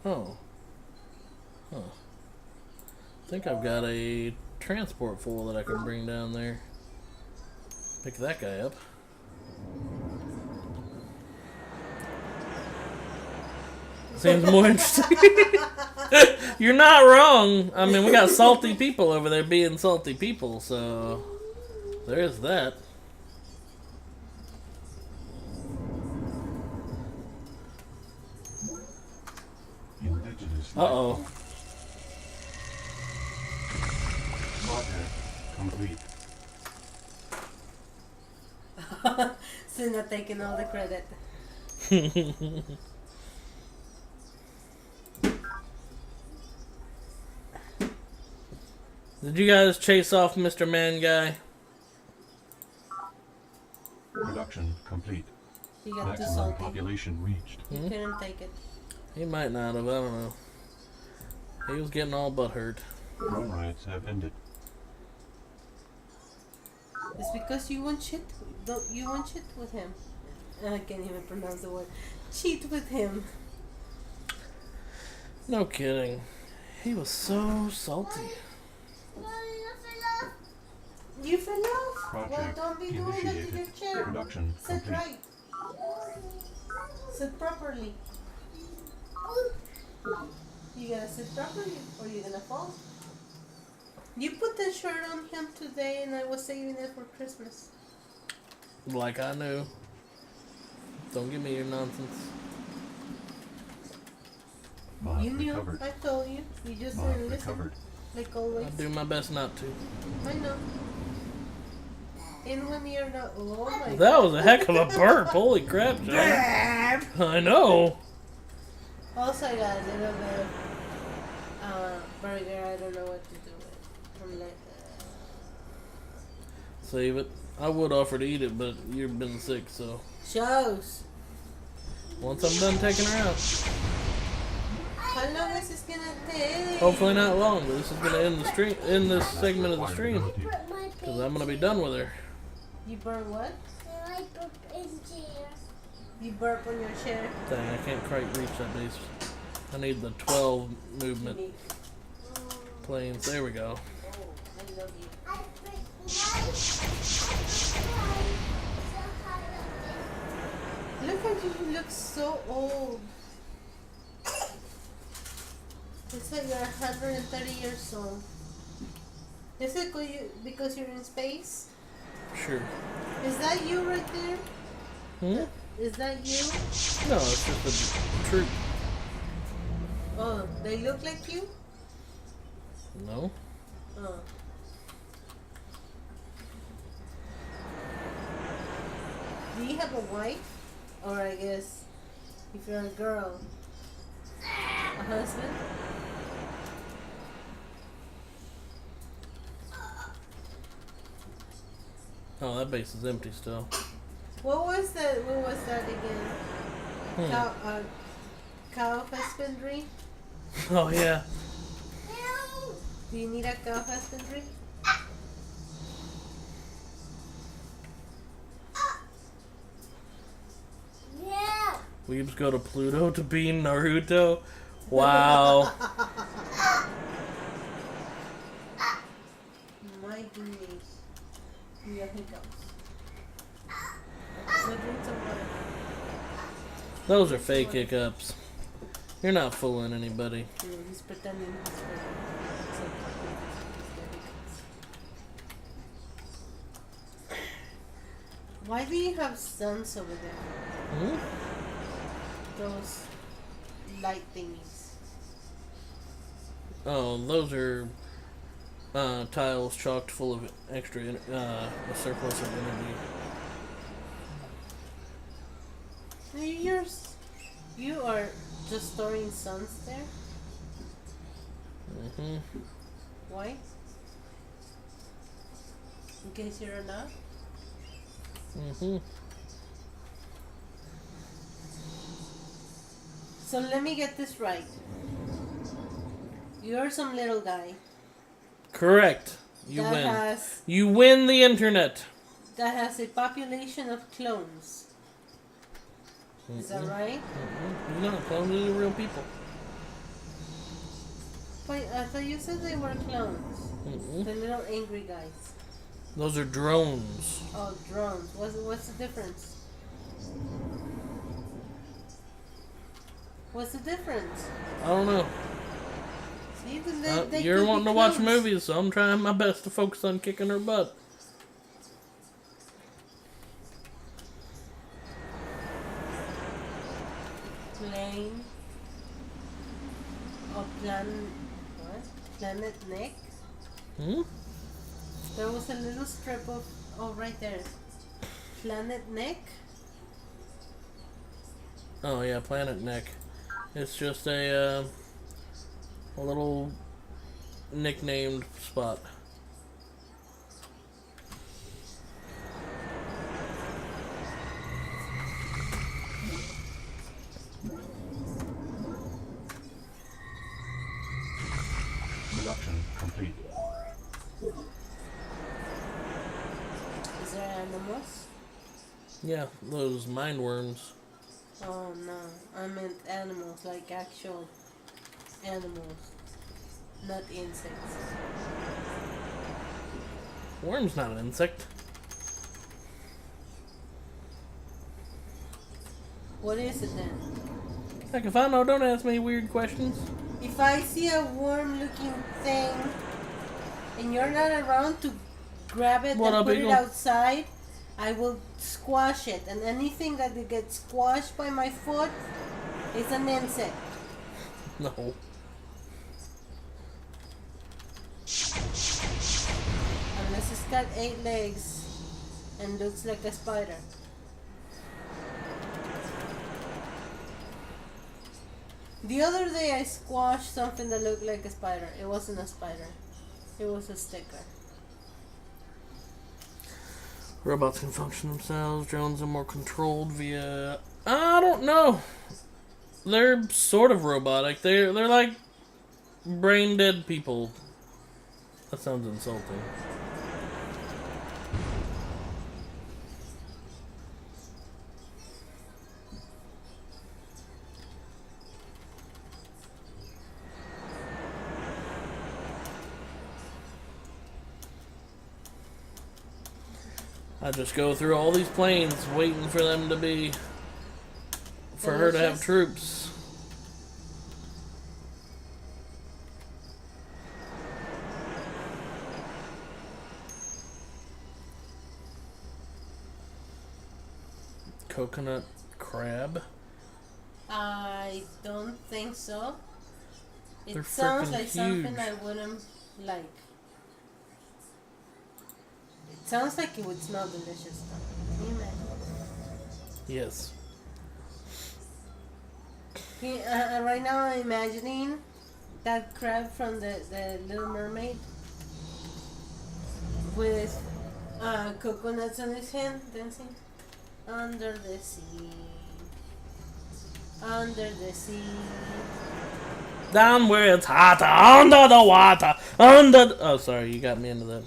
Oh. Huh. I think I've got a transport full that I can bring down there. Pick that guy up. Seems more interesting. You're not wrong. I mean, we got salty people over there being salty people, so there's that. Indigenous. Uh-oh. Project complete. Sid not taking all the credit. Did you guys chase off Mr. Man Guy? Production complete. He got too Maximum salty. population reached. He couldn't take it. He might not have, I don't know. He was getting all butthurt. Drone riots have ended. It's because you want shit. Don't you want shit with him? I can't even pronounce the word. Cheat with him. No kidding. He was so salty. You fell off? Well, Project don't be doing that to your initiated. chair. Production Sit complete. right. Sit properly. You gotta sit properly or you're gonna fall. You put that shirt on him today and I was saving it for Christmas. Like I knew. Don't give me your nonsense. Mod You knew. recovered. I told you. You just Mod didn't listen. recovered. Like always. I'll do my best not to. I know. And when you're not. Oh my That was a heck of a burp. Holy crap, John. I know. Also, I got a little bit of burger. I don't know what to do with. I'm like, Save it. I would offer to eat it, but you've been sick, so. shows. Once I'm done taking her out. How long is this gonna take? Hopefully not long, but this is gonna end the stream, end this segment of the stream. Acquired Because I'm gonna be done with her. You burp what? I burp in chair. You burp on your chair. Dang, I can't quite reach that base. I need the 12 movement Unique. planes. There we go. Oh, I love you. I break my Look at you. You look so old. It's like you're 130 years old. Is it because you're in space? Sure. Is that you right there? Hmm? Is that you? No, it's just a troop. Oh, they look like you? No. Oh. Do you have a wife? Or I guess, if you're a girl, a husband? Oh, that base is empty still. What was that? What was that again? Hmm. Cow husbandry? Oh, yeah. Do you need a cow husbandry? Yeah. Weebs go to Pluto to be Naruto. Wow. My goodness. You have hiccups. So drink some water. Those are fake hiccups. You're not fooling anybody. He's pretending he's Why do you have suns over there? Hmm? Those light thingies. Oh, those are tiles chocked full of extra, a surplus of energy. You are just storing suns there? Hmm. Why? In case you're not? Hmm. So let me get this right. You're some little guy Correct. You that win. has You win the internet. a population of clones. Is that right? No, clones are real people. Wait, I thought you said they were clones. Mm-mm. The little angry guys. Those are drones. Oh, drones. What's the difference? What's the difference? I don't know. See, then they You're could be wanting to watch clones. movies, so I'm trying my best to focus on kicking her butt. Plane. Oh, what? Planet Nick. Hmm? There was a little strip of. Oh, right there. Planet Nick. Oh yeah, Planet Nick. It's just a little nicknamed spot. Production complete. Is there animals? Yeah, those mind worms. Oh no, I meant animals, like actual animals, not insects. Worm's not an insect. What is it then? Heck, if I know, don't ask me weird questions. If I see a worm-looking thing, and you're not around to grab it What and up, put Eagle? it outside, I will squash it, and anything that gets squashed by my foot is an insect. No. Unless it's got 8 legs and looks like a spider. The other day I squashed something that looked like a spider. It wasn't a spider. It was a sticker. Robots can function themselves. Drones are more controlled via... I don't know. They're sort of robotic. They're like brain dead people. That sounds insulting. I just go through all these planes waiting for them to be... for her to have Delicious. troops. Coconut crab? I don't think so. It They're sounds freaking like something huge. I wouldn't like. It sounds like it would smell delicious though. Can you imagine? Yes. Right now I'm imagining that crab from the Little Mermaid with coconuts on his hand dancing under the sea. Under the sea. Down where it's hotter, under the water, under the... Oh, sorry, you got me into that.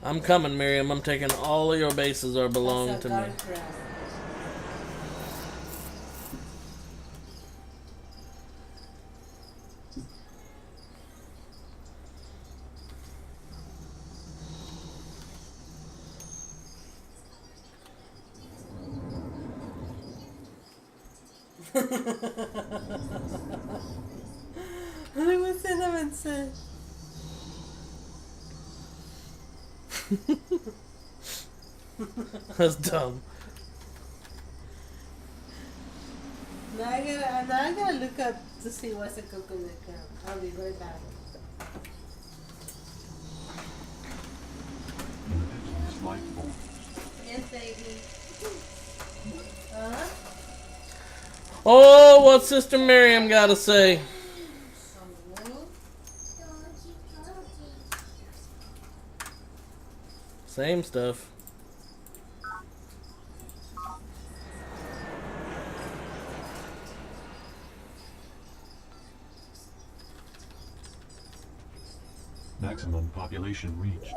I'm coming, Miriam. I'm taking all of your bases or belong That's a to me. garlic crab. Look what Cinnamon said. That's dumb. Now I gotta look up to see what's a coconut crab. I'll be right back. Indigenous life form. Yes, baby. Huh? Oh, what's Sister Miriam got to say? Same stuff. Maximum population reached.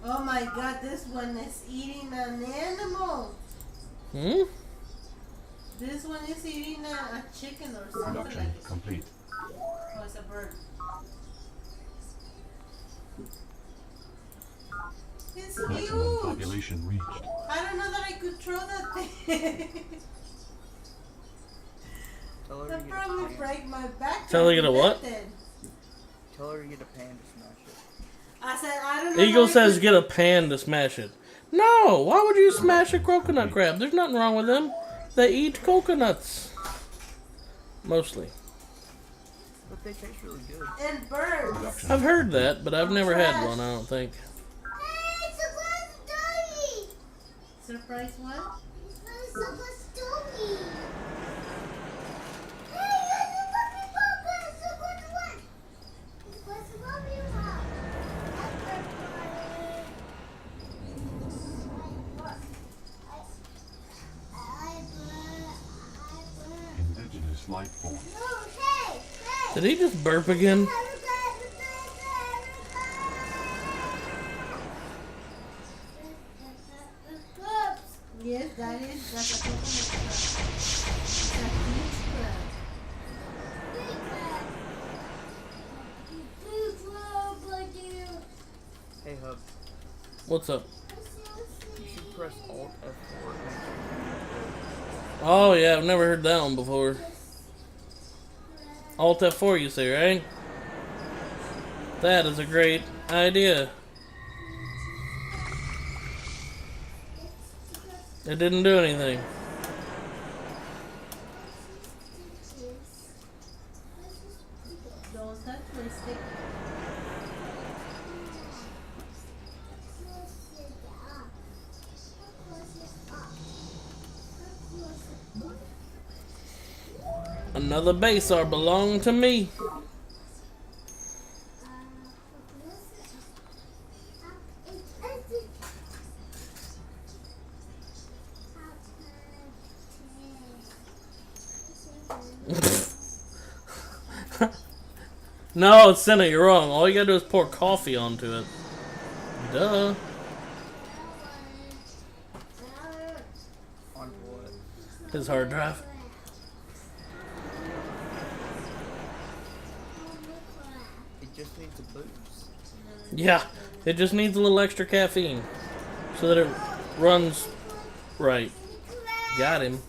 Oh my god, this one is eating an animal. Hmm? This one is eating a chicken or something Production like this. complete. Oh, it's a bird. It's Maximum huge. population reached. I don't know that I could throw that thing. Tell her to That'd get a probably pan. break my back. Tell her to get a what? Tell her to get a pan to smash it. I said, I don't know. Eagle that I says could- get a pan to smash it. No, why would you smash a coconut crab? There's nothing wrong with them. They eat coconuts. Mostly. But they taste really good. And birds. Production. I've heard that, but I've never had one, I don't think. Hey, surprise doggy! Surprise what? It's not a surprise doggy. Hey, it's a puppy papa! It's a good one! What's the puppy papa? Indigenous life form. No, hey, hey! Did he just burp again? Yes, that's a coconut crab. It's a huge crab. Hey, Hub, What's up? you should press Alt F4. Oh yeah, I've never heard that one before. Alt F4 you say, right? That is a great idea. It didn't do anything. Don't touch my stick. Another base are belong to me. No, Senna, you're wrong. All you gotta do is pour coffee onto it. Duh. On what? His hard drive. It just needs a boost. Yeah, it just needs a little extra caffeine so that it runs right. Got him.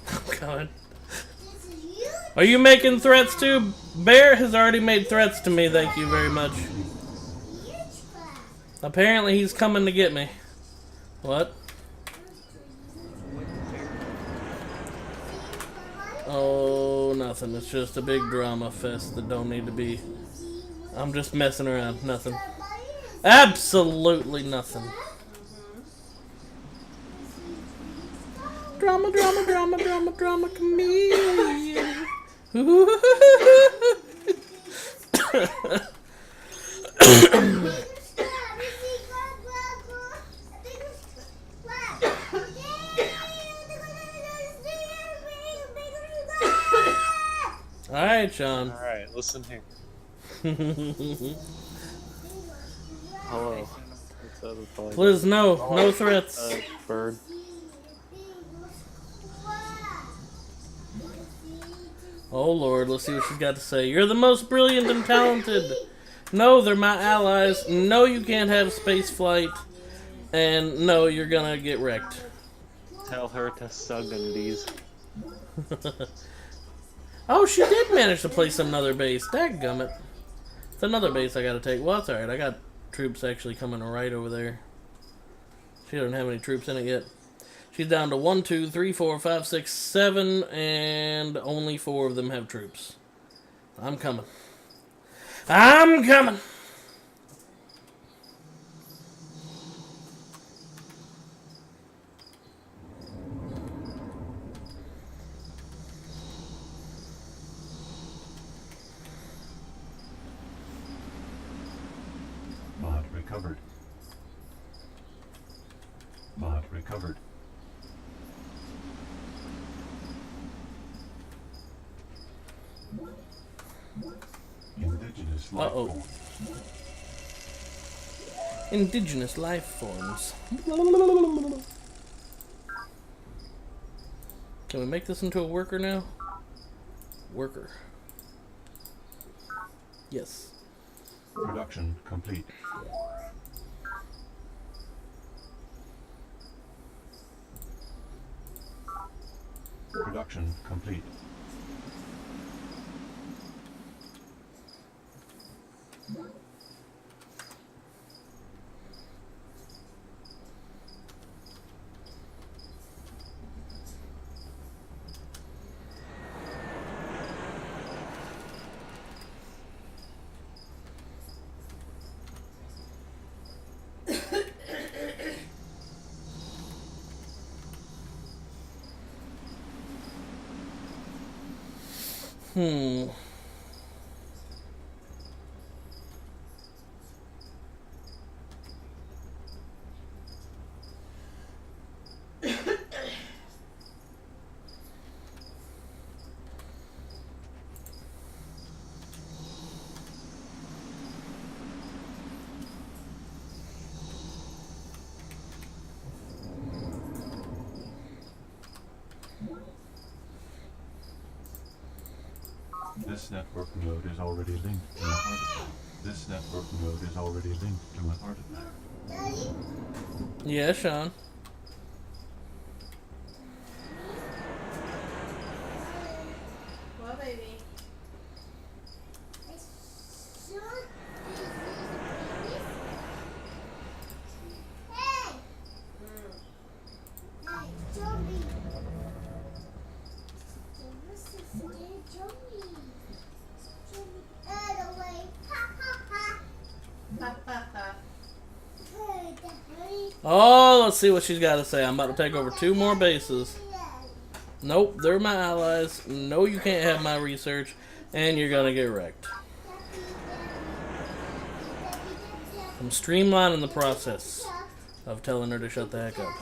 Oh God. Are you making threats too? Bear has already made threats to me, thank you very much. Apparently he's coming to get me. What? Oh, nothing. It's just a big drama fest that don't need to be. I'm just messing around. Nothing. Absolutely nothing. Drama, drama, drama, drama, drama, chameleon. Alright, Sean. Alright, listen here. Hello. What's up? It's like Please, no. No threats. bird. Oh Lord, let's see what she's got to say. You're the most brilliant and talented. No, they're my allies. No, you can't have space flight. And no, you're gonna get wrecked. Tell her to suck on these. Oh, she did manage to place another base. Dadgummit. It's another base I gotta take. Well, that's alright. I got troops actually coming right over there. She doesn't have any troops in it yet. She's down to 1, 2, 3, 4, 5, 6, 7, and only 4 of them have troops. I'm coming. I'm coming! Mod recovered. Mod recovered. Indigenous life Uh-oh. form. Indigenous life forms. Can we make this into a worker now? Worker. Yes. Production complete. Production complete. Hmm. This network node is already linked to an artifact. This network node is already linked to an artifact. Yeah, Sean. Well, baby. Hey! Hey, Johnny! Oh, let's see what she's got to say. I'm about to take over 2 more bases. Nope, they're my allies. No, you can't have my research. And you're going to get wrecked. I'm streamlining the process of telling her to shut the heck up.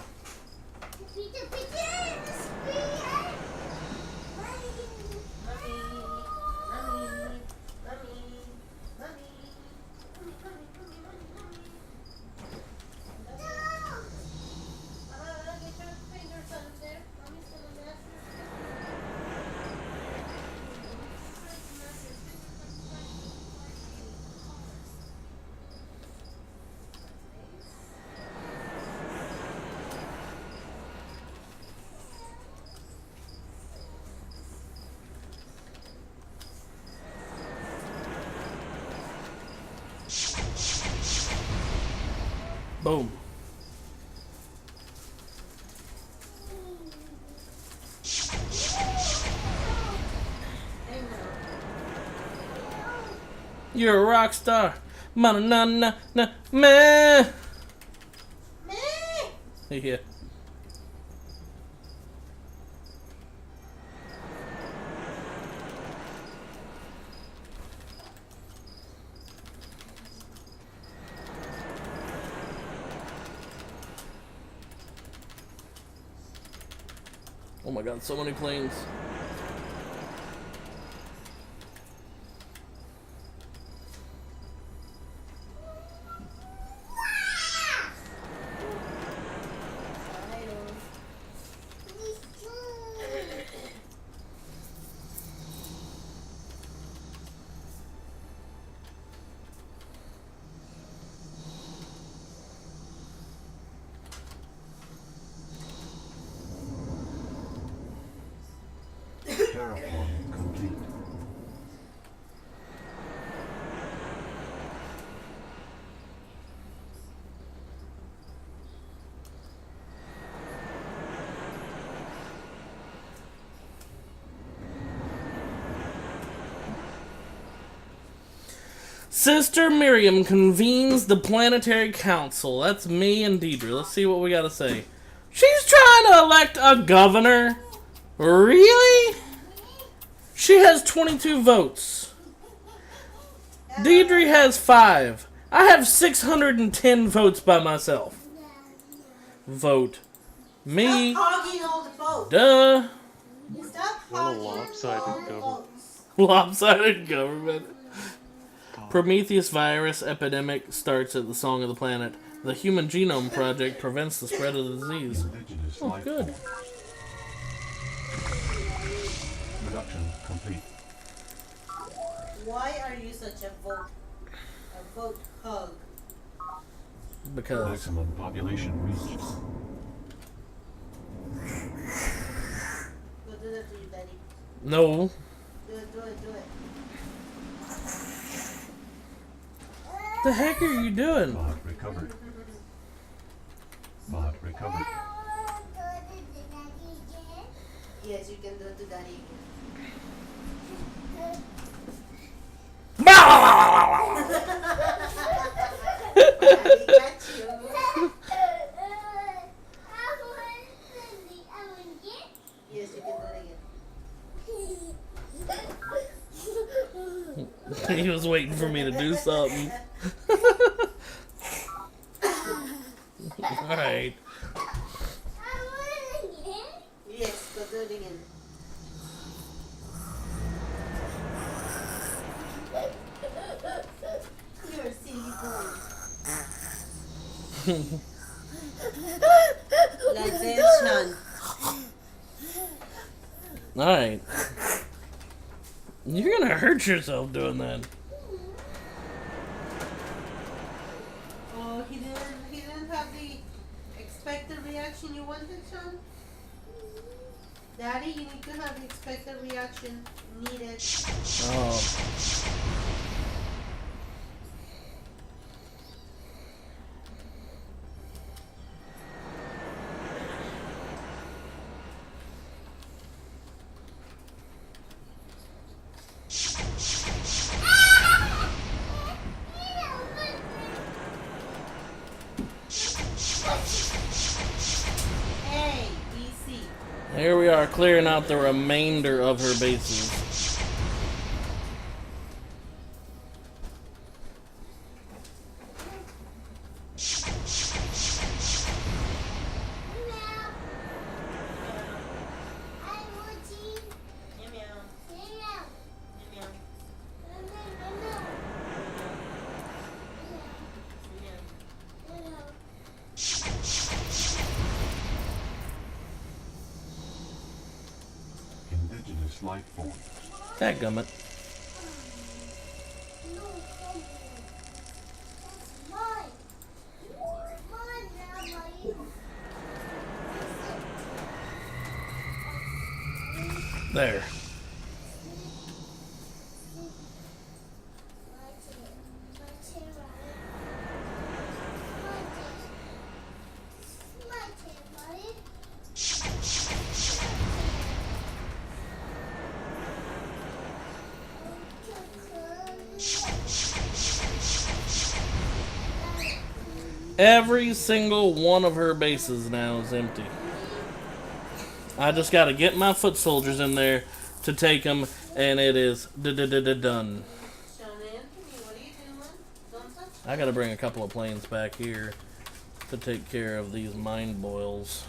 Boom. You're a rock star. Ma na na na meh. Yeah. Oh my god, so many planes. Terraforming complete. Sister Miriam convenes the Planetary Council. That's me and Deidre. Let's see what we gotta say. She's trying to elect a governor? Really? She has 22 votes. Deidre has 5. I have 610 votes by myself. Vote me. Stop hogging all the votes. Duh. Stop What a hogging lopsided all the government. votes. Lopsided government. Prometheus virus epidemic starts at the Song of the Planet. The Human Genome Project prevents the spread of the disease. Indigenous Oh, life good. form. Production complete. Why are you such a vote hug? Because Maximum population reached. Go do that to you, Daddy. no. Do it. The heck are you doing? Mod recovered. Mod recovered. Yes, you can do it to Daddy again. Daddy got you. Yes, you can do it again. He was waiting for me to do something. Alright. Yes, go do it again. You're a silly boy. Like this, Sean. Alright. You're gonna hurt yourself doing that. Oh, he didn't have the expected reaction you wanted, Sean? Daddy, you need to have the expected reaction needed. Oh. Hey, easy. Here we are clearing out the remainder of her bases. Indigenous life form. Dadgummit. There. Every single one of her bases now is empty. I just gotta get my foot soldiers in there to take them, and it is done. Sean Anthony, what are you doing? Don't touch. I gotta bring a couple of planes back here to take care of these mind boils.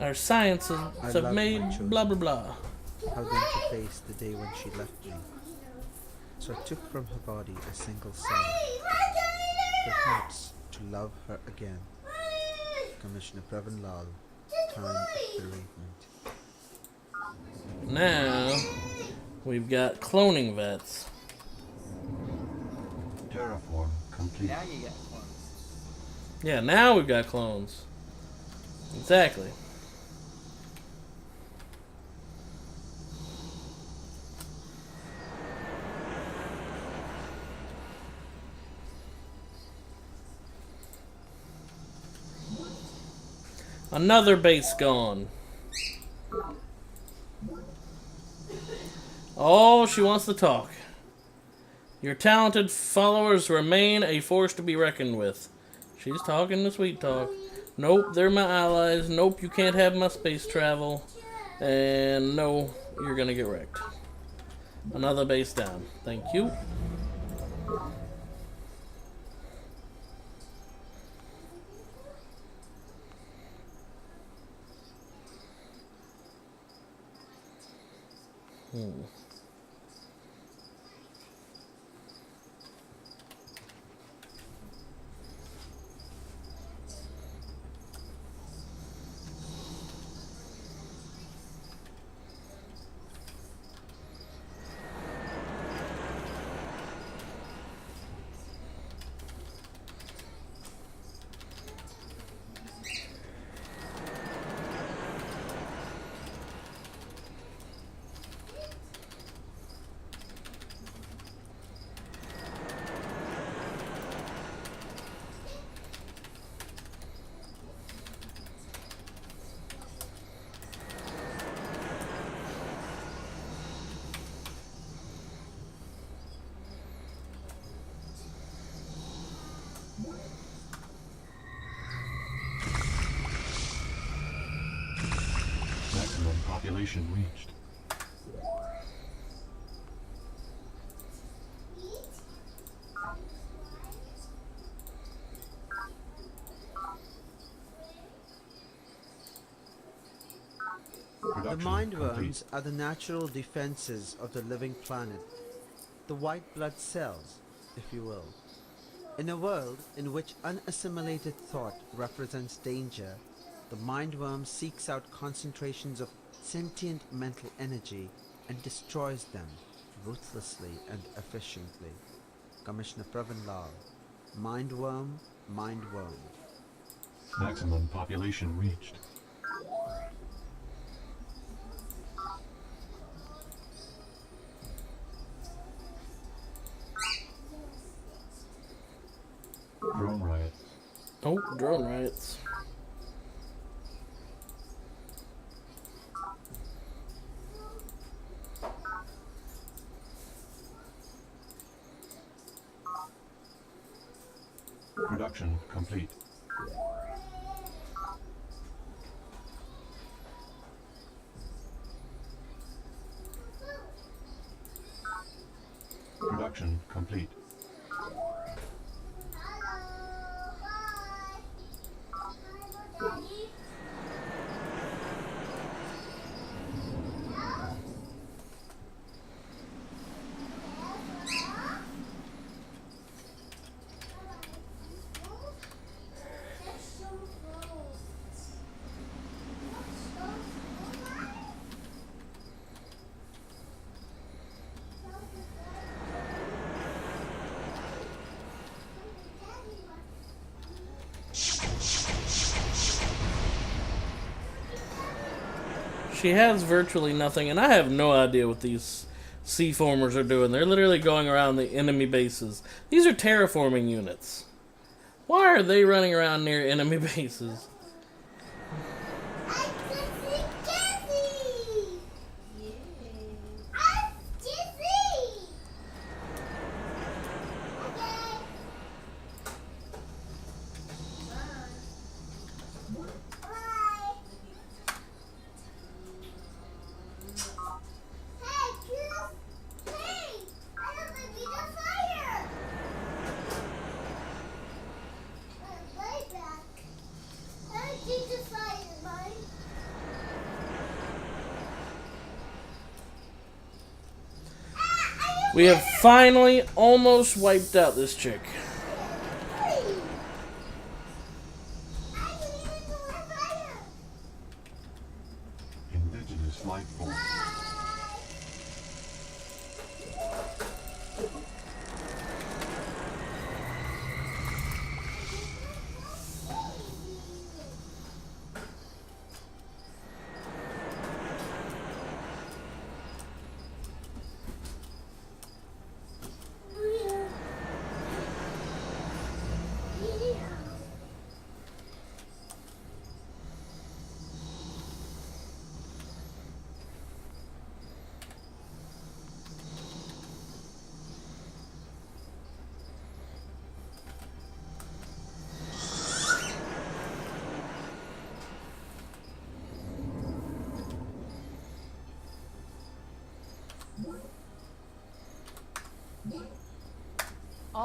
Our sciences have love made my children. blah blah blah. How then to face the day when she left me. So I took from her body a single cell, perhaps to love her again. Commissioner Previn Lal, time of bereavement. Now we've got cloning vets. Terraform complete. Now you got clones. Yeah, now we've got clones. Exactly. Another base gone. Oh, she wants to talk. Your talented followers remain a force to be reckoned with. She's talking the sweet talk. Nope, they're my allies. Nope, you can't have my space travel. And no, you're gonna get wrecked. Another base down. Thank you. Maximum population reached. The mind worms are the natural defenses of the living planet, the white blood cells, if you will. In a world in which unassimilated thought represents danger, the mind worm seeks out concentrations of sentient mental energy and destroys them ruthlessly and efficiently. Commissioner Pravin Lal. Mind worm, mind worm. Maximum population reached. Drone riot. Oh, drone riots. Production complete. Production complete. She has virtually nothing, and I have no idea what these C-formers are doing. They're literally going around the enemy bases. These are terraforming units. Why are they running around near enemy bases? We have finally almost wiped out this chick. Indigenous life form.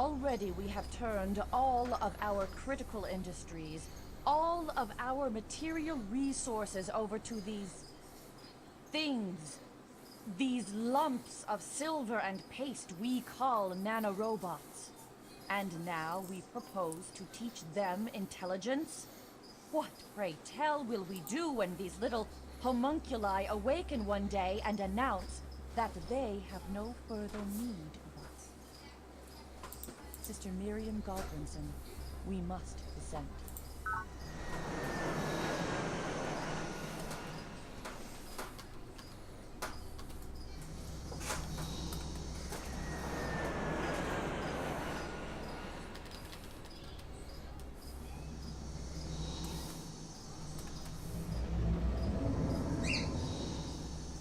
Already we have turned all of our critical industries, all of our material resources over to these things. These lumps of silver and paste we call nanorobots. And now we propose to teach them intelligence? What, pray tell, will we do when these little homunculi awaken one day and announce that they have no further need of us? Sister Miriam Godwinson, we must descend.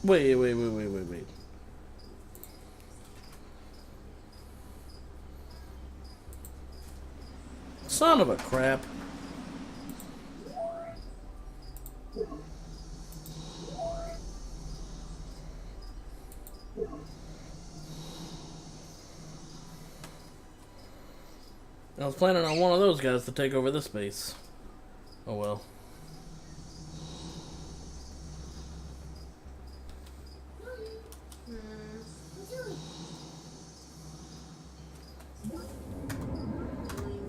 Wait. Son of a crap. I was planning on one of those guys to take over this base. Oh well.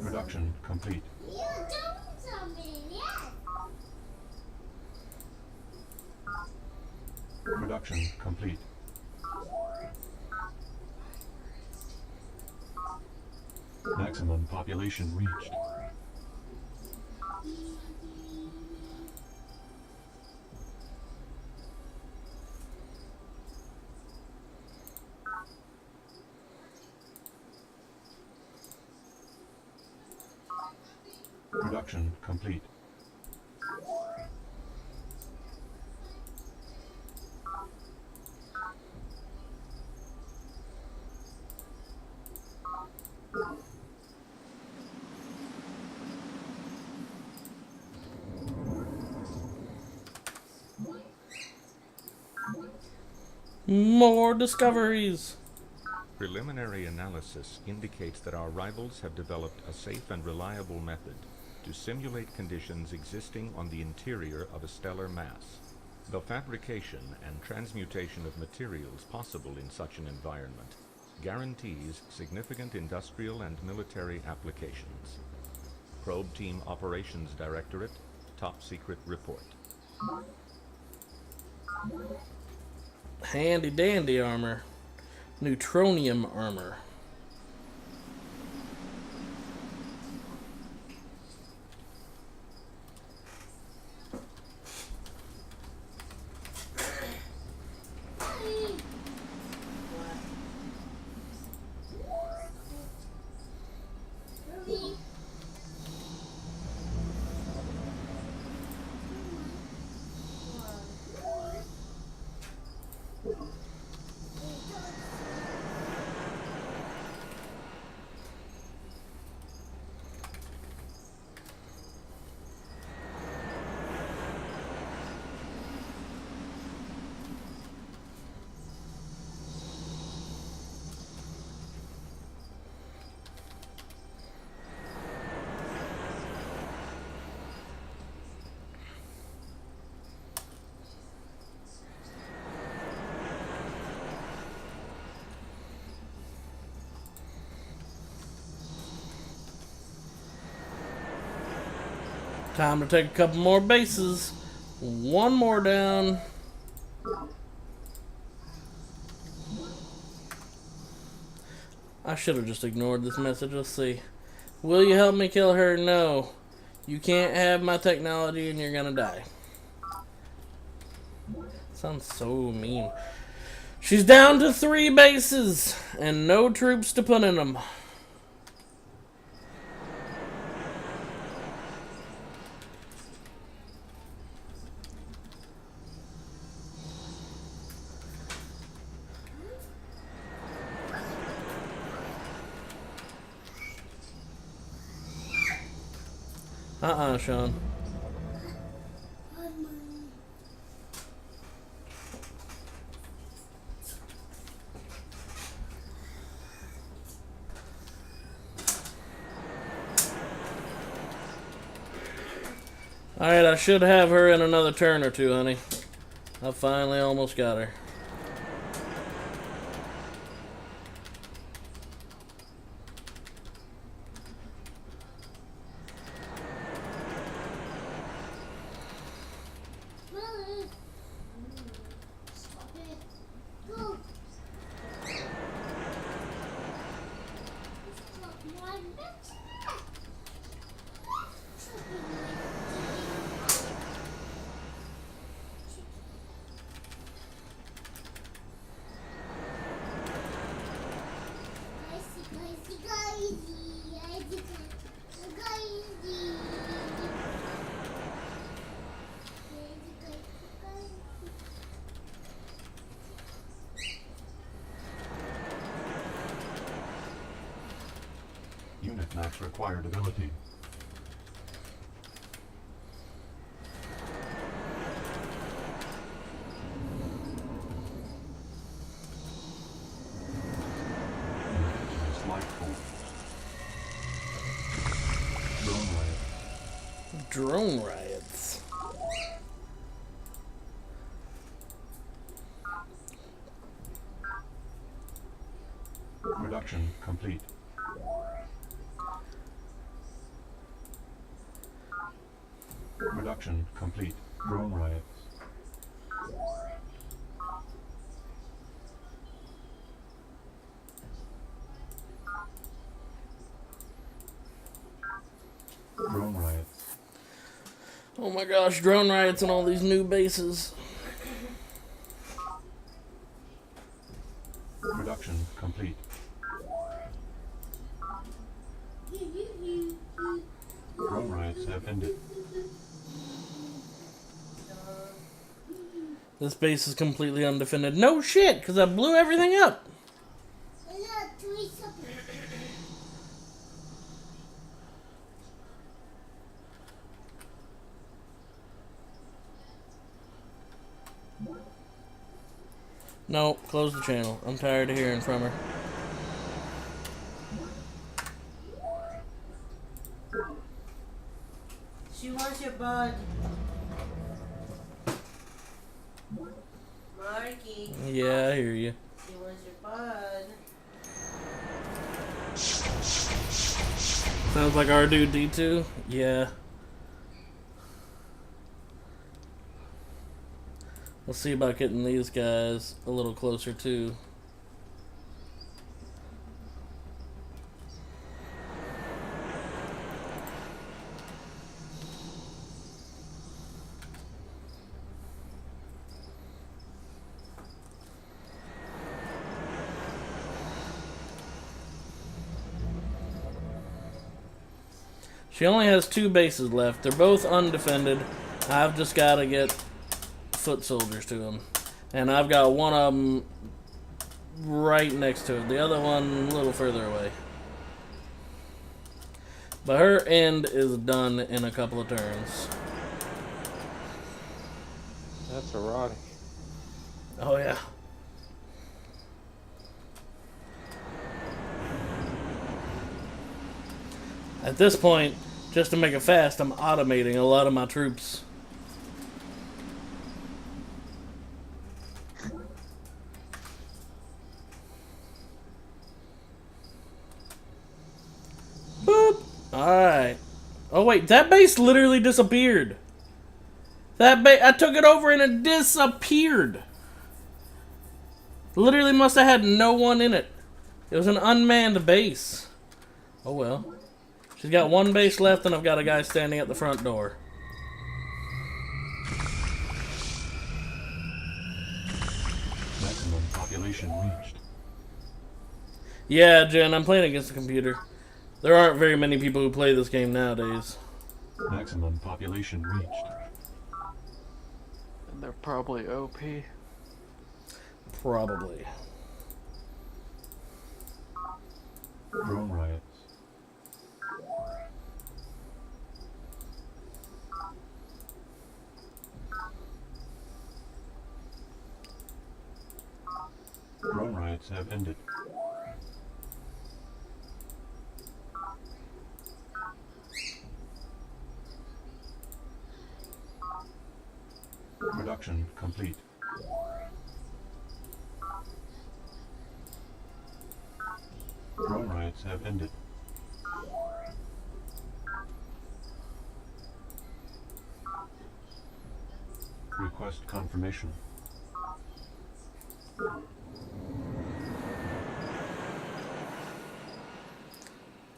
Production complete. You done something, yes. Production complete. Maximum population reached. Production complete. More discoveries. Preliminary analysis indicates that our rivals have developed a safe and reliable method to simulate conditions existing on the interior of a stellar mass. The fabrication and transmutation of materials possible in such an environment guarantees significant industrial and military applications. Probe Team Operations Directorate, Top Secret Report. Handy dandy armor. Neutronium armor. Time to take a couple more bases. One more down. I should have just ignored this message. Let's see. Will you help me kill her? No. You can't have my technology and you're gonna die. Sounds so mean. She's down to 3 bases and no troops to put in them. Sean. Alright, I should have her in another turn or two, honey. I finally almost got her. Unit max required ability. Light form. Drone riots. Production complete. Production complete. Drone riots. Drone riots. Oh my gosh, drone riots and all these new bases. Production complete. Drone riots have ended. This base is completely undefended. No shit, because I blew everything up. No, close the channel. I'm tired of hearing from her. She wants your bud. Marky. Yeah, I hear you. She wants your bud. Sounds like R2D2. Yeah. We'll see about getting these guys a little closer too. She only has 2 bases left. They're both undefended. I've just got to get foot soldiers to them. And I've got one of them right next to it. The other one a little further away. But her end is done in a couple of turns. That's erotic. Oh yeah. At this point, just to make it fast, I'm automating a lot of my troops. Boop. Alright. Oh wait, that base literally disappeared. That base, I took it over and it disappeared. Literally must have had no one in it. It was an unmanned base. Oh well. She's got 1 base left and I've got a guy standing at the front door. Maximum population reached. Yeah, Jen, I'm playing against the computer. There aren't very many people who play this game nowadays. Maximum population reached. And they're probably OP. Probably. Drone riots. Drone riots have ended. Construction complete. Drone rights have ended. Request confirmation.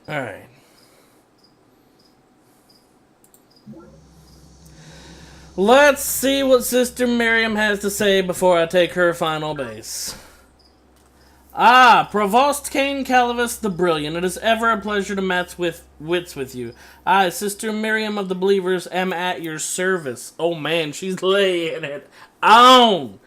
Alright. Let's see what Sister Miriam has to say before I take her final base. Ah, Provost Cain Calivus the Brilliant, it is ever a pleasure to match with wits with you. I, Sister Miriam of the Believers, am at your service. Oh man, she's laying it on!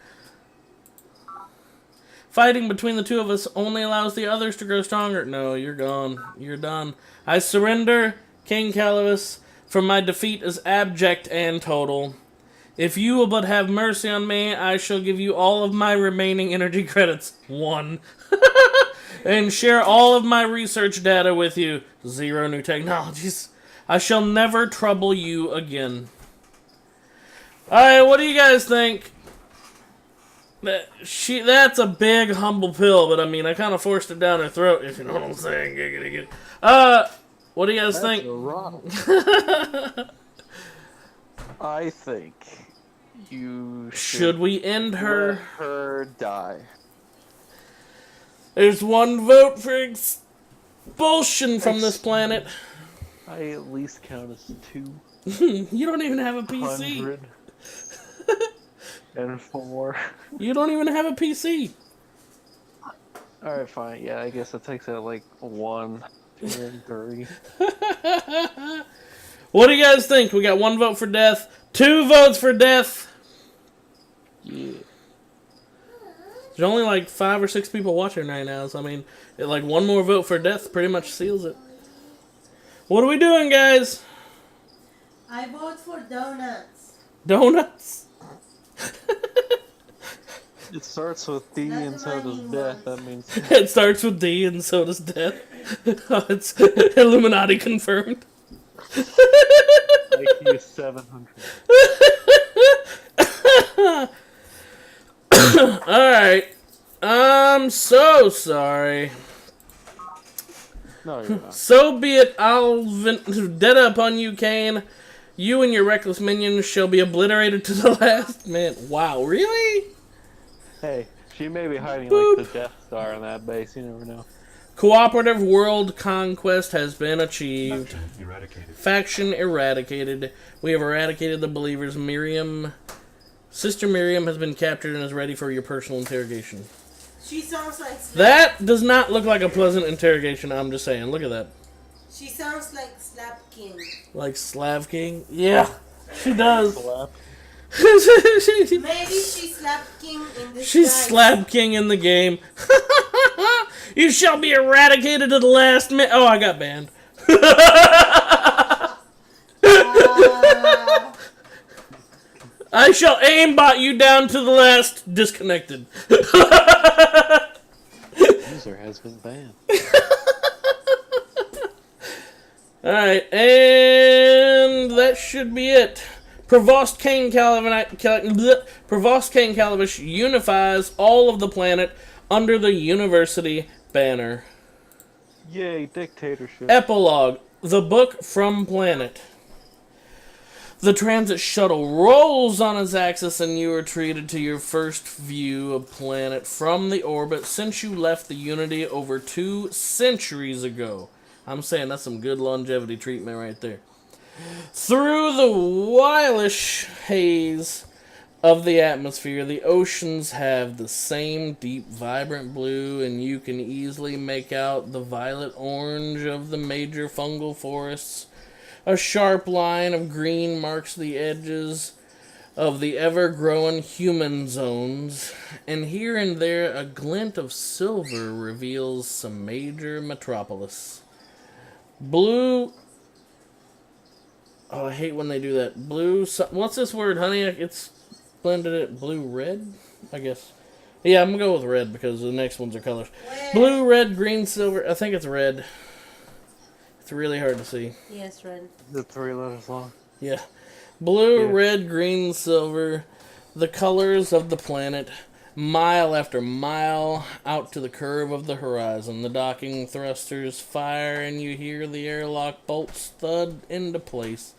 Fighting between the two of us only allows the others to grow stronger. No, you're gone. You're done. I surrender, King Calivus, for my defeat is abject and total. If you will but have mercy on me, I shall give you all of my remaining energy credits. 1. And share all of my research data with you. 0 new technologies. I shall never trouble you again. Alright, what do you guys think? That's a big, humble pill, but I mean, I kind of forced it down her throat, if you know what I'm saying. What do you guys think? I think you should we end her? Let her die. There's 1 vote for expulsion from this planet. I at least count as 2. You don't even have a PC. 104. You don't even have a PC. Alright, fine. Yeah, I guess it takes it like 1, 2, and 3. What do you guys think? We got 1 vote for death, 2 votes for death. Yeah. There's only like 5 or 6 people watching right now, so I mean, like 1 more vote for death pretty much seals it. What are we doing, guys? I vote for donuts. Donuts? It starts with D and so does death. That means it starts with D and so does death. It's Illuminati confirmed. IQ 700. Alright. I'm so sorry. No, you're not. So be it. I'll dead upon you, Cain. You and your reckless minions shall be obliterated to the last man. Wow, really? Hey, she may be hiding Boop. like the Death Star on that base. You never know. Cooperative world conquest has been achieved. Faction eradicated. Faction eradicated. We have eradicated the believers. Miriam, Sister Miriam has been captured and is ready for your personal interrogation. She sounds like That does not look like a pleasant interrogation, I'm just saying. Look at that. She sounds like Slap King. Like Slav King? Yeah, she does. Maybe she's Slap King in this. She's Slap King in the game. You shall be eradicated to the last minute. Oh, I got banned. I shall aimbot you down to the last disconnected. User has been banned. Alright, and that should be it. Provost Cain Calivus unifies all of the planet under the University banner. Yay, dictatorship. Epilogue. The book from planet. The transit shuttle rolls on its axis and you are treated to your first view of planet from the orbit since you left the Unity over 2 centuries ago. I'm saying that's some good longevity treatment right there. Through the whilish haze of the atmosphere, the oceans have the same deep, vibrant blue, and you can easily make out the violet-orange of the major fungal forests. A sharp line of green marks the edges of the ever-growing human zones, and here and there a glint of silver reveals some major metropolis. Blue... Oh, I hate when they do that. Blue... What's this word, honey? It's blended it blue-red, I guess. Yeah, I'm going to go with red because the next ones are colors. Blue, red, green, silver. I think it's red. It's really hard to see. Yes, red. The 3 letters long. Yeah. Blue, red, green, silver. the colors of the planet, mile after mile out to the curve of the horizon. The docking thrusters fire and you hear the airlock bolts thud into place.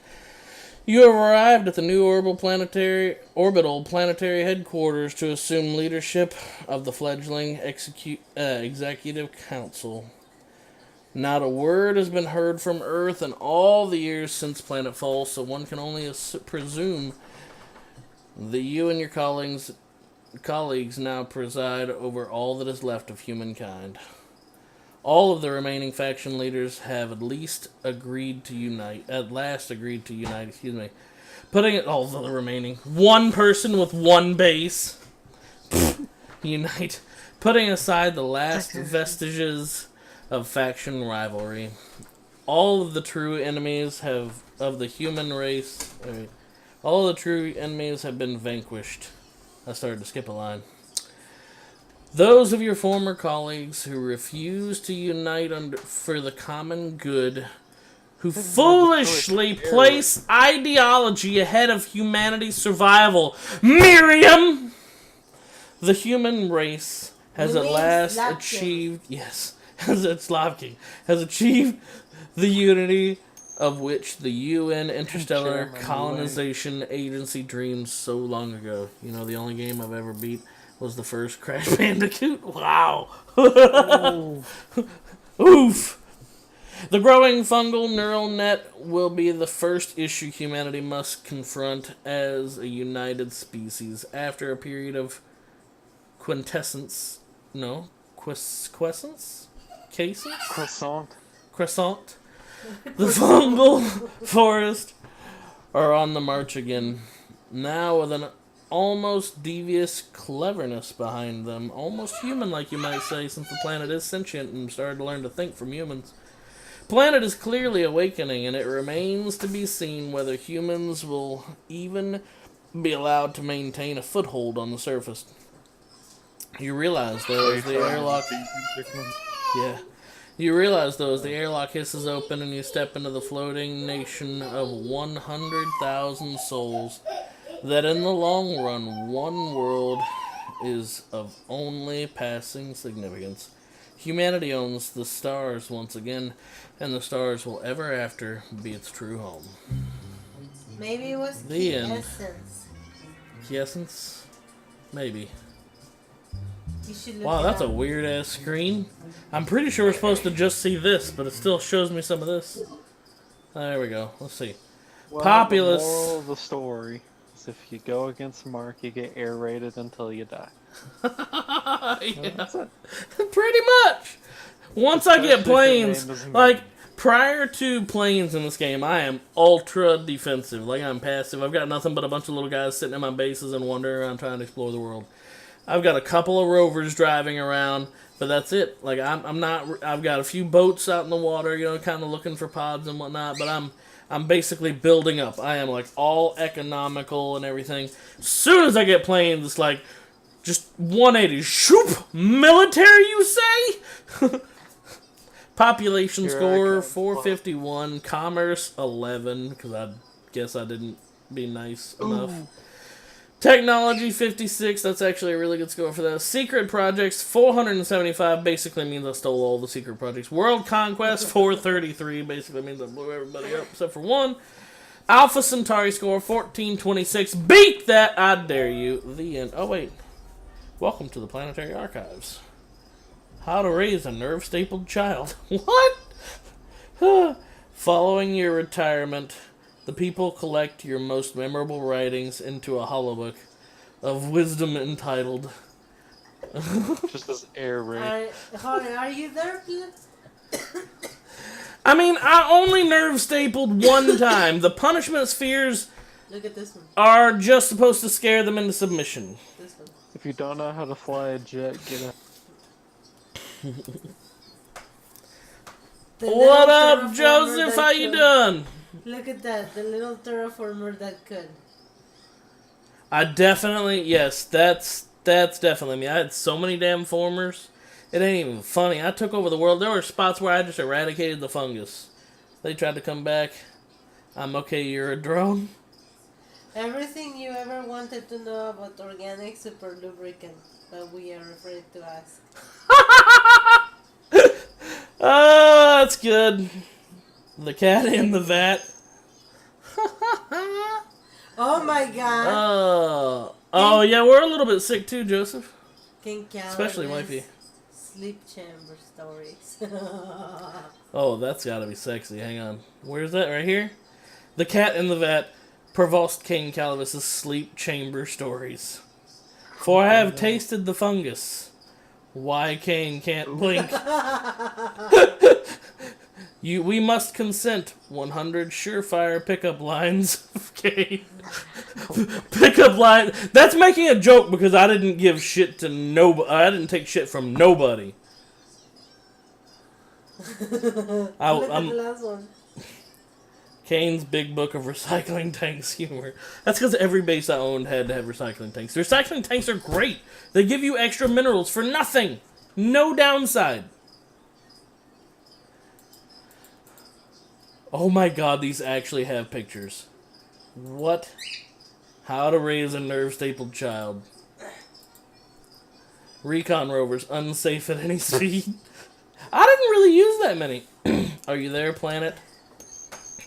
You have arrived at the new orbital planetary headquarters to assume leadership of the fledgling executive council. Not a word has been heard from Earth in all the years since planetfall, so one can only presume that you and your colleagues now preside over all that is left of humankind. All of the remaining faction leaders have at last agreed to unite, Putting it, all of the remaining. One person with one base. Unite. Putting aside the last vestiges of faction rivalry. All of the true enemies of the human race. All of the true enemies have been vanquished. I started to skip a line. Those of your former colleagues who refuse to unite for the common good, who foolishly place ideology ahead of humanity's survival. Mirium! The human race has at last achieved... Yes, has achieved the unity of which the UN Interstellar Colonization Agency dreamed so long ago. You know, the only game I've ever beat was the first Crash Bandicoot. Wow. Oof. The growing fungal neural net will be the first issue humanity must confront as a united species after a period of quiescence. Croissant. The fungal forest are on the march again, now with an almost devious cleverness behind them, almost human-like you might say, since the planet is sentient and started to learn to think from humans. Planet is clearly awakening, and it remains to be seen whether humans will even be allowed to maintain a foothold on the surface. You realize, though, as the airlock... Yeah. You realize, though, as the airlock hisses open and you step into the floating nation of 100,000 souls, that in the long run, one world is of only passing significance. Humanity owns the stars once again, and the stars will ever after be its true home. Maybe it was the end. Essence. Essence? Maybe. You should look Wow, it that's up. a weird-ass screen. I'm pretty sure we're supposed to just see this, but it still shows me some of this. There we go. Let's see. Well, Populous. The moral of the story is if you go against Mark, you get air raided until you die. Yeah. That's it. Pretty much. Once I get Especially if your planes, name doesn't like, prior to planes in this game, I am ultra defensive. Like, I'm passive. I've got nothing but a bunch of little guys sitting in my bases and wandering around trying to explore the world. I've got a couple of rovers driving around, but that's it. Like, I'm not, I've got a few boats out in the water, you know, kind of looking for pods and whatnot, but I'm basically building up. I am, like, all economical and everything. As soon as I get planes, it's like, just 180. Shoop! Military, you say? Population Here I score, come. 451. Commerce, 11, because I guess I didn't be nice enough. Technology, 56. That's actually a really good score for that. Secret projects, 475. Basically means I stole all the secret projects. World conquest, 433. Basically means I blew everybody up except for one. Alpha Centauri score, 1426. Beat that, I dare you. The end. Oh, wait. Welcome to the Planetary Archives. How to raise a nerve-stapled child. What? Following your retirement, the people collect your most memorable writings into a holobook of wisdom entitled... Just as air raid. Are you there, please? I mean, I only nerve-stapled one time. The punishment spheres Look at this one. are just supposed to scare them into submission. This one. If you don't know how to fly a jet, get a... The What little up, terraformer Joseph? that How you could. doing? Look at that, the little terraformer that could. I definitely, yes, that's definitely me. I had so many damn formers. It ain't even funny. I took over the world. There were spots where I just eradicated the fungus. They tried to come back. I'm okay, you're a drone. Everything you ever wanted to know about organic super lubricant that we are afraid to ask. Oh, that's good. The cat in the vat. Oh my god. Oh yeah, we're a little bit sick too, Joseph. King Especially Calamus wifey. Sleep chamber stories. Oh, that's gotta be sexy. Hang on. Where's that? Right here? The cat in the vat. Provost King Calibus's sleep chamber stories. For I have tasted the fungus. Why Cain can't blink. We must consent. 100 surefire pickup lines of Cain. Pickup line. That's making a joke because I didn't give shit to nobody. I didn't take shit from nobody. Look at the last one. Kane's Big Book of Recycling Tanks humor. That's because every base I owned had to have recycling tanks. The recycling tanks are great. They give you extra minerals for nothing. No downside. Oh my god, these actually have pictures. What? How to raise a nerve-stapled child. Recon rovers, unsafe at any speed. I didn't really use that many. Are you there, planet?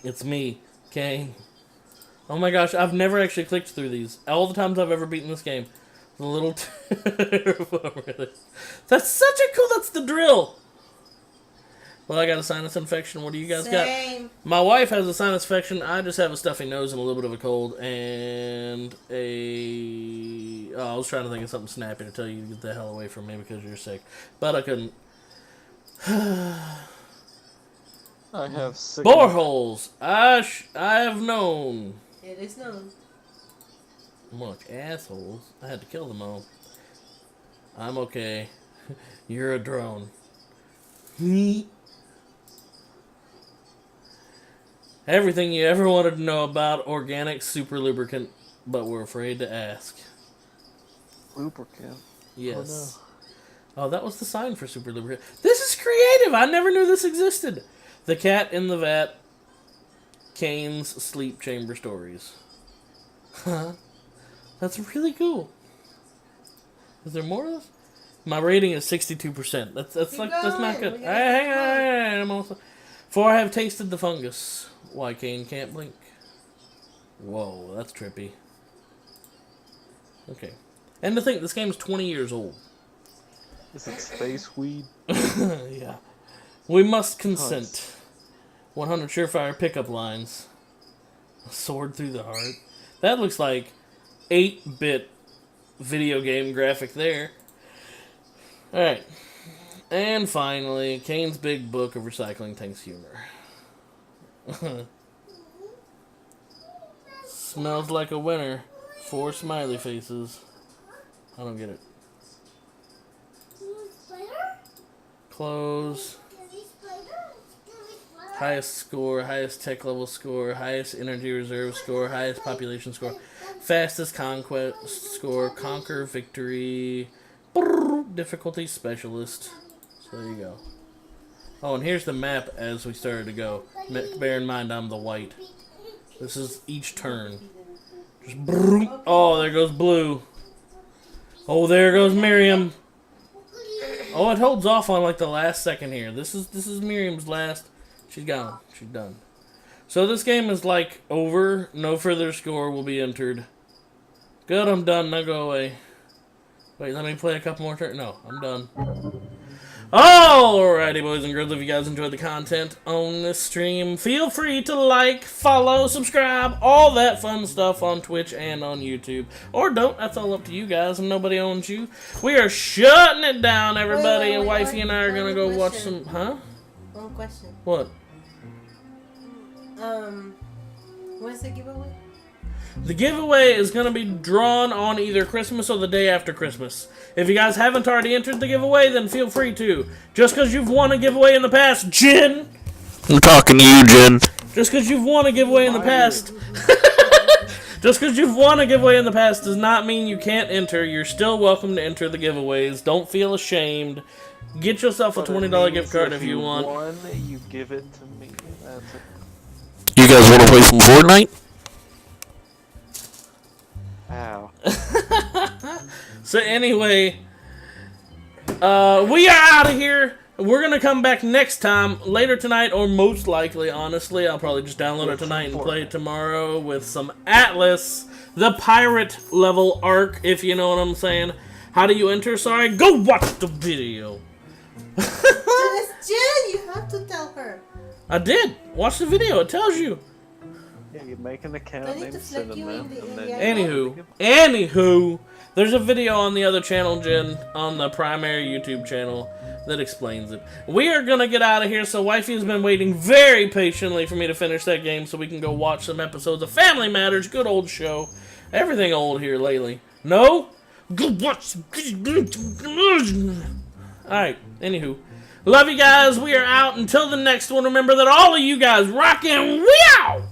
It's me, Kane. Oh my gosh, I've never actually clicked through these. All the times I've ever beaten this game. The little... That's such a cool... That's the drill. Well, I got a sinus infection. What do you guys got? My wife has a sinus infection. I just have a stuffy nose and a little bit of a cold. And a... Oh, I was trying to think of something snappy to tell you to get the hell away from me because you're sick. But I couldn't. I have sick. Boreholes. I have known. It is known. Look, assholes. I had to kill them all. I'm okay. You're a drone. Everything you ever wanted to know about organic super lubricant, but were afraid to ask. Lubricant? Yes. Oh, that was the sign for super lubricant. This is creative! I never knew this existed. The cat in the vat. Kane's sleep chamber stories. Huh? That's really cool. Is there more of this? My rating is 62%. That's not good. Hang on. I'm also... For I have tasted the fungus. Why Kane can't blink. Whoa, that's trippy. Okay. And to think, this game's 20 years old. Is it space weed? Yeah. We must consent. 100 surefire pickup lines. A sword through the heart. That looks like 8-bit video game graphic there. Alright. And finally, Kane's Big Book of Recycling Tanks humor. Smells like a winner. 4 smiley faces. I don't get it. Close. Highest score, highest tech level score, highest energy reserve score, highest population score, fastest conquest score, conquer victory, difficulty specialist. So there you go. Oh, and here's the map as we started to go. Bear in mind I'm the white. This is each turn. Just oh, there goes blue. Oh, there goes Mirium. Oh, it holds off on like the last second here. This is Miriam's last. She's gone. She's done. So this game is like over. No further score will be entered. Good, I'm done. Now go away. Wait, let me play a couple more turns. No, I'm done. Alrighty, boys and girls, if you guys enjoyed the content on this stream, feel free to like, follow, subscribe, all that fun stuff on Twitch and on YouTube. Or don't, that's all up to you guys, and nobody owns you. We are shutting it down, everybody, and Wifey and I are gonna go watch some, huh? One question. What? When's the giveaway? The giveaway is going to be drawn on either Christmas or the day after Christmas. If you guys haven't already entered the giveaway, then feel free to. Just because you've won a giveaway in the past, Jen! I'm talking to you, Jen. Just because you've won a giveaway in the past... Just because you've won a giveaway in the past does not mean you can't enter. You're still welcome to enter the giveaways. Don't feel ashamed. Get yourself a $20 gift card if you want. Won, you give it to me. That's it. You guys want to play some Fortnite? Wow. So anyway, we are out of here. We're gonna come back next time, later tonight, or most likely, honestly, I'll probably just download it tonight and play it tomorrow with some Atlas, the pirate level arc, if you know what I'm saying. How do you enter? Sorry, go watch the video. Jen, you have to tell her. I did. Watch the video. It tells you. Yeah, you make an account I need named to flick you Cinnamon, in the- and in then the Anywho, there's a video on the other channel, Jen, on the primary YouTube channel that explains it. We are gonna get out of here, so Wifey has been waiting very patiently for me to finish that game so we can go watch some episodes of Family Matters, good old show. Everything old here lately. No? Go watch. Alright, anywho. Love you guys. We are out. Until the next one, remember that all of you guys rock and we out!